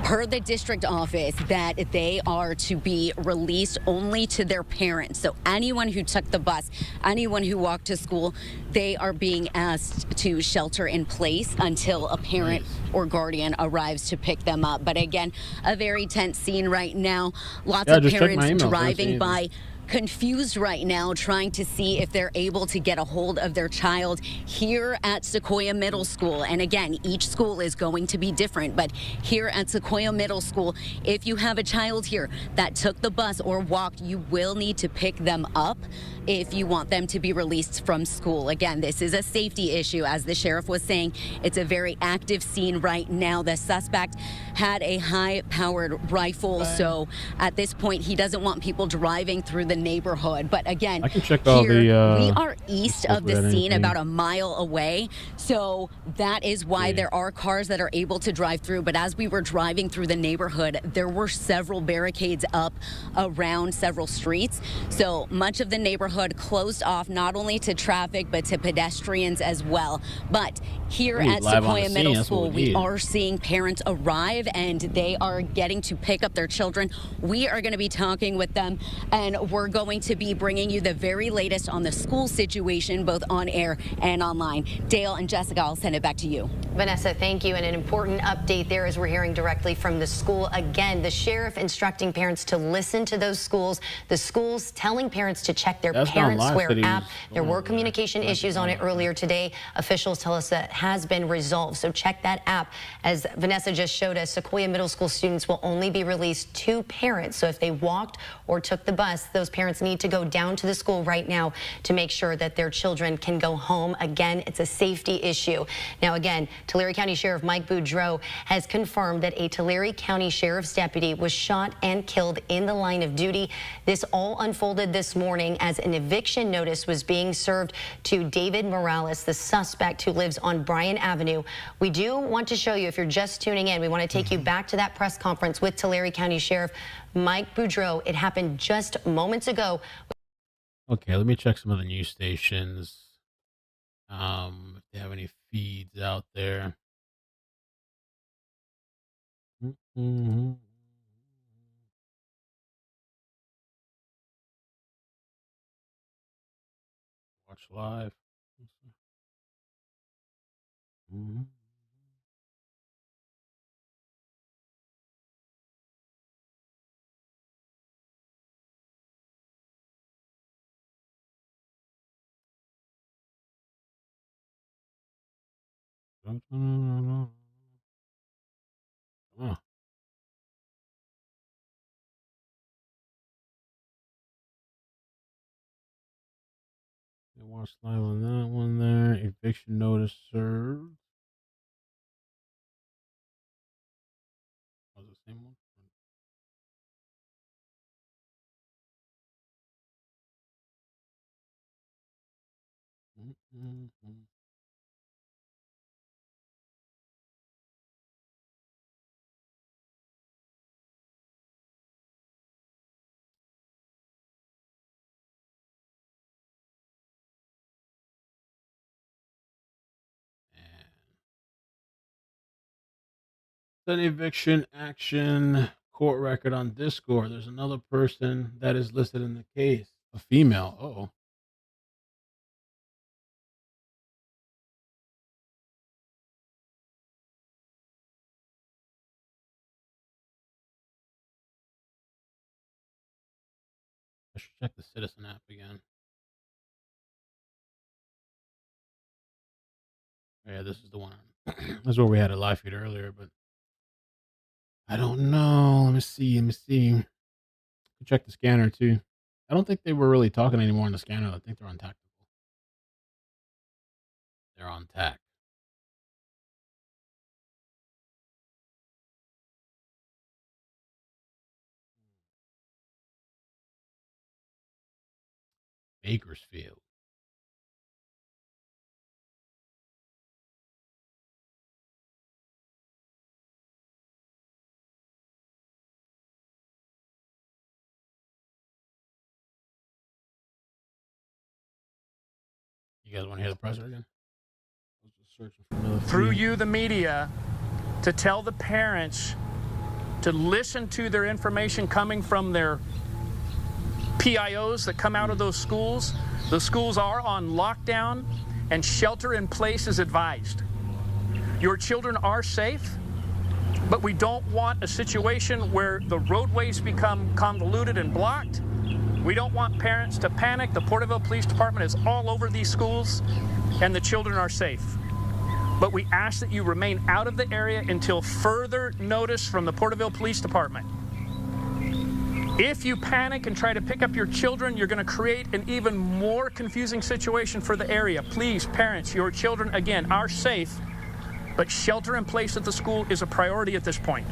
[SPEAKER 9] per the district office, that they are to be released only to their parents. So anyone who took the bus, anyone who walked to school, they are being asked to shelter in place until a parent or guardian arrives to pick them up. But again, a very tense scene right now. Lots of parents driving by, confused right now, trying to see if they're able to get a hold of their child here at Sequoia Middle School. And again, each school is going to be different, but here at Sequoia Middle School, if you have a child here that took the bus or walked, you will need to pick them up if you want them to be released from school. Again, this is a safety issue. As the sheriff was saying, it's a very active scene right now. The suspect had a high-powered rifle, so at this point, he doesn't want people driving through the neighborhood. But again,
[SPEAKER 1] I can check all
[SPEAKER 9] here,
[SPEAKER 1] the,
[SPEAKER 9] we are east of the scene,
[SPEAKER 1] anything.
[SPEAKER 9] about a mile away, so that is why there are cars that are able to drive through. But as we were driving through the neighborhood, there were several barricades up around several streets, so much of the neighborhood closed off, not only to traffic but to pedestrians as well. But here at Sequoia Middle School, we are seeing parents arrive and they are getting to pick up their children. We are going to be talking with them, and we're going to be bringing you the very latest on the school situation, both on air and online. Dale and Jessica, I'll send it back to you.
[SPEAKER 3] Vanessa, thank you. And an important update there as we're hearing directly from the school. Again, the sheriff instructing parents to listen to those schools. The schools telling parents to check their Parent Square app. There were communication issues on it earlier today. Officials tell us that has been resolved. So check that app. As Vanessa just showed us, Sequoia Middle School students will only be released to parents. So if they walked or took the bus, those parents need to go down to the school right now to make sure that their children can go home. Again, it's a safety issue. Now, again, Tulare County Sheriff Mike Boudreau has confirmed that a Tulare County Sheriff's deputy was shot and killed in the line of duty. This all unfolded this morning as an eviction notice was being served to David Morales, the suspect who lives on Bryan Avenue. We do want to show you, if you're just tuning in, we want to take you back to that press conference with Tulare County Sheriff Mike Boudreau. It happened just moments ago.
[SPEAKER 1] Okay, let me check some of the news stations. If they have any feeds out there. Mm-hmm. Watch live. Mm-hmm. Oh. Watch live on that one there. Eviction notice served. Was it the same one? Mm-hmm. An eviction action court record on Discord. There's another person that is listed in the case. A female. Oh. Check the Citizen app again. Yeah, this is the one. This is where we had a live feed earlier, but I don't know. Let me see. Check the scanner too. I don't think they were really talking anymore on the scanner. I think they're on tactical. They're on tac. Bakersfield. You guys want to hear the presser again? I was just searching for another
[SPEAKER 21] Through
[SPEAKER 1] feed.
[SPEAKER 21] you, the media, to tell the parents to listen to their information coming from their PIOs that come out of those schools. The schools are on lockdown and shelter in place is advised. Your children are safe, but we don't want a situation where the roadways become convoluted and blocked. We don't want parents to panic. The Porterville Police Department is all over these schools, and the children are safe. But we ask that you remain out of the area until further notice from the Porterville Police Department. If you panic and try to pick up your children, you're going to create an even more confusing situation for the area. Please, parents, your children, again, are safe, but shelter in place at the school is a priority at this point.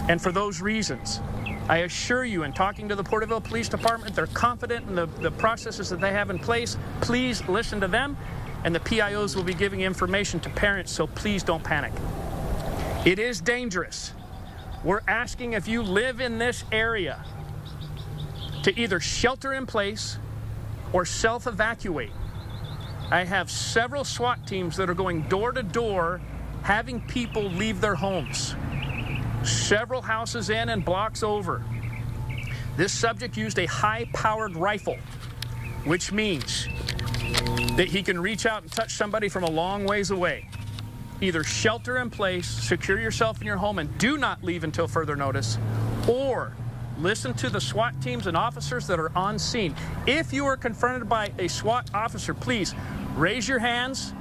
[SPEAKER 21] And for those reasons, I assure you, in talking to the Porterville Police Department, they're confident in the processes that they have in place. Please listen to them, and the PIOs will be giving information to parents, so please don't panic. It is dangerous. We're asking if you live in this area to either shelter in place or self-evacuate. I have several SWAT teams that are going door to door, having people leave their homes. Several houses in and blocks over. This subject used a high-powered rifle, which means that he can reach out and touch somebody from a long ways away. Either shelter in place, secure yourself in your home, and do not leave until further notice, or listen to the SWAT teams and officers that are on scene. If you are confronted by a SWAT officer, please raise your hands,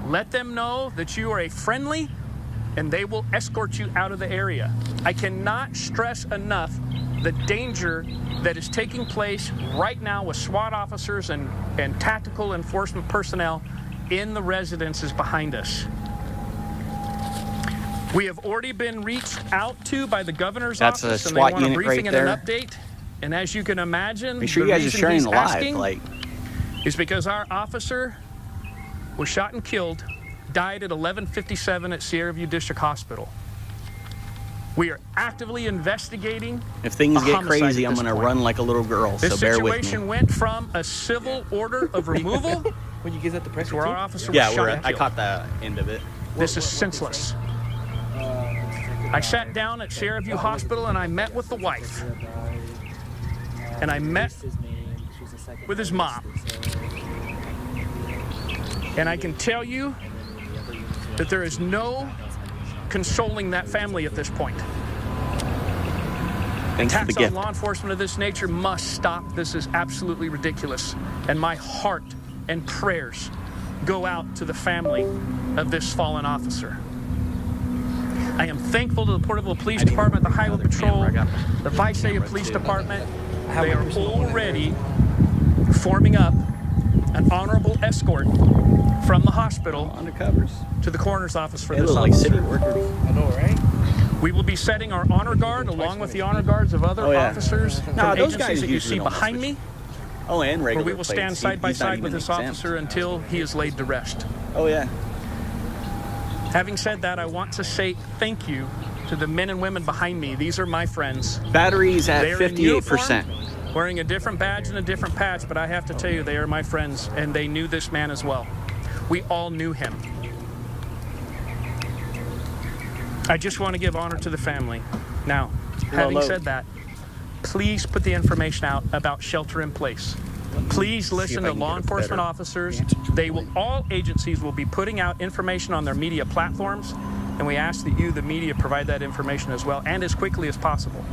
[SPEAKER 21] let them know that you are a friendly, and they will escort you out of the area. I cannot stress enough the danger that is taking place right now with SWAT officers and tactical enforcement personnel in the residences behind us. We have already been reached out to by the governor's office,
[SPEAKER 10] That's a
[SPEAKER 21] and they
[SPEAKER 10] SWAT
[SPEAKER 21] want a
[SPEAKER 10] unit
[SPEAKER 21] briefing
[SPEAKER 10] right
[SPEAKER 21] and
[SPEAKER 10] there.
[SPEAKER 21] an update. And as you can imagine,
[SPEAKER 10] Make sure
[SPEAKER 21] the
[SPEAKER 10] you guys are
[SPEAKER 21] reason
[SPEAKER 10] sharing
[SPEAKER 21] he's
[SPEAKER 10] the live.
[SPEAKER 21] asking
[SPEAKER 10] Like,
[SPEAKER 21] is because our officer was shot and killed, died at 11:57 at Sierra View District Hospital. We are actively investigating.
[SPEAKER 10] if things
[SPEAKER 21] a
[SPEAKER 10] get
[SPEAKER 21] homicide
[SPEAKER 10] crazy,
[SPEAKER 21] at
[SPEAKER 10] I'm
[SPEAKER 21] this
[SPEAKER 10] going to
[SPEAKER 21] point.
[SPEAKER 10] run like a little girl.
[SPEAKER 21] This
[SPEAKER 10] So bear with
[SPEAKER 21] situation
[SPEAKER 10] me.
[SPEAKER 21] went from a civil order of removal
[SPEAKER 15] When you get at the press,
[SPEAKER 21] to our officer
[SPEAKER 10] Yeah,
[SPEAKER 21] was shot and
[SPEAKER 10] I
[SPEAKER 21] killed.
[SPEAKER 10] caught the end of it.
[SPEAKER 21] This is senseless. I sat down at Sierra View Hospital and I met with the wife. And I met with his mom. And I can tell you that there is no consoling that family at this point.
[SPEAKER 10] Thanks for the
[SPEAKER 21] Attacks on
[SPEAKER 10] gift.
[SPEAKER 21] law enforcement of this nature must stop. This is absolutely ridiculous. And my heart and prayers go out to the family of this fallen officer. I am thankful to the Porterville Police Department, the Highway Patrol, the Visalia Police Department. They are already forming up an honorable escort from the hospital to the coroner's office for
[SPEAKER 10] They
[SPEAKER 21] this
[SPEAKER 10] look like
[SPEAKER 21] officer.
[SPEAKER 10] city workers.
[SPEAKER 15] I know, right?
[SPEAKER 21] We will be setting our honor guard along with the honor guards of other
[SPEAKER 10] Oh, yeah.
[SPEAKER 21] officers
[SPEAKER 10] Nah,
[SPEAKER 21] from
[SPEAKER 10] those
[SPEAKER 21] agencies
[SPEAKER 10] guys
[SPEAKER 21] that you
[SPEAKER 10] usually
[SPEAKER 21] see
[SPEAKER 10] don't
[SPEAKER 21] behind me,
[SPEAKER 10] Oh, and
[SPEAKER 21] where
[SPEAKER 10] regular
[SPEAKER 21] we will stand
[SPEAKER 10] plates.
[SPEAKER 21] side by
[SPEAKER 10] He's not
[SPEAKER 21] side
[SPEAKER 10] even
[SPEAKER 21] with this
[SPEAKER 10] exempt.
[SPEAKER 21] officer until he is laid to rest.
[SPEAKER 10] Oh, yeah.
[SPEAKER 21] Having said that, I want to say thank you to the men and women behind me. These are my friends.
[SPEAKER 10] Batteries at
[SPEAKER 21] They're in
[SPEAKER 10] 58%.
[SPEAKER 21] uniform, wearing a different badge and a different patch, but I have to tell you, they are my friends, and they knew this man as well. We all knew him. I just want to give honor to the family. Now, having said that, please put the information out about shelter in place. Please listen to law enforcement officers. They will, all agencies will be putting out information on their media platforms, and we ask that you, the media, provide that information as well, and as quickly as possible.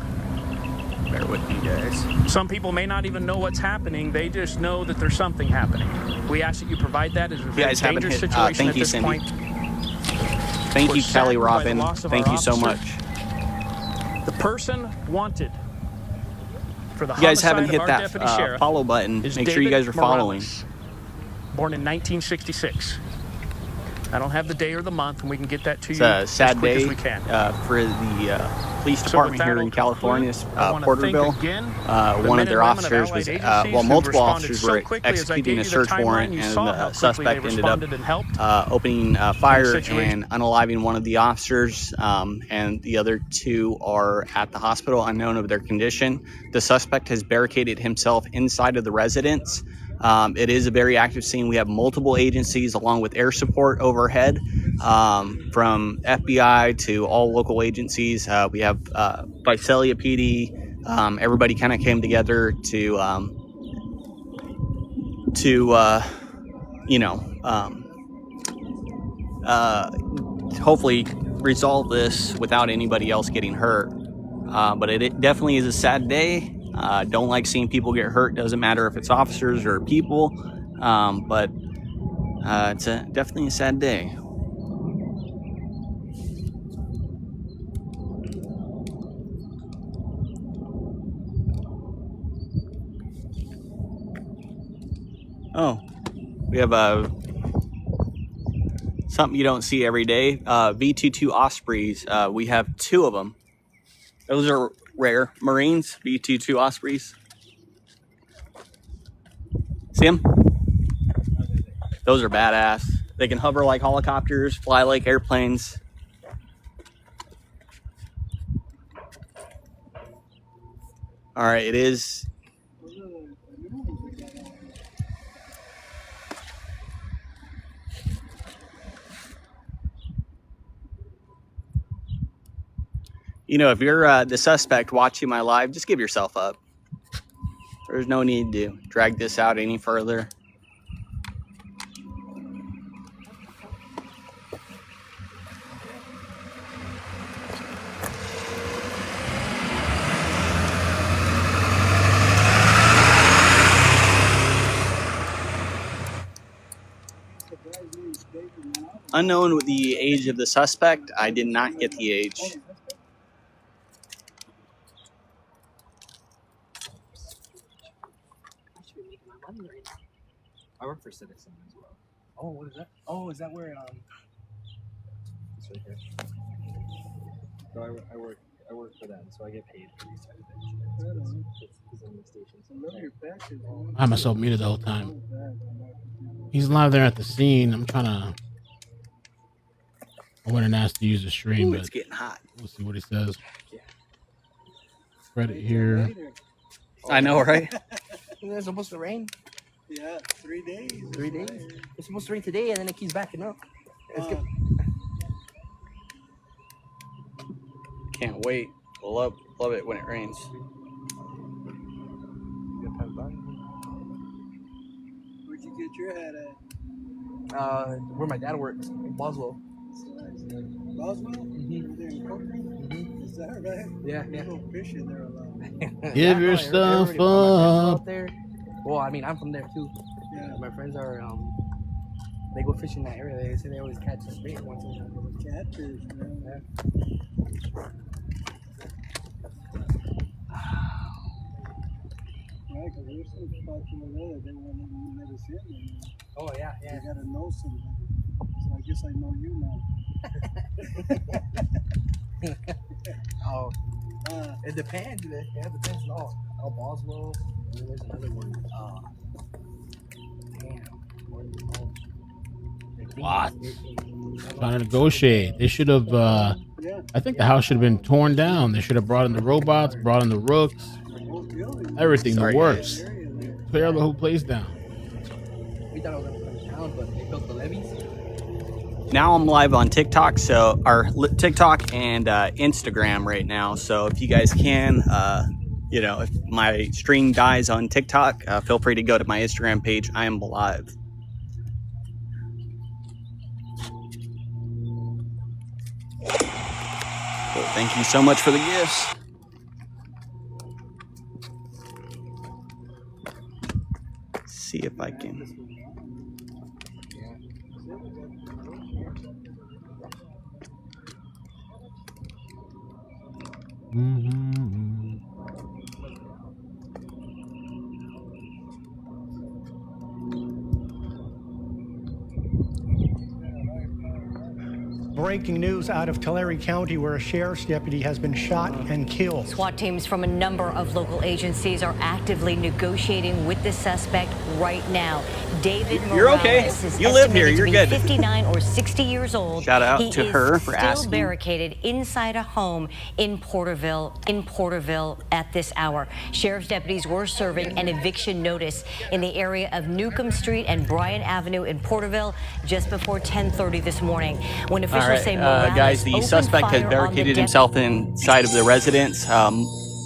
[SPEAKER 10] Bear with me, guys.
[SPEAKER 21] Some people may not even know what's happening. They just know that there's something happening. We ask that you provide that as a very
[SPEAKER 10] guys haven't
[SPEAKER 21] dangerous
[SPEAKER 10] hit-
[SPEAKER 21] situation
[SPEAKER 10] thank
[SPEAKER 21] at
[SPEAKER 10] you,
[SPEAKER 21] this
[SPEAKER 10] Cindy.
[SPEAKER 21] point.
[SPEAKER 10] Thank
[SPEAKER 21] We're
[SPEAKER 10] you, Kelly
[SPEAKER 21] saddened by the
[SPEAKER 10] Robin.
[SPEAKER 21] loss of
[SPEAKER 10] Thank
[SPEAKER 21] our
[SPEAKER 10] you so much.
[SPEAKER 21] officer. The person wanted for the
[SPEAKER 10] You guys haven't
[SPEAKER 21] homicide of
[SPEAKER 10] hit
[SPEAKER 21] our
[SPEAKER 10] that
[SPEAKER 21] deputy sheriff
[SPEAKER 10] follow button.
[SPEAKER 21] is
[SPEAKER 10] Make sure you
[SPEAKER 21] David
[SPEAKER 10] guys are following.
[SPEAKER 21] Morales, born in 1966. I don't have the day or the month, and we can get that to
[SPEAKER 10] It's
[SPEAKER 21] you
[SPEAKER 10] a
[SPEAKER 21] as
[SPEAKER 10] sad
[SPEAKER 21] quick
[SPEAKER 10] day
[SPEAKER 21] as we can.
[SPEAKER 10] for the police
[SPEAKER 21] So
[SPEAKER 10] department
[SPEAKER 21] with that,
[SPEAKER 10] here in
[SPEAKER 21] I'll
[SPEAKER 10] California,
[SPEAKER 21] conclude. I wanna thank
[SPEAKER 10] Porterville.
[SPEAKER 21] again
[SPEAKER 10] One
[SPEAKER 21] the men
[SPEAKER 10] of
[SPEAKER 21] and
[SPEAKER 10] their
[SPEAKER 21] women
[SPEAKER 10] officers
[SPEAKER 21] of
[SPEAKER 10] was,
[SPEAKER 21] allied
[SPEAKER 10] well,
[SPEAKER 21] agencies who
[SPEAKER 10] multiple
[SPEAKER 21] responded
[SPEAKER 10] officers
[SPEAKER 21] so
[SPEAKER 10] were
[SPEAKER 21] quickly as I
[SPEAKER 10] executing
[SPEAKER 21] gave
[SPEAKER 10] a
[SPEAKER 21] you the
[SPEAKER 10] search
[SPEAKER 21] timeline.
[SPEAKER 10] warrant,
[SPEAKER 21] You
[SPEAKER 10] and
[SPEAKER 21] saw how
[SPEAKER 10] the
[SPEAKER 21] quickly
[SPEAKER 10] suspect
[SPEAKER 21] they
[SPEAKER 10] ended up
[SPEAKER 21] responded and helped
[SPEAKER 10] opening fire
[SPEAKER 21] situation.
[SPEAKER 10] and unaliving one of the officers, and the other two are at the hospital, unknown of their condition. The suspect has barricaded himself inside of the residence. It is a very active scene. We have multiple agencies along with air support overhead, from FBI to all local agencies. We have Visalia PD. Everybody kind of came together to hopefully resolve this without anybody else getting hurt. But it definitely is a sad day. Don't like seeing people get hurt. Doesn't matter if it's officers or people. But it's definitely a sad day. Oh, we have something you don't see every day. V22 Ospreys. We have 2 of them. Those are rare. Marines, V22 Ospreys. See them? Those are badass. They can hover like helicopters, fly like airplanes. All right, it is. You know, if you're the suspect watching my live, just give yourself up. There's no need to drag this out any further. Unknown with the age of the suspect. I did not get the age.
[SPEAKER 13] I work for Citizen as well. Oh, what is that? Oh, is that where it's right here. So I work for them, so I get paid for these type of things. It's in the station.
[SPEAKER 1] I had myself muted the whole time. He's live there at the scene. I'm trying to. I went and asked to use the stream, but
[SPEAKER 10] It's getting hot.
[SPEAKER 1] we'll see what he says. Spread it here.
[SPEAKER 10] I know, right?
[SPEAKER 13] It's supposed to rain.
[SPEAKER 12] Yeah, 3 days.
[SPEAKER 13] 3 days. It's supposed to rain today, and then it keeps backing up. It's good.
[SPEAKER 10] Can't wait. Love it when it rains.
[SPEAKER 12] Where'd you get your hat at?
[SPEAKER 13] Where my dad works, in Boswell.
[SPEAKER 12] Boswell? Mm-hmm. There in Coker? Mm-hmm. Is that right?
[SPEAKER 13] Yeah.
[SPEAKER 12] You go fishing there a lot.
[SPEAKER 1] Give yourself up.
[SPEAKER 13] There. Well, I mean, I'm from there too. Yeah. My friends are, they go fishing in that area. They say they always catch this bait once in a while.
[SPEAKER 12] Catfish, man.
[SPEAKER 13] Yeah.
[SPEAKER 12] Right, because there's some spots over there that they won't even let us in.
[SPEAKER 13] Oh, yeah.
[SPEAKER 12] You gotta know somebody. So I guess I know you now.
[SPEAKER 13] Oh, it depends. Yeah, it depends on all. Oh, Boswell. And then there's another one.
[SPEAKER 1] What? Trying to negotiate. They should have. I think the house should have been torn down. They should have brought in the robots, brought in the rooks, everything. The works. Tear the whole place down.
[SPEAKER 13] We thought it was going to come down, but they built the levees.
[SPEAKER 10] Now I'm live on TikTok, so our TikTok and Instagram right now. So if you guys can, if my stream dies on TikTok, feel free to go to my Instagram page. I am live. So thank you so much for the gifts.
[SPEAKER 2] Breaking news out of Tulare County, where a sheriff's deputy has been shot and killed.
[SPEAKER 3] SWAT teams from a number of local agencies are actively negotiating with the suspect right now. David
[SPEAKER 10] You're okay.
[SPEAKER 3] Morales is
[SPEAKER 10] You live here.
[SPEAKER 3] estimated
[SPEAKER 10] You're
[SPEAKER 3] to be
[SPEAKER 10] good.
[SPEAKER 3] 59 or 60 years old.
[SPEAKER 10] Shout out
[SPEAKER 3] he
[SPEAKER 10] to
[SPEAKER 3] is
[SPEAKER 10] her for
[SPEAKER 3] still
[SPEAKER 10] asking.
[SPEAKER 3] barricaded inside a home in Porterville at this hour. Sheriff's deputies were serving an eviction notice in the area of Newcomb Street and Bryan Avenue in Porterville just before 10:30 this morning. When officials
[SPEAKER 10] All right,
[SPEAKER 3] say Morales
[SPEAKER 10] guys, the
[SPEAKER 3] opened
[SPEAKER 10] suspect has
[SPEAKER 3] fire on the
[SPEAKER 10] barricaded himself inside of the residence.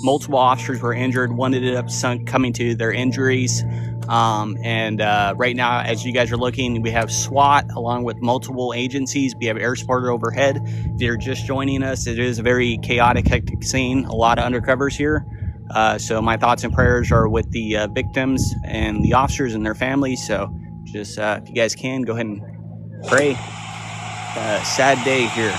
[SPEAKER 10] Multiple officers were injured. One ended up coming to their injuries. Right now, as you guys are looking, we have SWAT along with multiple agencies. We have air support overhead. If you're just joining us, it is a very chaotic, hectic scene. A lot of undercovers here. So my thoughts and prayers are with the victims and the officers and their families. So just if you guys can, go ahead and pray. Sad day here.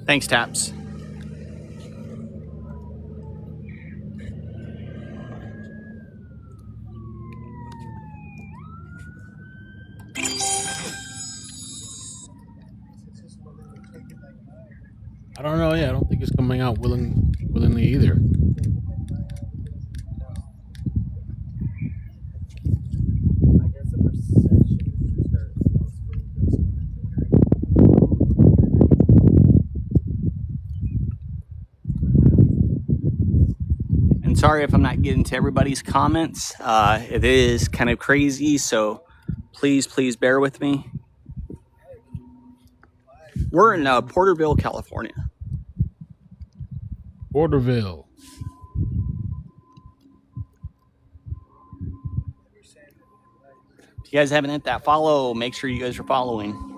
[SPEAKER 10] Thanks, Taps.
[SPEAKER 1] I don't know. Yeah, I don't think it's coming out willingly either.
[SPEAKER 10] And sorry if I'm not getting to everybody's comments. It is kind of crazy, so please bear with me. We're in Porterville, California.
[SPEAKER 1] Porterville.
[SPEAKER 10] If you guys haven't hit that follow, make sure you guys are following.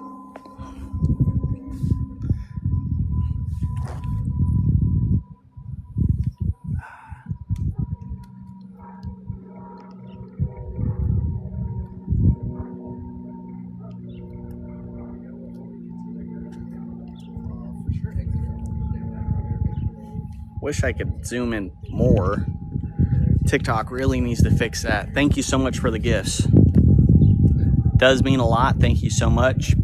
[SPEAKER 10] Wish I could zoom in more. TikTok really needs to fix that. Thank you so much for the gifts. Does mean a lot. Thank you so much.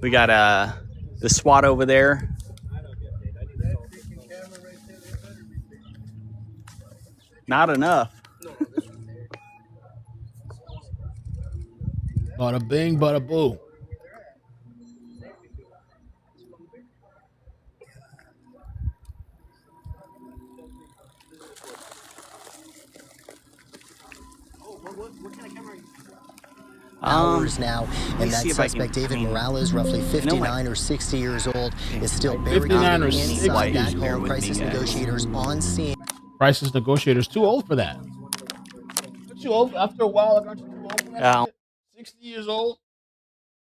[SPEAKER 10] We got the SWAT over there. Not enough.
[SPEAKER 1] Bada bing, bada boo.
[SPEAKER 11] Hours now, and that suspect, David Morales, roughly 59 or 60 years old, is still barricaded inside that home. Crisis negotiators on scene.
[SPEAKER 1] Crisis negotiators too old for that. Too old after a while. Aren't you too old for that? 60 years old.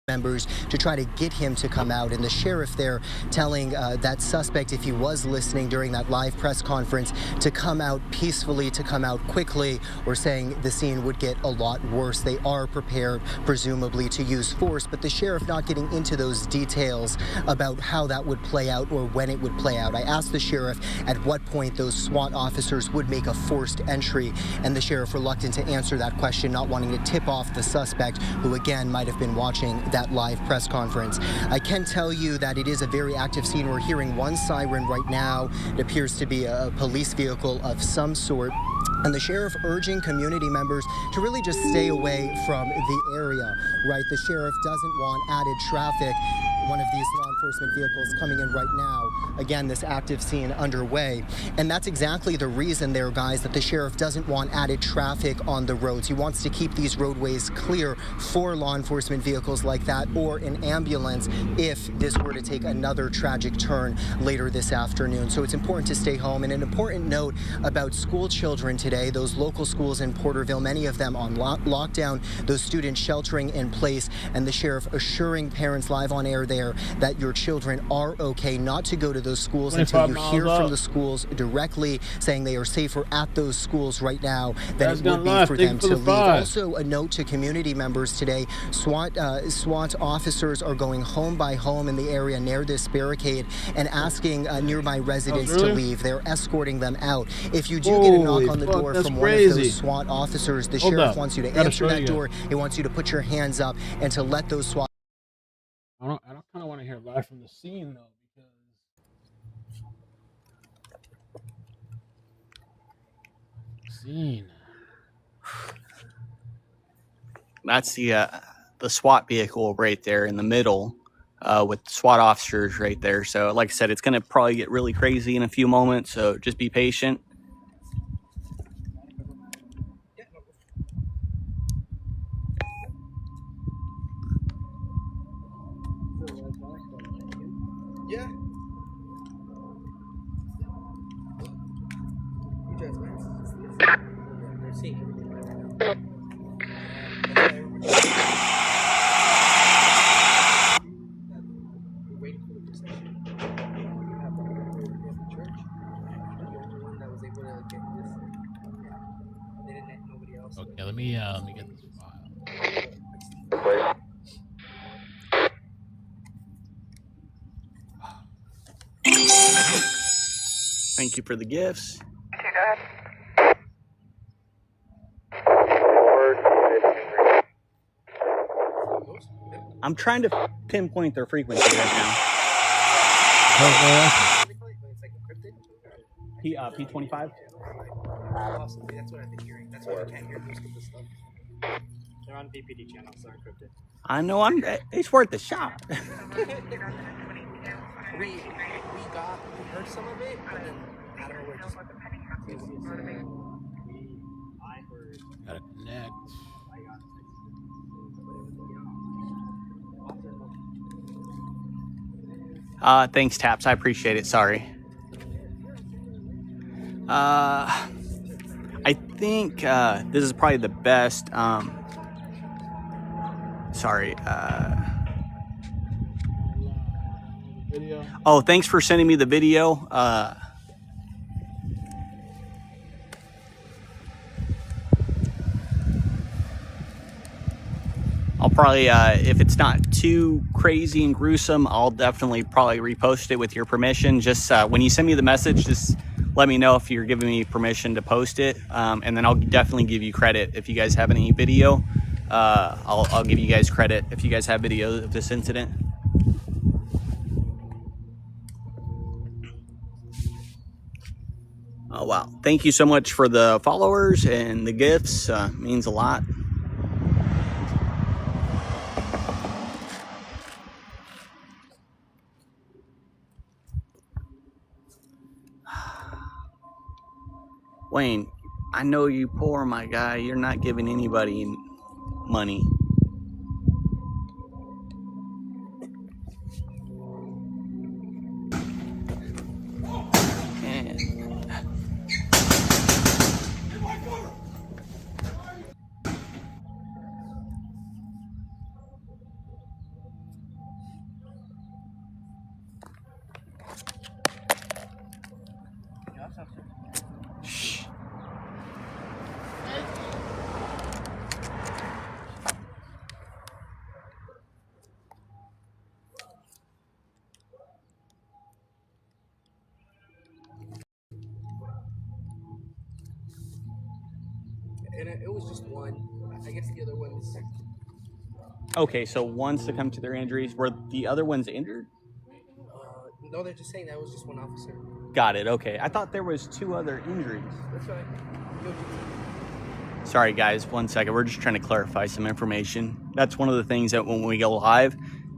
[SPEAKER 11] Members to try to get him to come out, and the sheriff there telling that suspect, if he was listening during that live press conference, to come out peacefully, to come out quickly, or saying the scene would get a lot worse. They are prepared, presumably, to use force, but the sheriff not getting into those details about how that would play out or when it would play out. I asked the sheriff at what point those SWAT officers would make a forced entry, and the sheriff reluctant to answer that question, not wanting to tip off the suspect, who again might have been watching that live press conference. I can tell you that it is a very active scene. We're hearing one siren right now. It appears to be a police vehicle of some sort. And the sheriff urging community members to really just stay away from the area, right? The sheriff doesn't want added traffic one of these law enforcement vehicles coming in right now. Again, this active scene underway. And that's exactly the reason there, guys, that the sheriff doesn't want added traffic on the roads. He wants to keep these roadways clear for law enforcement vehicles like that or an ambulance if this were to take another tragic turn later this afternoon. So it's important to stay home. And an important note about school children today, those local schools in Porterville, many of them on lockdown, those students sheltering in place, and the sheriff assuring parents live on air there that your children are okay, not to go to those schools until you hear from the schools directly saying they are safer at those schools right now than it would be for them to leave. Also, a note to community members today, SWAT officers are going home by home in the area near this barricade and asking nearby residents to leave. They're escorting them out. If you do get a knock on the door from one of those SWAT officers, the sheriff wants you to answer that door. He wants you to put your hands up and to let those SWAT.
[SPEAKER 1] I don't kind of want to hear live from the scene though, because scene.
[SPEAKER 10] That's the SWAT vehicle right there in the middle with SWAT officers right there. So like I said, it's going to probably get really crazy in a few moments. So just be patient.
[SPEAKER 13] Yeah.
[SPEAKER 1] Okay, let me get this file.
[SPEAKER 10] Thank you for the gifts. I'm trying to pinpoint their frequency right now. P25.
[SPEAKER 13] Awesome. That's what I've been hearing. That's why I can't hear most of the stuff. They're on BPD channels, so encrypted.
[SPEAKER 10] I know. It's worth a shot.
[SPEAKER 13] we heard some of it, but then I don't know where it just. I heard.
[SPEAKER 1] Gotta connect.
[SPEAKER 10] Thanks, Taps. I appreciate it. Sorry. I think this is probably the best. Sorry. Oh, thanks for sending me the video. I'll probably, if it's not too crazy and gruesome, I'll definitely probably repost it with your permission. Just when you send me the message, just let me know if you're giving me permission to post it, and then I'll definitely give you credit if you guys have any video. I'll give you guys credit if you guys have video of this incident. Oh wow! Thank you so much for the followers and the gifts. Means a lot. Wayne, I know you poor, my guy. You're not giving anybody money.
[SPEAKER 13] And it was just one. I guess the other ones.
[SPEAKER 10] Okay, so one succumbed to their injuries. Were the other ones injured?
[SPEAKER 13] No, they're just saying that was just one officer.
[SPEAKER 10] Got it. Okay, I thought there was 2 other injuries.
[SPEAKER 13] That's right.
[SPEAKER 10] Sorry, guys. 1 second. We're just trying to clarify some information. That's one of the things that when we go live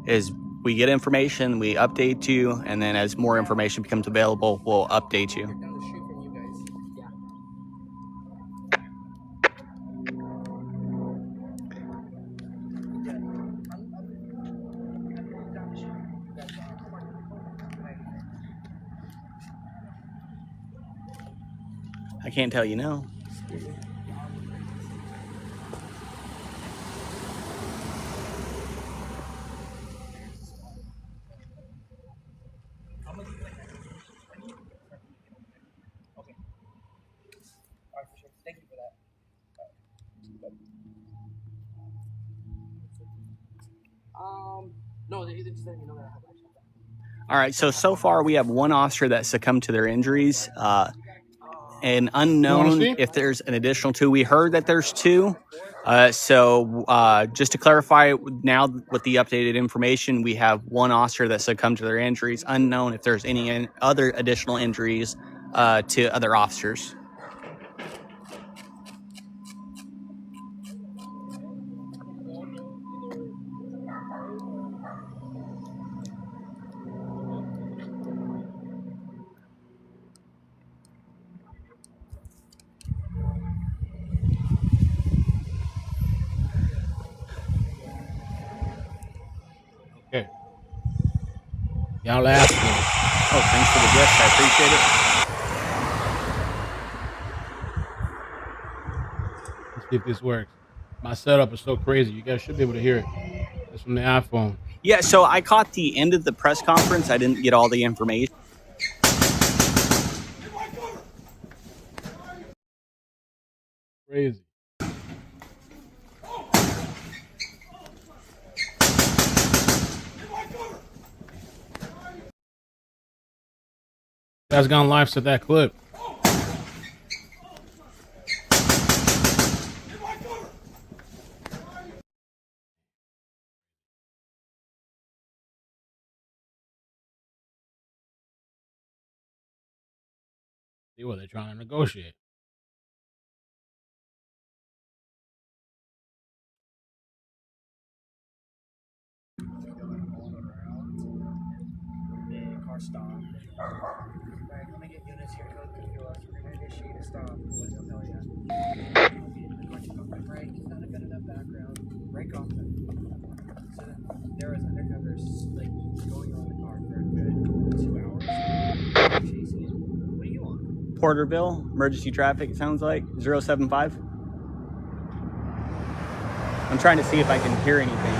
[SPEAKER 10] is we get information, we update you, and then as more information becomes available, we'll update you. I can't tell you no.
[SPEAKER 14] Thank you for that. No, they just let me know that I have action.
[SPEAKER 10] All right, so far we have one officer that succumbed to their injuries. And unknown if there's an additional 2. We heard that there's 2. So just to clarify, now with the updated information, we have one officer that succumbed to their injuries. Unknown if there's any other additional injuries to other officers.
[SPEAKER 1] Okay. Y'all asked me.
[SPEAKER 10] Oh, thanks for the gift. I appreciate it.
[SPEAKER 1] Let's see if this works. My setup is so crazy. You guys should be able to hear it. It's from the iPhone.
[SPEAKER 10] Yeah, so I caught the end of the press conference. I didn't get all the information.
[SPEAKER 1] Crazy. Guys gone live to that clip. See what they're trying to negotiate.
[SPEAKER 14] Car stop. Right, let me get units here to go through us. We're going to initiate a stop. They'll tell you. Going to go by break. He's not a good enough background. Break off them. So there was undercovers like going on the car for a good 2 hours. Chasing it. What do you want?
[SPEAKER 10] Porterville, emergency traffic, it sounds like. 075. I'm trying to see if I can hear anything.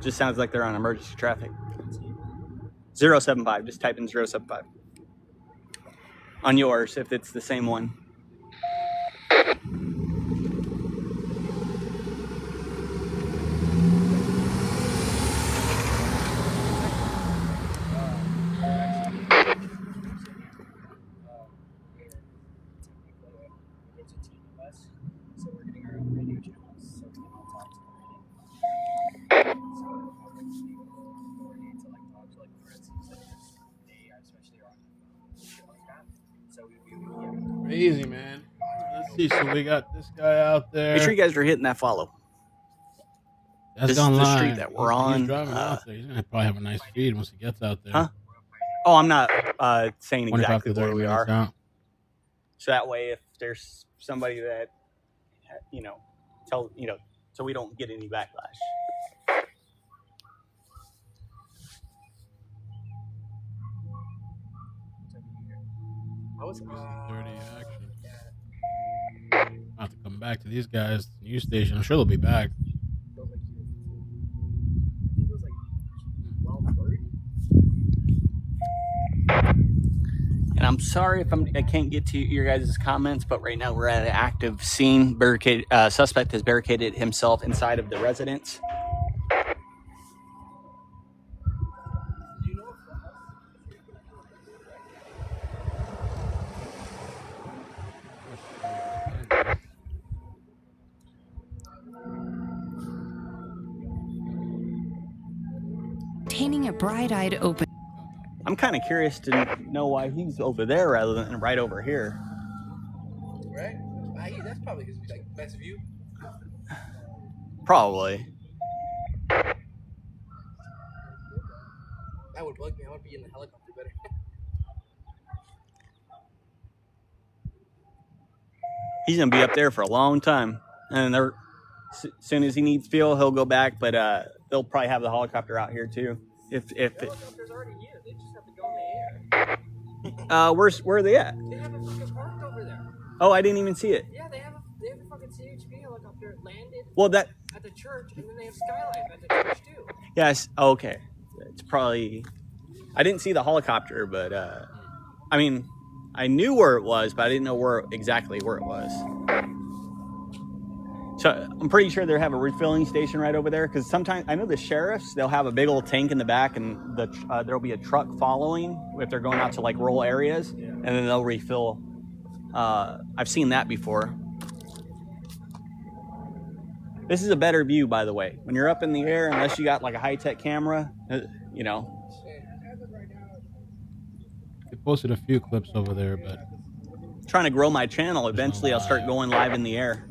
[SPEAKER 10] Just sounds like they're on emergency traffic. 075. Just type in 075. On yours, if it's the same one.
[SPEAKER 14] So we're getting our own radio channels so we can all talk to the radio. So authority to like talk to like for instance like they especially are on shit like that. So we
[SPEAKER 1] Crazy, man. Let's see. So we got this guy out there.
[SPEAKER 10] Make sure you guys are hitting that follow.
[SPEAKER 1] That's
[SPEAKER 10] this
[SPEAKER 1] gone
[SPEAKER 10] is the
[SPEAKER 1] live.
[SPEAKER 10] street that we're
[SPEAKER 1] He's
[SPEAKER 10] on.
[SPEAKER 1] driving out there. He's gonna probably have a nice feed once he gets out there.
[SPEAKER 10] Huh? Oh, I'm not saying
[SPEAKER 1] 25
[SPEAKER 10] exactly
[SPEAKER 1] to 30
[SPEAKER 10] where we
[SPEAKER 1] minutes
[SPEAKER 10] are.
[SPEAKER 1] out.
[SPEAKER 10] So that way, if there's somebody that, so we don't get any backlash.
[SPEAKER 14] I was
[SPEAKER 1] 30 action. I'll have to come back to these guys. News station. I'm sure they'll be back.
[SPEAKER 10] And I'm sorry if I can't get to your guys' comments, but right now we're at an active scene. Barricade suspect has barricaded himself inside of the residence.
[SPEAKER 5] Maintaining a bright-eyed open.
[SPEAKER 10] I'm kind of curious to know why he's over there rather than right over here.
[SPEAKER 14] right. That's probably his like best view.
[SPEAKER 10] Probably.
[SPEAKER 14] That would bug me. I would be in the helicopter better.
[SPEAKER 10] He's gonna be up there for a long time, and they're as soon as he needs fuel, he'll go back. But they'll probably have the helicopter out here too. If it,
[SPEAKER 14] Helicopter's already here. They just have to go in the air.
[SPEAKER 10] where are they at?
[SPEAKER 14] They have it fucking parked over there.
[SPEAKER 10] Oh, I didn't even see it.
[SPEAKER 14] Yeah, they have a fucking CHP helicopter landed.
[SPEAKER 10] Well, that
[SPEAKER 14] at the church, and then they have Skylife at the church too.
[SPEAKER 10] yes, okay. It's probably I didn't see the helicopter, but I mean, I knew where it was, but I didn't know exactly where it was. So I'm pretty sure they have a refilling station right over there, because sometimes I know the sheriffs, they'll have a big old tank in the back, and there'll be a truck following if they're going out to like rural areas, and then they'll refill. I've seen that before. This is a better view, by the way. When you're up in the air, unless you got like a high-tech camera, you know.
[SPEAKER 1] They posted a few clips over there, but
[SPEAKER 10] Trying to grow my channel. Eventually, I'll start going live in the air.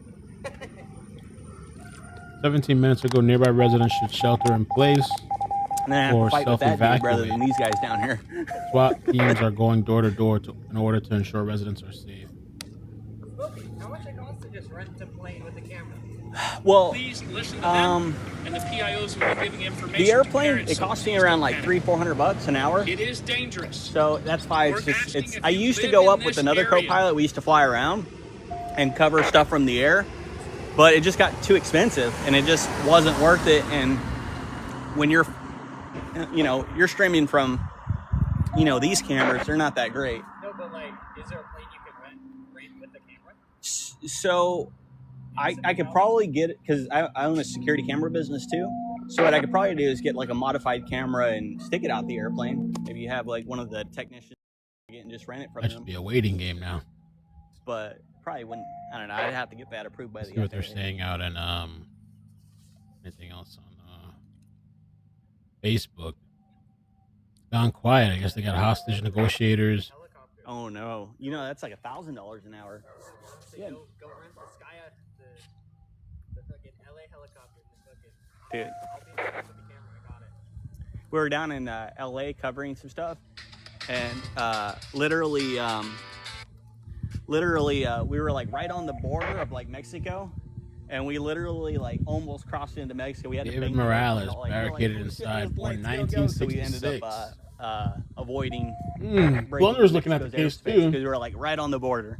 [SPEAKER 1] 17 minutes ago, nearby residents should shelter in place
[SPEAKER 10] And then I have
[SPEAKER 1] or
[SPEAKER 10] to fight with that dude rather
[SPEAKER 1] self-evacuate.
[SPEAKER 10] than these guys down here.
[SPEAKER 1] SWAT teams are going door to door in order to ensure residents are safe.
[SPEAKER 14] How much it costs to just rent a plane with a camera?
[SPEAKER 10] Well,
[SPEAKER 4] Please listen to them and the PIOs who are giving information.
[SPEAKER 10] the airplane,
[SPEAKER 4] to parents,
[SPEAKER 10] it
[SPEAKER 4] so
[SPEAKER 10] costs me
[SPEAKER 4] please
[SPEAKER 10] around
[SPEAKER 4] don't
[SPEAKER 10] like
[SPEAKER 4] panic.
[SPEAKER 10] $300-400 an hour.
[SPEAKER 4] It is dangerous.
[SPEAKER 10] So that's why
[SPEAKER 4] We're
[SPEAKER 10] it's just,
[SPEAKER 4] asking
[SPEAKER 10] it's,
[SPEAKER 4] if
[SPEAKER 10] I
[SPEAKER 4] you
[SPEAKER 10] used to
[SPEAKER 4] live
[SPEAKER 10] go
[SPEAKER 4] in
[SPEAKER 10] up with
[SPEAKER 4] this
[SPEAKER 10] another
[SPEAKER 4] area.
[SPEAKER 10] co-pilot. We used to fly around and cover stuff from the air, but it just got too expensive and it just wasn't worth it. And when you're, you know, you're streaming from, you know, these cameras, they're not that great.
[SPEAKER 14] No, but like, is there a plane you can rent with the camera?
[SPEAKER 10] So I could probably get it, because I own a security camera business too. So what I could probably do is get like a modified camera and stick it out the airplane. Maybe you have like one of the technicians and just rent it from
[SPEAKER 1] That
[SPEAKER 10] them.
[SPEAKER 1] should be a waiting game now.
[SPEAKER 10] But probably wouldn't. I don't know. I'd have to get that approved by the
[SPEAKER 1] See what they're
[SPEAKER 10] FAA.
[SPEAKER 1] saying out in anything else on Facebook. Gone quiet. I guess they got hostage negotiators.
[SPEAKER 10] Oh no! You know that's like $1,000 an hour. Yeah,
[SPEAKER 14] Go rent the Sky, the fucking LA helicopter.
[SPEAKER 10] dude.
[SPEAKER 14] I'll be there with the camera. I got it.
[SPEAKER 10] We were down in LA covering some stuff, and literally, we were like right on the border of like Mexico, and we literally like almost crossed into Mexico. We had
[SPEAKER 1] David
[SPEAKER 10] to bang
[SPEAKER 1] Morales,
[SPEAKER 10] like,
[SPEAKER 1] barricaded inside, born 1966.
[SPEAKER 10] So we ended up avoiding.
[SPEAKER 1] Blunder's looking at the case too.
[SPEAKER 10] Because we were like right on the border.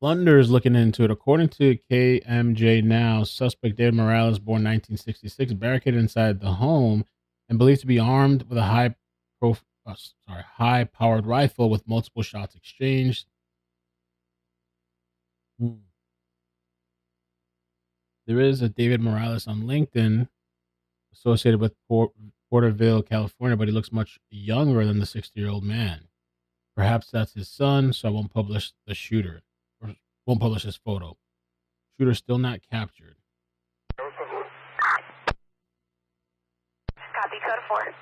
[SPEAKER 1] Blunder's looking into it. According to KMJ Now, suspect David Morales, born 1966, barricaded inside the home and believed to be armed with a high-powered rifle with multiple shots exchanged. There is a David Morales on LinkedIn associated with Porterville, California, but he looks much younger than the 60-year-old man. Perhaps that's his son, so I won't publish the shooter. Or won't publish his photo. Shooter still not captured.
[SPEAKER 5] Copy, code 4.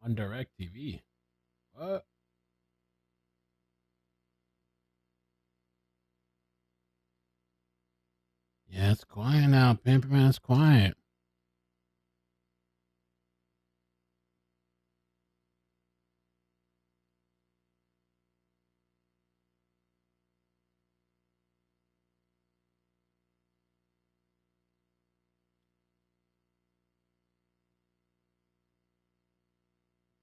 [SPEAKER 1] On DirecTV. What? Yeah, it's quiet now, Pimpy Man. It's quiet.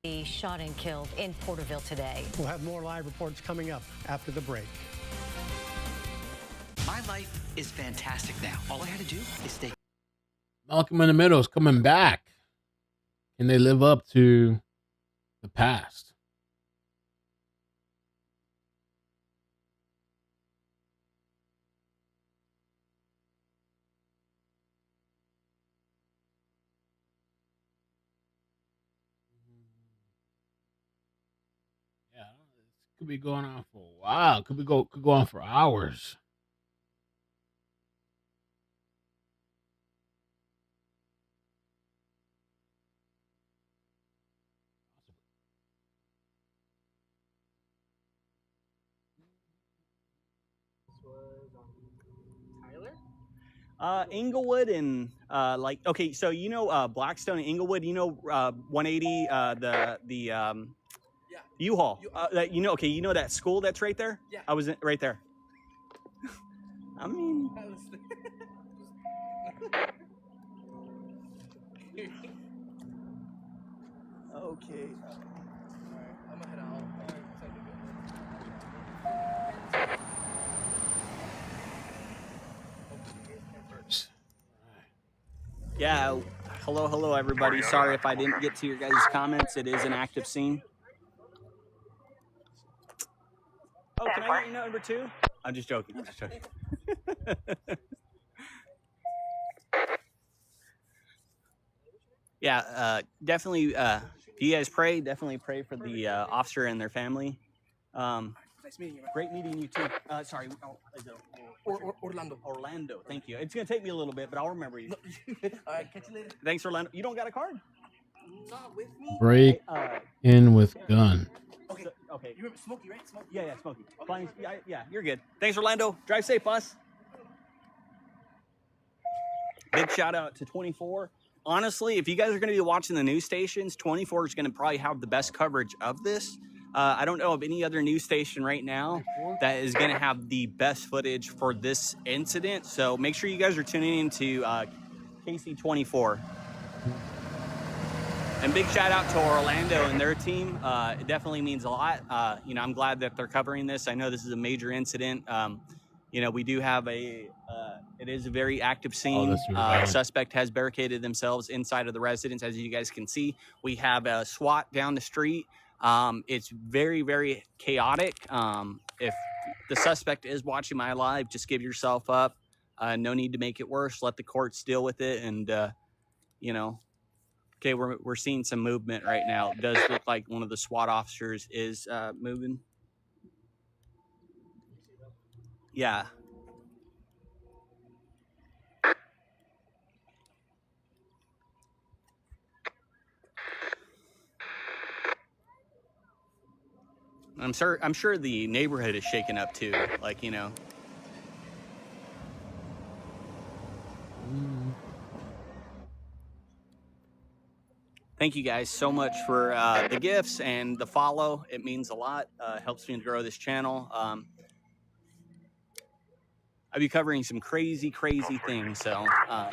[SPEAKER 3] He shot and killed in Porterville today.
[SPEAKER 2] We'll have more live reports coming up after the break.
[SPEAKER 16] My life is fantastic now. All I had to do is stay.
[SPEAKER 1] Malcolm in the Middle is coming back. Can they live up to the past? Yeah, this could be going on for a while. Could go on for hours.
[SPEAKER 10] Inglewood and like, okay, so you know Blackstone and Inglewood, you know 180 the U-Haul. You know, okay, you know that school that's right there?
[SPEAKER 14] Yeah.
[SPEAKER 10] I was right there. I mean, okay.
[SPEAKER 14] I'm gonna head out.
[SPEAKER 10] Yeah, hello everybody. Sorry if I didn't get to your guys' comments. It is an active scene. Oh, can I get your number 2? I'm just joking. Yeah, definitely. If you guys pray, definitely pray for the officer and their family.
[SPEAKER 14] Nice meeting you.
[SPEAKER 10] Great meeting you too. Sorry,
[SPEAKER 14] Orlando.
[SPEAKER 10] Orlando. Thank you. It's gonna take me a little bit, but I'll remember you.
[SPEAKER 14] All right, catch you later.
[SPEAKER 10] Thanks, Orlando. You don't got a card?
[SPEAKER 14] Not with me.
[SPEAKER 1] Break in with gun.
[SPEAKER 14] Okay.
[SPEAKER 10] Okay.
[SPEAKER 14] You remember Smokey, right? Smokey.
[SPEAKER 10] Yeah, Smokey. Fine. Yeah, you're good. Thanks, Orlando. Drive safe, boss. Big shout out to 24. Honestly, if you guys are going to be watching the news stations, 24 is going to probably have the best coverage of this. I don't know of any other news station right now that is going to have the best footage for this incident. So make sure you guys are tuning in to KC24. And big shout out to Orlando and their team. It definitely means a lot. You know, I'm glad that they're covering this. I know this is a major incident. You know, we do have it is a very active scene. Suspect has barricaded themselves inside of the residence. As you guys can see, we have a SWAT down the street. It's very, very chaotic. If the suspect is watching my live, just give yourself up. No need to make it worse. Let the courts deal with it. And, you know, okay, we're seeing some movement right now. It does look like one of the SWAT officers is moving. Yeah. I'm sure the neighborhood is shaken up too. Like, you know. Thank you guys so much for the gifts and the follow. It means a lot. Helps me to grow this channel. I'll be covering some crazy things. So, huh?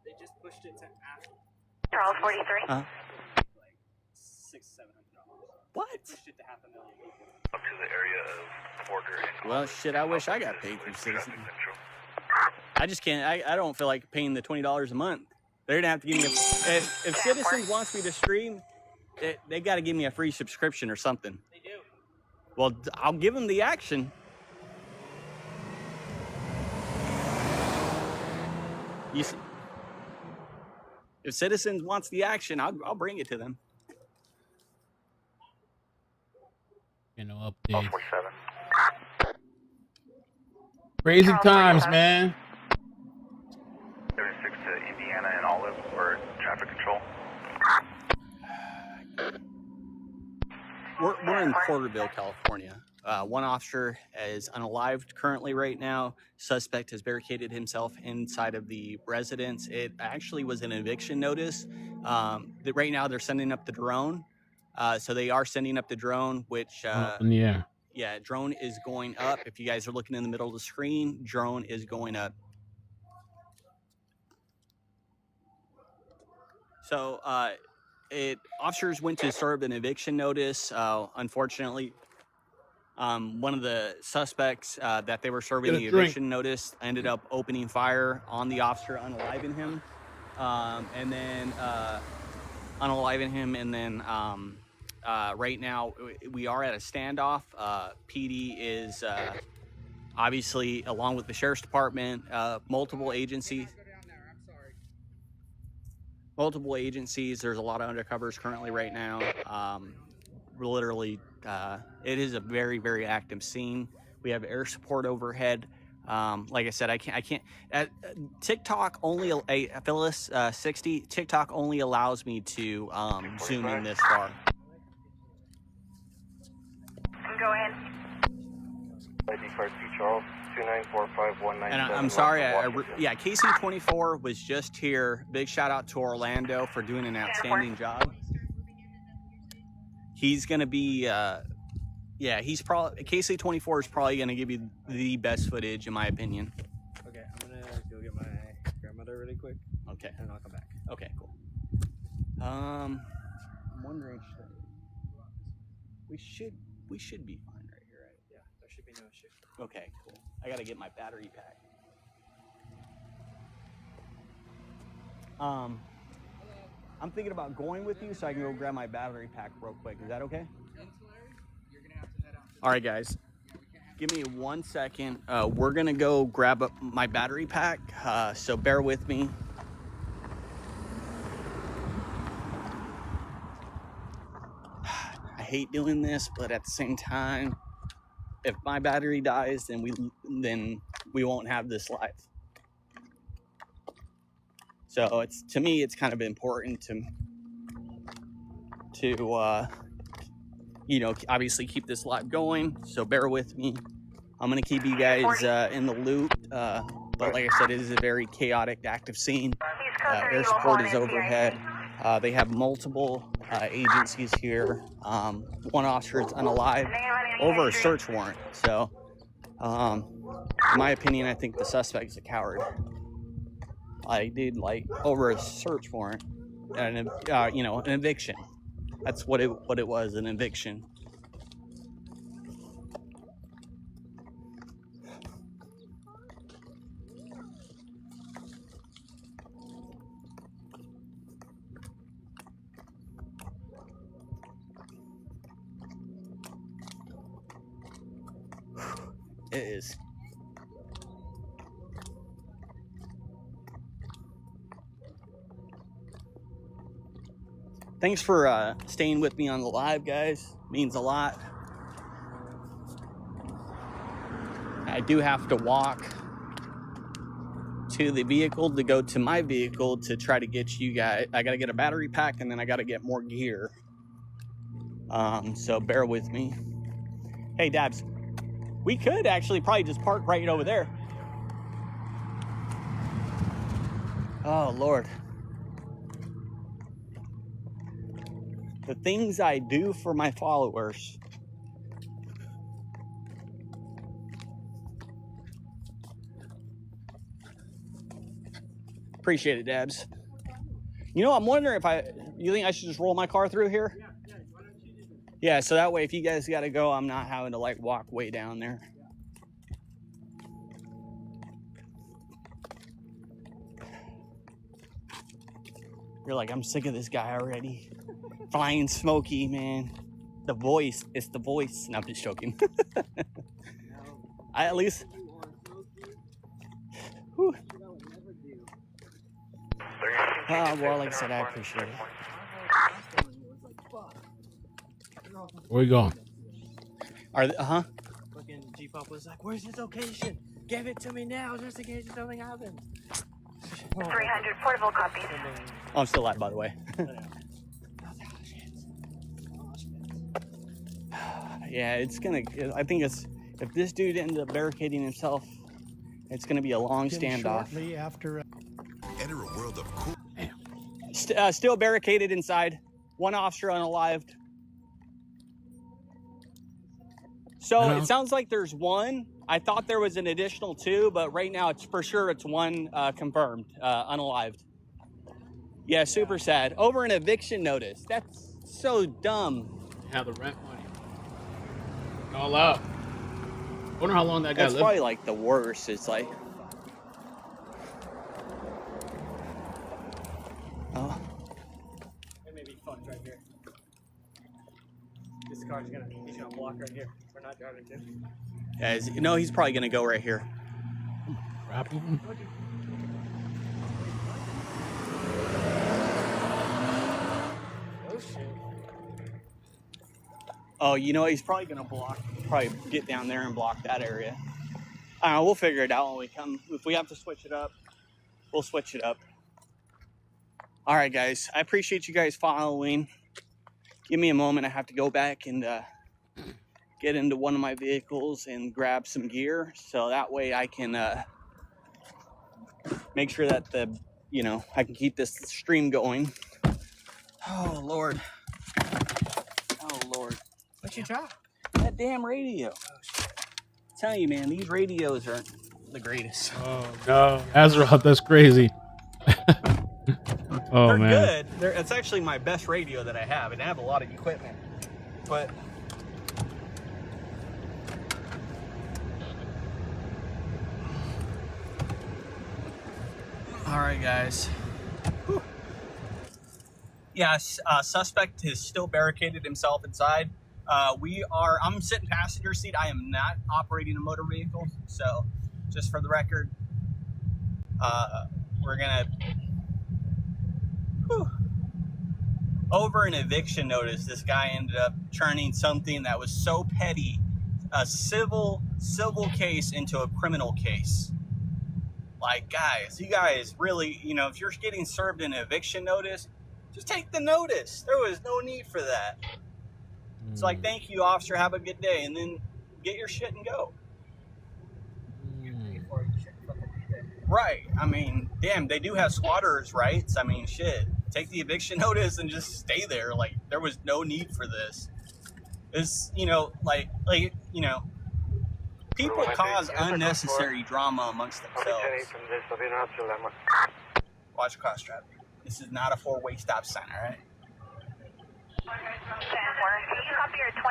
[SPEAKER 14] They just pushed it to after.
[SPEAKER 5] Charles 43.
[SPEAKER 10] Huh?
[SPEAKER 14] Like $600-700.
[SPEAKER 10] What?
[SPEAKER 14] Pushed it to $500,000.
[SPEAKER 5] Up to the area of border.
[SPEAKER 10] Well, shit, I wish I got paid through Citizens. I just can't. I don't feel like paying the $20 a month. They're gonna have to give me if Citizens wants me to stream, they got to give me a free subscription or something.
[SPEAKER 14] They do.
[SPEAKER 10] Well, I'll give them the action. You see, if Citizens wants the action, I'll bring it to them.
[SPEAKER 1] You know, updates. Crazy times, man.
[SPEAKER 5] 76 to Indiana and Olive for traffic control.
[SPEAKER 10] We're in Porterville, California. One officer is unalived currently right now. Suspect has barricaded himself inside of the residence. It actually was an eviction notice. Right now they're sending up the drone. So they are sending up the drone, which
[SPEAKER 1] in the air.
[SPEAKER 10] Yeah, drone is going up. If you guys are looking in the middle of the screen, drone is going up. So officers went to serve an eviction notice. Unfortunately, one of the suspects that they were serving the eviction notice ended up opening fire on the officer, unaliving him, and then right now we are at a standoff. PD is obviously, along with the sheriff's department, multiple agencies. There's a lot of undercovers currently right now. Literally, it is a very, very active scene. We have air support overhead. Like I said, I can't. TikTok only, Phyllis 60. TikTok only allows me to zoom in this far.
[SPEAKER 5] Go ahead. ID card 2 Charles. 294519.
[SPEAKER 10] And I'm sorry, yeah, KC-24 was just here. Big shout out to Orlando for doing an outstanding job. He's gonna be, yeah, he's probably, KC-24 is probably gonna give you the best footage in my opinion.
[SPEAKER 13] Okay, I'm gonna go get my grandmother really quick.
[SPEAKER 10] Okay.
[SPEAKER 13] And I'll come back.
[SPEAKER 10] Okay, cool. I'm wondering, we should be fine right here, right?
[SPEAKER 13] Yeah, there should be no issue.
[SPEAKER 10] Okay, cool. I gotta get my battery pack. I'm thinking about going with you so I can go grab my battery pack real quick. Is that okay? All right, guys. Give me 1 second. We're gonna go grab up my battery pack, so bear with me. I hate doing this, but at the same time, if my battery dies, then we won't have this live. So to me, it's kind of important to you know, obviously keep this live going. So bear with me. I'm gonna keep you guys in the loop. But like I said, it is a very chaotic, active scene. Air support is overhead. They have multiple agencies here. One officer is unalive over a search warrant. So, in my opinion, I think the suspect is a coward. I did like over a search warrant, and you know, an eviction. That's what it was, an eviction. It is. Thanks for staying with me on the live, guys. Means a lot. I do have to walk to the vehicle to go to my vehicle to try to get you guys. I got to get a battery pack and then I got to get more gear. So bear with me. Hey, Dabs. We could actually probably just park right over there. Oh, Lord. The things I do for my followers. Appreciate it, Dabs. You know, I'm wondering if you think I should just roll my car through here? Yeah, so that way if you guys got to go, I'm not having to like walk way down there. You're like, I'm sick of this guy already. Flying Smokey, man. The voice, it's the voice. No, I'm just joking. I at least... Whew. Well, like I said, I appreciate it.
[SPEAKER 1] Where you going?
[SPEAKER 13] Fucking G-Pop was like, where's his location? Give it to me now, just in case something happens.
[SPEAKER 5] 300 Porterville copies.
[SPEAKER 10] Oh, I'm still alive, by the way. Yeah, it's gonna. I think it's if this dude ends up barricading himself, it's gonna be a long standoff.
[SPEAKER 2] Shortly after.
[SPEAKER 7] Enter a world of cool.
[SPEAKER 10] Still barricaded inside. One officer unalived. So it sounds like there's one. I thought there was an additional two, but right now it's for sure it's one confirmed, unalived. Yeah, super sad. Over an eviction notice. That's so dumb.
[SPEAKER 1] Have the rent money. All out. Wonder how long that guy
[SPEAKER 10] That's
[SPEAKER 1] lived.
[SPEAKER 10] probably like the worst. It's like, oh.
[SPEAKER 13] It may be fucked right here. This car's he's gonna block right here. We're not driving to.
[SPEAKER 10] Yeah, no, he's probably gonna go right here.
[SPEAKER 1] Crap him.
[SPEAKER 13] Oh shit.
[SPEAKER 10] Oh, you know, he's probably gonna probably get down there and block that area. I don't know, we'll figure it out when we come. If we have to switch it up, we'll switch it up. All right, guys, I appreciate you guys following. Give me a moment. I have to go back and get into one of my vehicles and grab some gear, so that way I can make sure that I can keep this stream going. Oh Lord. Oh Lord.
[SPEAKER 14] What you drop?
[SPEAKER 10] That damn radio. Oh shit. I'm telling you, man, these radios aren't the greatest.
[SPEAKER 1] Oh no, Azrael, that's crazy. Oh
[SPEAKER 10] They're
[SPEAKER 1] man,
[SPEAKER 10] good. It's actually my best radio that I have, and I have a lot of equipment. But all right, guys. Whew. Yes, suspect has still barricaded himself inside. I'm sitting passenger seat. I am not operating a motor vehicle. So just for the record, we're gonna, over an eviction notice, this guy ended up turning something that was so petty, a civil case, into a criminal case. Like, guys, you guys really, if you're getting served an eviction notice, just take the notice. There was no need for that. It's like, thank you, officer, have a good day, and then get your shit and go. Right. I mean, damn, they do have squatters' rights. I mean, shit. Take the eviction notice and just stay there. Like, there was no need for this. It's, people cause unnecessary drama amongst themselves. Watch cross traffic. This is not a four-way stop sign, all right?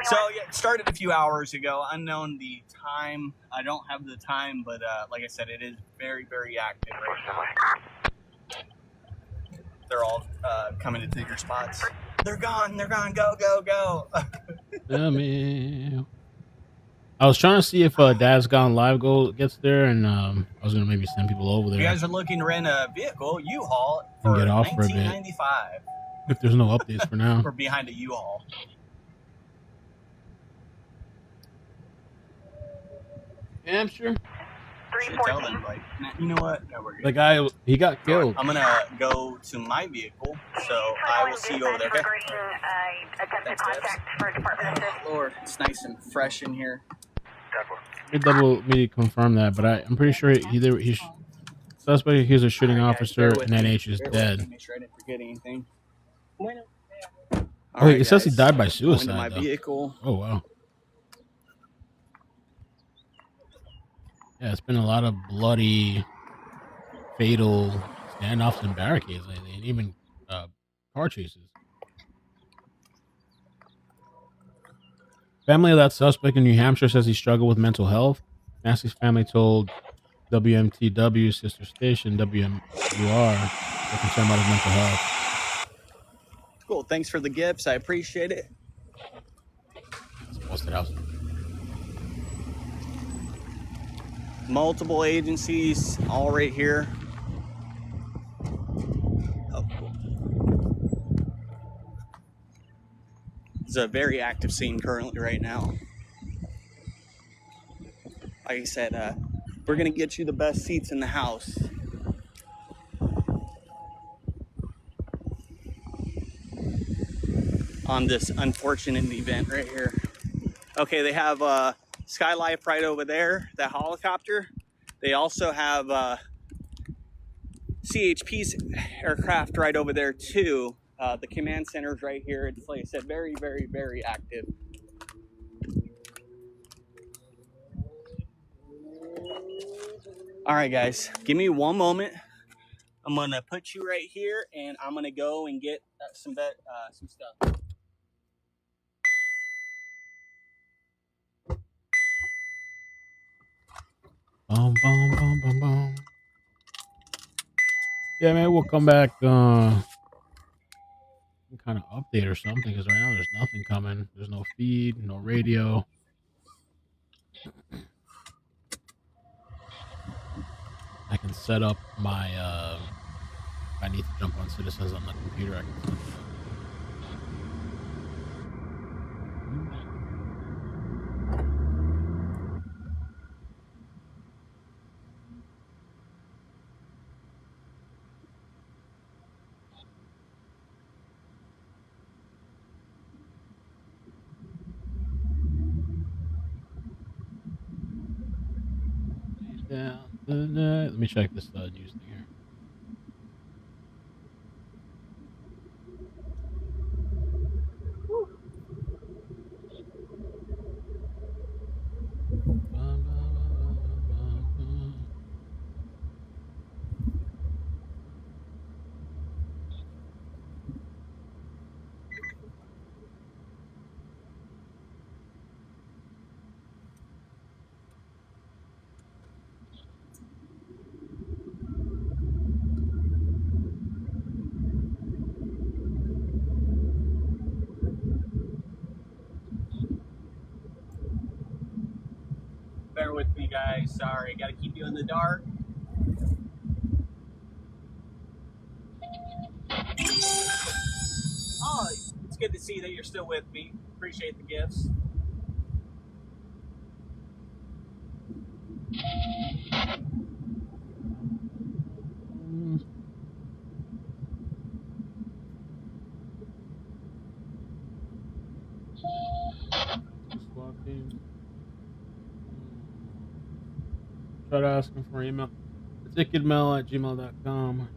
[SPEAKER 10] So, yeah, it started a few hours ago. Unknown the time. I don't have the time, but like I said, it is very, very active right now. They're all coming to take their spots. They're gone. They're gone. Go, go, go.
[SPEAKER 1] I was trying to see if Dad's Gone Live gets there, and I was gonna maybe send people over there.
[SPEAKER 10] You guys are looking to rent a vehicle, U-Haul, for
[SPEAKER 1] get off for a bit.
[SPEAKER 10] $19.95.
[SPEAKER 1] If there's no updates for now.
[SPEAKER 10] We're behind a U-Haul.
[SPEAKER 1] Hampshire?
[SPEAKER 10] Should tell them, like, you know what? No, we're good.
[SPEAKER 1] The guy, he got killed.
[SPEAKER 10] I'm gonna go to my vehicle, so I will see you over there, okay? Thanks, oh, Lord, it's nice and fresh in here.
[SPEAKER 1] Me confirm that, but I'm pretty sure he's suspect. He's a shooting officer, and NH is dead.
[SPEAKER 10] Make sure I didn't forget anything.
[SPEAKER 1] Oh, it says he died by suicide.
[SPEAKER 10] Going to my vehicle.
[SPEAKER 1] Oh wow. Yeah, it's been a lot of bloody, fatal standoffs and barricades lately, and even car chases. Family of that suspect in New Hampshire says he struggled with mental health. Massey's family told WMTW sister station WMUR they're concerned about his mental health.
[SPEAKER 10] Cool. Thanks for the gifts. I appreciate it.
[SPEAKER 1] It's a busted house.
[SPEAKER 10] Multiple agencies, all right here. Oh, cool. It's a very active scene currently right now. Like I said, we're gonna get you the best seats in the house. On this unfortunate event right here. Okay, they have Skylife right over there, that helicopter. They also have CHP's aircraft right over there too. The command center's right here. It's, like I said, very, very, very active. All right, guys, give me one moment. I'm gonna put you right here, and I'm gonna go and get some stuff.
[SPEAKER 1] Boom, boom, boom, boom, boom. Yeah, man, we'll come back. Some kind of update or something, because right now there's nothing coming. There's no feed, no radio. I can set up my. If I need to jump on Citizens on the computer, I can set it up. down tonight. Let me check this news thing here.
[SPEAKER 10] Bear with me, guys. Sorry, got to keep you in the dark. Oh, it's good to see that you're still with me. Appreciate the gifts.
[SPEAKER 1] Try to ask him for email. ticketmail@gmail.com.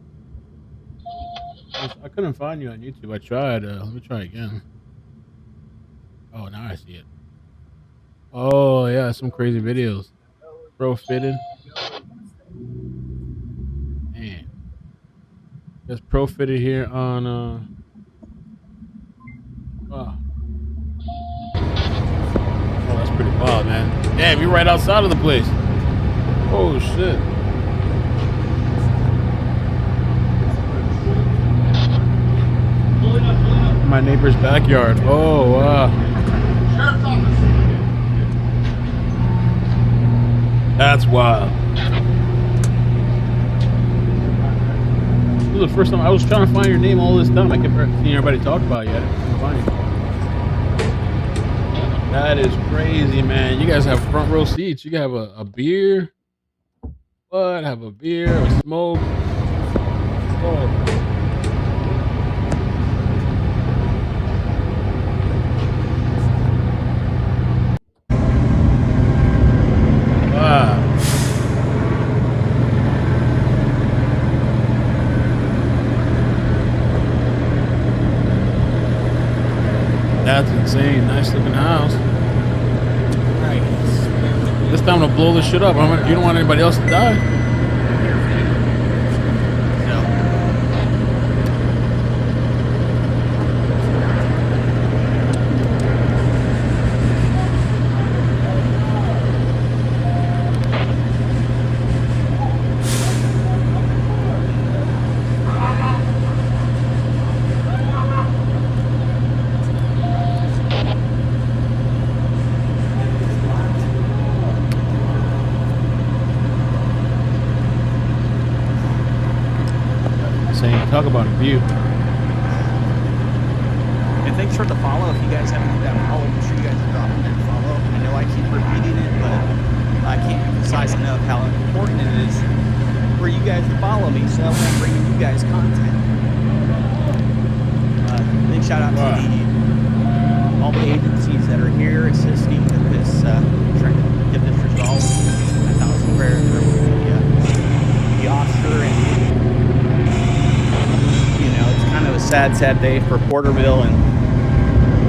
[SPEAKER 1] I couldn't find you on YouTube. I tried. Let me try again. Oh, now I see it. Oh, yeah, some crazy videos. Pro fitted. Man. There's pro fitted here on, wow. Oh, that's pretty wild, man. Damn, you're right outside of the place. Oh, shit. My neighbor's backyard. Oh, wow. That's wild. This was the first time I was trying to find your name all this time. I kept seeing everybody talk about you. I couldn't find you. That is crazy, man. You guys have front row seats. You can have a beer. What? Have a beer, a smoke. Oh. Wow. That's insane. Nice looking house.
[SPEAKER 10] Right.
[SPEAKER 1] This time to blow this shit up. You don't want anybody else to die. Talk about a view.
[SPEAKER 10] And thanks for the follow. If you guys haven't hit that follow, make sure you guys drop in that follow. I know I keep repeating it, but I can't emphasize enough how important it is for you guys to follow me so I'm bringing you guys content. Big shout out to all the agencies that are here assisting with this, trying to get this resolved. 1,000 prayers for the officer and kind of a sad day for Porterville and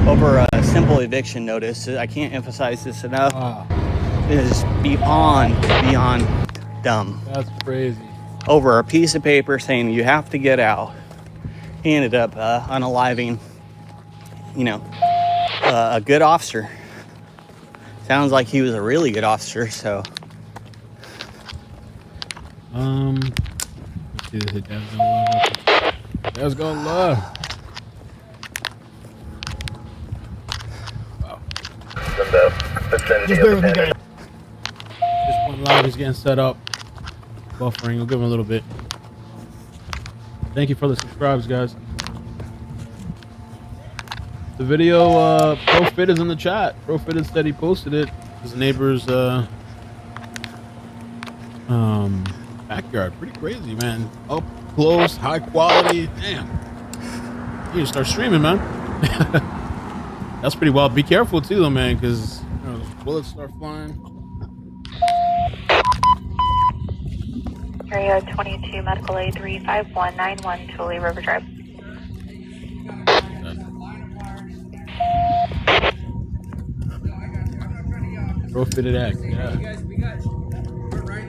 [SPEAKER 10] over a simple eviction notice. I can't emphasize this enough.
[SPEAKER 1] Wow.
[SPEAKER 10] It is beyond dumb.
[SPEAKER 1] That's crazy.
[SPEAKER 10] Over a piece of paper saying you have to get out. He ended up unaliving, a good officer. Sounds like he was a really good officer, so.
[SPEAKER 1] Let's see this. Let's go love. Wow. Just bear with me, guys. This one live is getting set up. Buffering. We'll give him a little bit. Thank you for the subscribes, guys. The video, ProFit is in the chat. ProFit said he posted it. His neighbor's backyard. Pretty crazy, man. Up close, high quality. Damn. You can start streaming, man. That's pretty wild. Be careful too, though, man, because bullets start flying.
[SPEAKER 5] Area 22 Medical Aid 35191 Tulare River Drive.
[SPEAKER 1] Pro-fitted act, yeah.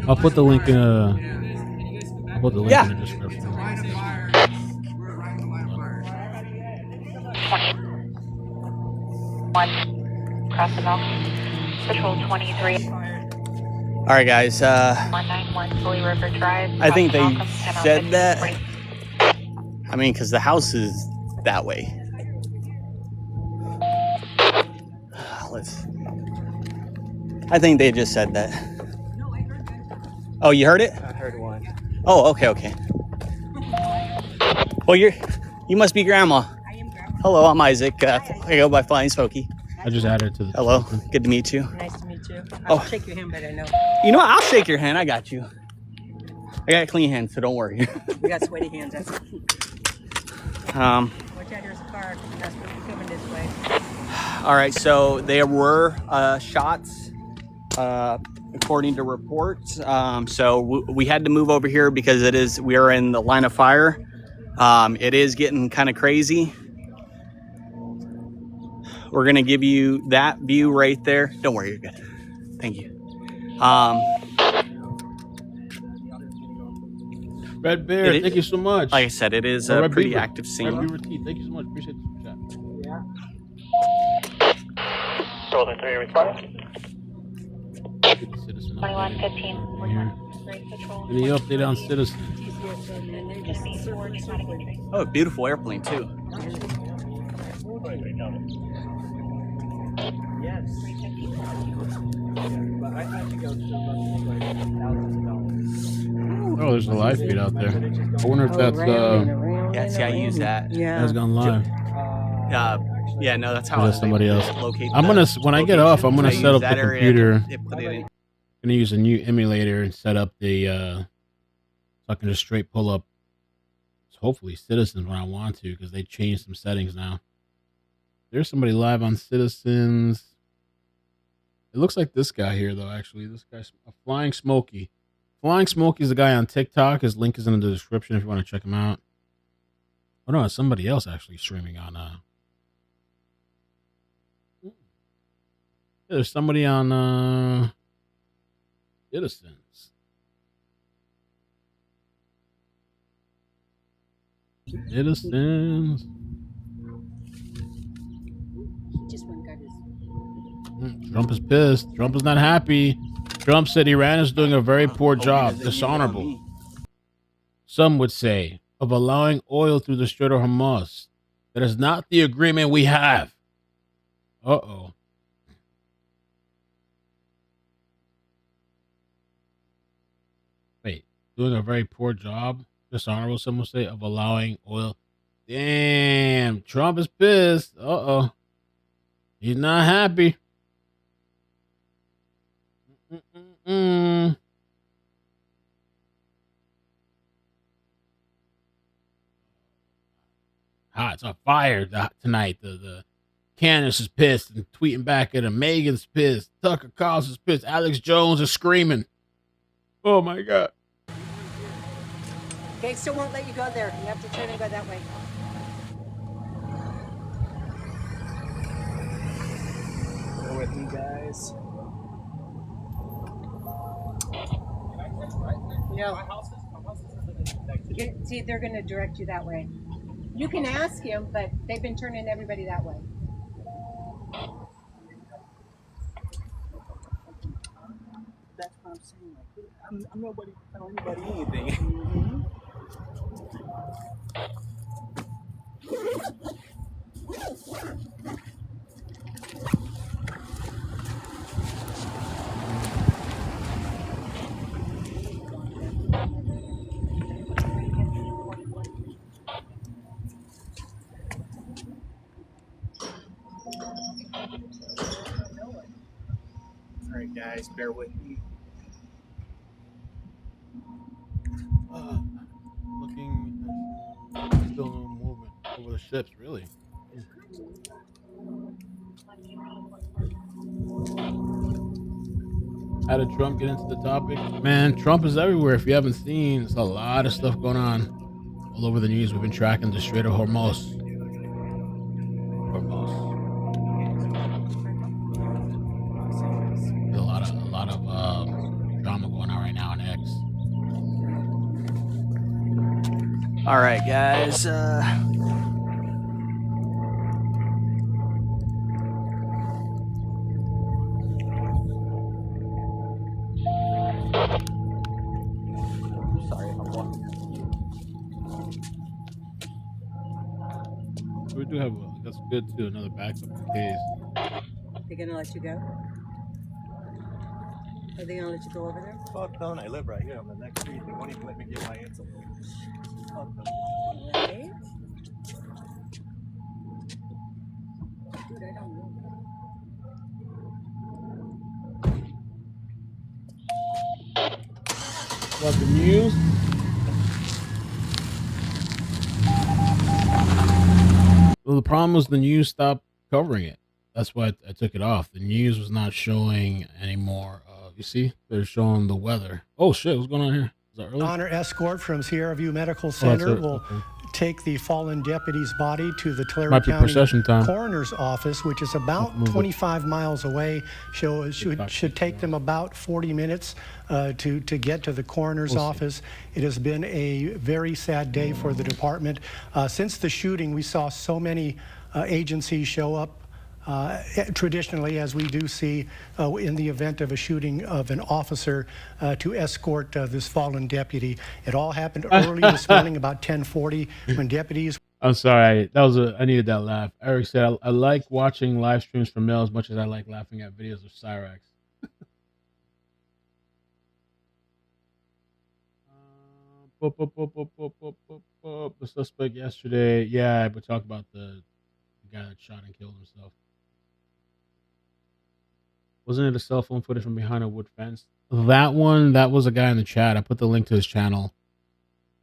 [SPEAKER 1] I'll put the link in in the description.
[SPEAKER 5] Cross the Mountain. Patrol 23.
[SPEAKER 10] All right, guys.
[SPEAKER 5] 191 Tulare River Drive.
[SPEAKER 10] I think they said that. I mean, because the house is that way. I think they just said that. Oh, you heard it?
[SPEAKER 14] I heard one.
[SPEAKER 10] Oh, okay. Well, you must be Grandma. I am Grandma. Hello, I'm Isaac. I go by Flying Smokey.
[SPEAKER 1] I just added it to the.
[SPEAKER 10] Hello, good to meet you.
[SPEAKER 14] Nice to meet you. I'll shake your hand, but I know.
[SPEAKER 10] You know what? I'll shake your hand. I got you. I got clean hands, so don't worry.
[SPEAKER 14] We got sweaty hands. That's
[SPEAKER 10] Um.
[SPEAKER 14] watch out, there's a car. That's what we're coming this way.
[SPEAKER 10] All right, so there were shots, according to reports. So we had to move over here because we are in the line of fire. It is getting kind of crazy. We're gonna give you that view right there. Don't worry, you're good. Thank you.
[SPEAKER 1] Red Bear, thank you so much.
[SPEAKER 10] Like I said, it is a pretty active scene.
[SPEAKER 1] Red Beaver T, thank you so much. Appreciate the chat.
[SPEAKER 14] Yeah.
[SPEAKER 5] Shoulder 3 responding. 2115.
[SPEAKER 1] Any update on Citizen?
[SPEAKER 10] Oh, beautiful airplane too.
[SPEAKER 14] Yes. But I had to go to like thousands of dollars.
[SPEAKER 1] Oh, there's a live feed out there. I wonder if that's
[SPEAKER 10] Yeah, see, I use that.
[SPEAKER 1] has gone live.
[SPEAKER 10] Yeah, no, that's how
[SPEAKER 1] Or is that somebody else.
[SPEAKER 10] locate.
[SPEAKER 1] I'm gonna when I get off, I'm gonna
[SPEAKER 10] I
[SPEAKER 1] set
[SPEAKER 10] use
[SPEAKER 1] up
[SPEAKER 10] that
[SPEAKER 1] the
[SPEAKER 10] area,
[SPEAKER 1] computer.
[SPEAKER 10] put it in.
[SPEAKER 1] Gonna use a new emulator and set up the so I can just straight pull up hopefully Citizens when I want to, because they changed some settings now. There's somebody live on Citizens. It looks like this guy here though. Actually, this guy's a Flying Smokey. Flying Smokey is the guy on TikTok. His link is in the description if you want to check him out. Oh no, it's somebody else actually streaming on there's somebody on Citizens. Citizens. Trump is pissed. Trump is not happy. Trump said Iran is doing a very poor job, dishonorable, some would say, of allowing oil through the Strait of Hormuz. That is not the agreement we have. Uh-oh. Wait, doing a very poor job, dishonorable, some would say, of allowing oil. Damn, Trump is pissed. Uh-oh. He's not happy. It's on fire tonight. The Candace is pissed and tweeting back at him. Megan's pissed. Tucker Carlson is pissed. Alex Jones is screaming. Oh my God.
[SPEAKER 14] Okay, still won't let you go there. You have to turn and go that way.
[SPEAKER 13] Go with me, guys.
[SPEAKER 14] No. See, they're going to direct you that way. You can ask him, but they've been turning everybody that way.
[SPEAKER 13] That's what I'm saying. Like, I'm nobody to tell anybody anything. All right, guys, bear with me.
[SPEAKER 1] Looking, still no movement over the ships, really. How did Trump get into the topic? Man, Trump is everywhere. If you haven't seen, there's a lot of stuff going on all over the news. We've been tracking the Strait of Hormuz. There's a lot of drama going on right now on X.
[SPEAKER 17] All right, guys.
[SPEAKER 13] Sorry if I'm walking.
[SPEAKER 1] We do have that's good too. Another backup in case.
[SPEAKER 18] They're gonna let you go? Are they gonna let you go over there?
[SPEAKER 13] Fuck no, I live right here on the next street. They won't even let me get my answer. Fuck no.
[SPEAKER 18] Right? Dude, I don't know.
[SPEAKER 1] About the news. Well, the problem was the news stopped covering it. That's why I took it off. The news was not showing anymore. You see, they're showing the weather. Oh shit, what's going on here? Is that early?
[SPEAKER 2] Honor escort from Sierra View Medical Center will take the fallen deputy's body to the Tulare County Coroner's Office, which is about 25 miles away. Should take them about 40 minutes to get to the coroner's office. It has been a very sad day for the department. Since the shooting, we saw so many agencies show up. Traditionally, as we do see in the event of a shooting of an officer to escort this fallen deputy. It all happened early this morning about 10:40 when deputies...
[SPEAKER 1] I'm sorry. I needed that laugh. Eric said, I like watching live streams from Mel as much as I like laughing at videos of Cyrax. The suspect yesterday. Yeah, we talked about the guy that shot and killed himself. Wasn't it a cell phone footage from behind a wood fence? That was a guy in the chat. I put the link to his channel.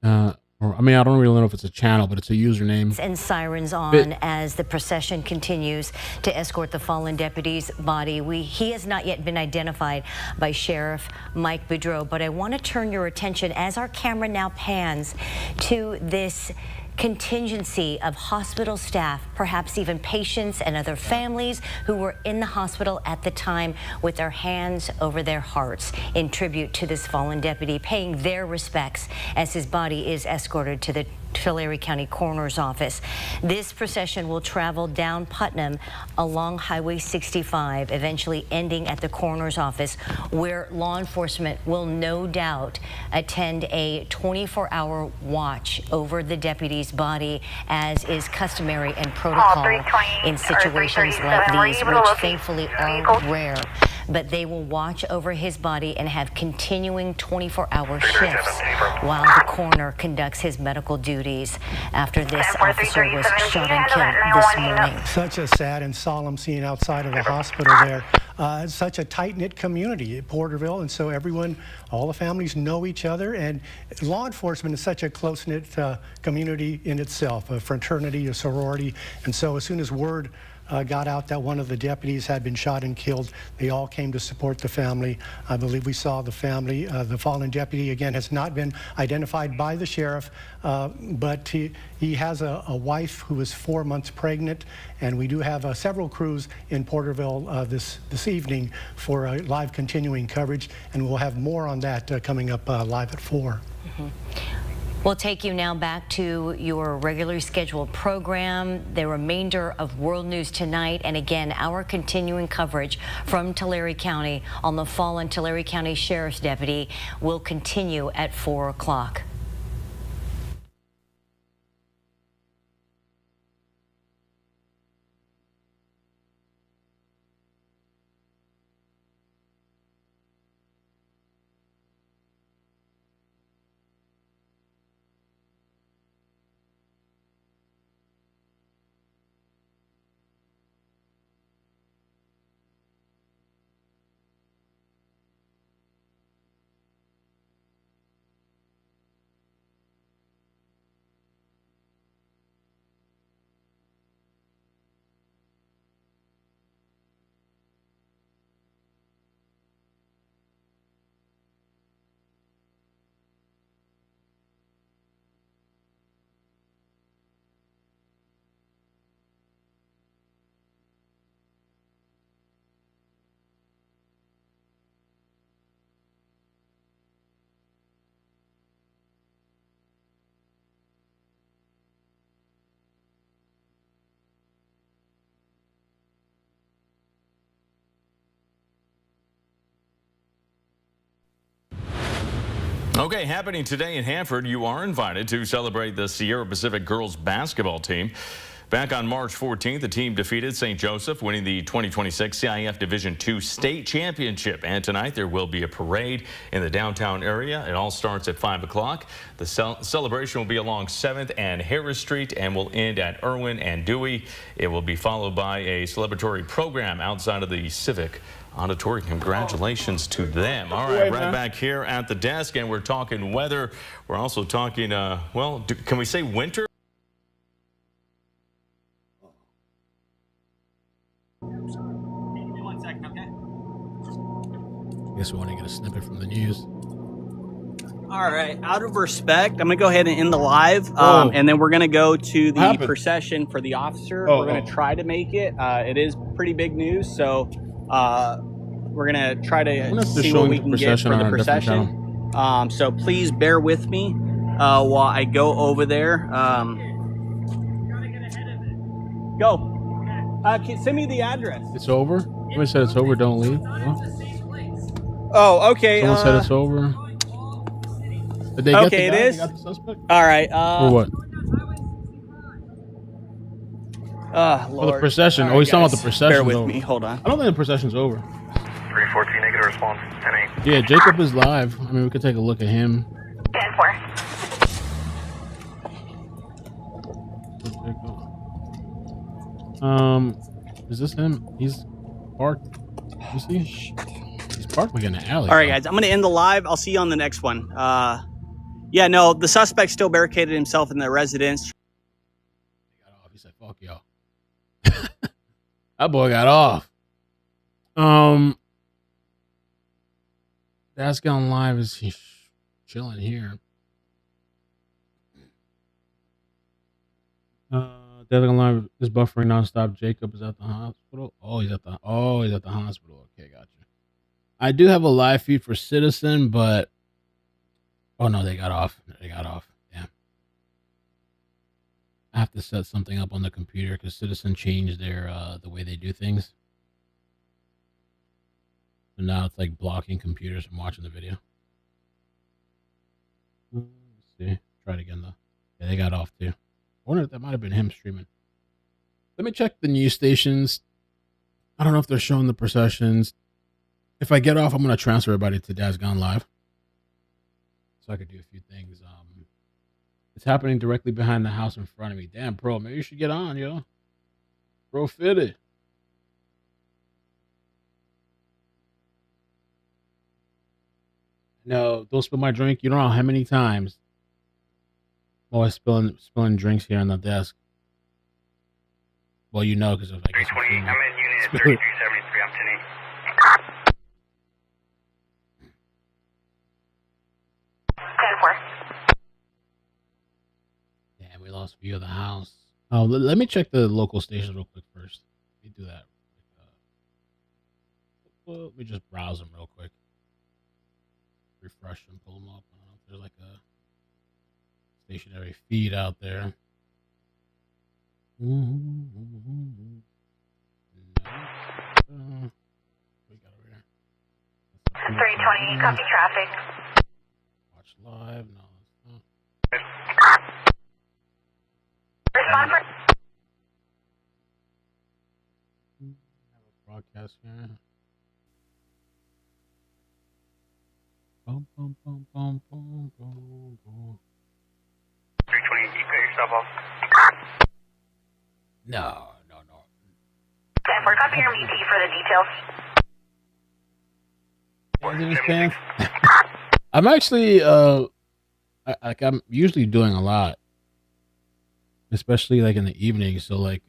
[SPEAKER 1] I don't really know if it's a channel, but it's a username.
[SPEAKER 3] And sirens on as the procession continues to escort the fallen deputy's body. He has not yet been identified by Sheriff Mike Boudreau, but I want to turn your attention as our camera now pans to this contingency of hospital staff, perhaps even patients and other families who were in the hospital at the time with their hands over their hearts in tribute to this fallen deputy, paying their respects as his body is escorted to the Tulare County Coroner's Office. This procession will travel down Putnam along Highway 65, eventually ending at the Coroner's Office, where law enforcement will no doubt attend a 24-hour watch over the deputy's body, as is customary and protocol in situations like these, which thankfully are rare. But they will watch over his body and have continuing 24-hour shifts while the coroner conducts his medical duties after this officer was shot and killed this morning.
[SPEAKER 2] Such a sad and solemn scene outside of the hospital there. It's such a tight-knit community at Porterville, and so everyone, all the families know each other, and law enforcement is such a close-knit community in itself, a fraternity, a sorority, and so as soon as word got out that one of the deputies had been shot and killed, they all came to support the family. I believe we saw the family. The fallen deputy, again, has not been identified by the sheriff, but he has a wife who is 4 months pregnant, and we do have several crews in Porterville this evening for live continuing coverage, and we'll have more on that coming up live at 4.
[SPEAKER 3] We'll take you now back to your regularly scheduled program, the remainder of World News Tonight, and again, our continuing coverage from Tulare County on the fallen Tulare County Sheriff's deputy will continue at 4 o'clock.
[SPEAKER 19] Okay, happening today in Hanford, you are invited to celebrate the Sierra Pacific girls basketball team. Back on March 14th, the team defeated St. Joseph, winning the 2026 CIF Division II State Championship. And tonight there will be a parade in the downtown area. It all starts at 5 o'clock. The celebration will be along 7th and Harris Street and will end at Irwin and Dewey. It will be followed by a celebratory program outside of the Civic Auditorium. Congratulations to them. All right, right back here at the desk, and we're talking weather. We're also talking, well, can we say winter?
[SPEAKER 1] Guess we want to get a snippet from the news.
[SPEAKER 10] All right, out of respect, I'm going to go ahead and end the live, and then we're going to go to the procession for the officer. We're going to try to make it. It is pretty big news, so we're going to try to see what we can get for the procession. So please bear with me while I go over there. Send me the address.
[SPEAKER 1] It's over? Somebody said it's over, don't leave.
[SPEAKER 10] Oh, okay.
[SPEAKER 1] Someone said it's over. Did they get the guy?
[SPEAKER 10] It is.
[SPEAKER 1] They got the suspect?
[SPEAKER 10] All right.
[SPEAKER 1] For what?
[SPEAKER 10] Lord.
[SPEAKER 1] The procession.
[SPEAKER 10] All right,
[SPEAKER 1] He's talking about
[SPEAKER 10] guys.
[SPEAKER 1] the procession.
[SPEAKER 10] Bear with me. Hold on.
[SPEAKER 1] I don't think the procession's over.
[SPEAKER 22] 314 negative response. 10-8.
[SPEAKER 1] Yeah, Jacob is live. I mean, we could take a look at him.
[SPEAKER 22] 10-4.
[SPEAKER 1] Is this him? He's parked. You see? He's parked like in the alley.
[SPEAKER 10] All right, guys. I'm going to end the live. I'll see you on the next one. Yeah, no, the suspect still barricaded himself in the residence.
[SPEAKER 1] He said, "Fuck y'all." That boy got off. That's gone live. Is he chilling here? That's gone live is buffering nonstop. Jacob is at the hospital. He's at the hospital. Okay, gotcha. I do have a live feed for Citizen, but oh no, they got off. Yeah. I have to set something up on the computer because Citizen changed their the way they do things. So now it's like blocking computers from watching the video. Let's see. Try it again though. Yeah, they got off too. I wonder if that might have been him streaming. Let me check the news stations. I don't know if they're showing the processions. If I get off, I'm gonna transfer everybody to Dad's Gone Live, so I could do a few things. It's happening directly behind the house in front of me. Damn, bro, maybe you should get on, yo. Bro, fit it. No, don't spill my drink. You don't know how many times. Oh, I spilling drinks here on the desk. Well, you know, because of I guess.
[SPEAKER 22] 320. I'm in unit 3373. I'm 10-8.
[SPEAKER 5] 10-4.
[SPEAKER 1] Damn, we lost view of the house. Oh, let me check the local station real quick first. Let me do that. Let me just browse them real quick. Refresh them, pull them up. I don't know if there's like a stationary feed out there. We got over here.
[SPEAKER 5] 320, copy traffic.
[SPEAKER 1] Watch live. No, that's
[SPEAKER 5] Respond for...
[SPEAKER 1] broadcast here. Bum, bum, bum, bum, bum, bum, bum.
[SPEAKER 22] 320, you cut yourself off.
[SPEAKER 1] No.
[SPEAKER 5] 10-4, copy your MT for the details.
[SPEAKER 1] I'm actually I'm usually doing a lot, especially like in the evening. So like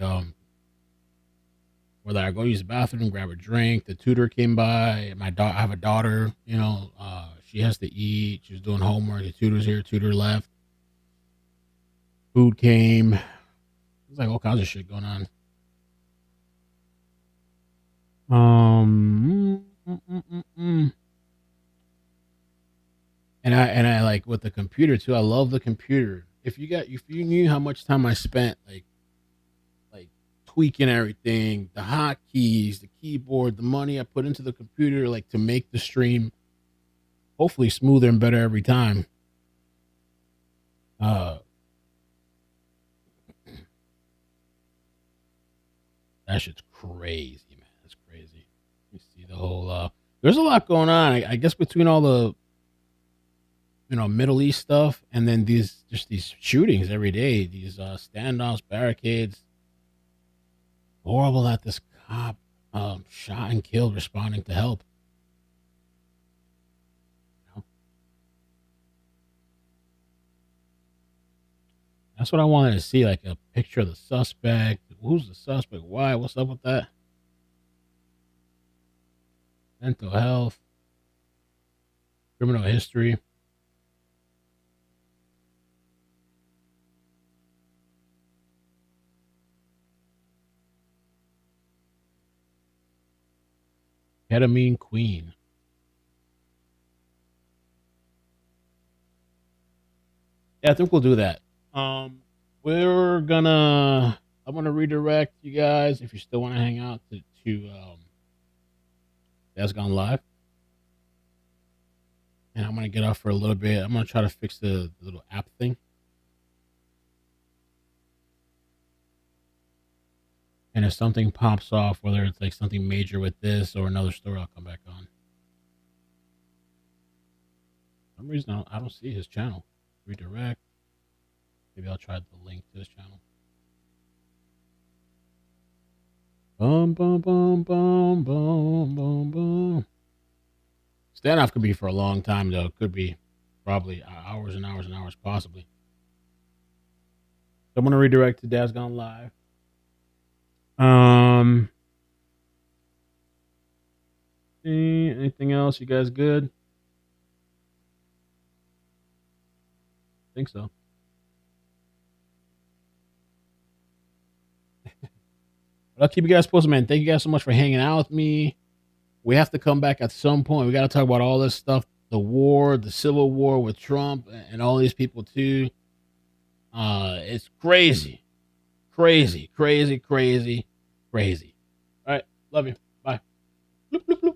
[SPEAKER 1] whether I go use the bathroom, grab a drink, the tutor came by. I have a daughter, you know, she has to eat. She was doing homework. The tutor's here. Tutor left. Food came. There's like all kinds of shit going on. And I like with the computer too. I love the computer. If you knew how much time I spent like tweaking everything, the hotkeys, the keyboard, the money I put into the computer, like to make the stream. hopefully smoother and better every time. That shit's crazy, man. That's crazy. You see the whole there's a lot going on. I guess between all the Middle East stuff and then these shootings every day, these standoffs, barricades. Horrible that this cop shot and killed responding to help. That's what I wanted to see, like a picture of the suspect. Who's the suspect? Why? What's up with that? Mental health, criminal history. Ketamine queen. Yeah, I think we'll do that. I'm gonna redirect you guys if you still want to hang out to That's Gone Live. And I'm gonna get off for a little bit. I'm gonna try to fix the little app thing. And if something pops off, whether it's like something major with this or another story, I'll come back on. For some reason, I don't see his channel. Redirect. Maybe I'll try the link to his channel. Boom, boom, boom, boom, boom, boom, boom. Standoff could be for a long time, though. It could be probably hours and hours and hours, possibly. So I'm going to redirect to Dad's Gone Live. Anything else? You guys good? I think so. I'll keep you guys posted, man. Thank you guys so much for hanging out with me. We have to come back at some point. We got to talk about all this stuff, the war, the civil war with Trump and all these people too. It's crazy. Crazy. All right. Love you. Bye. Bloop, bloop, bloop.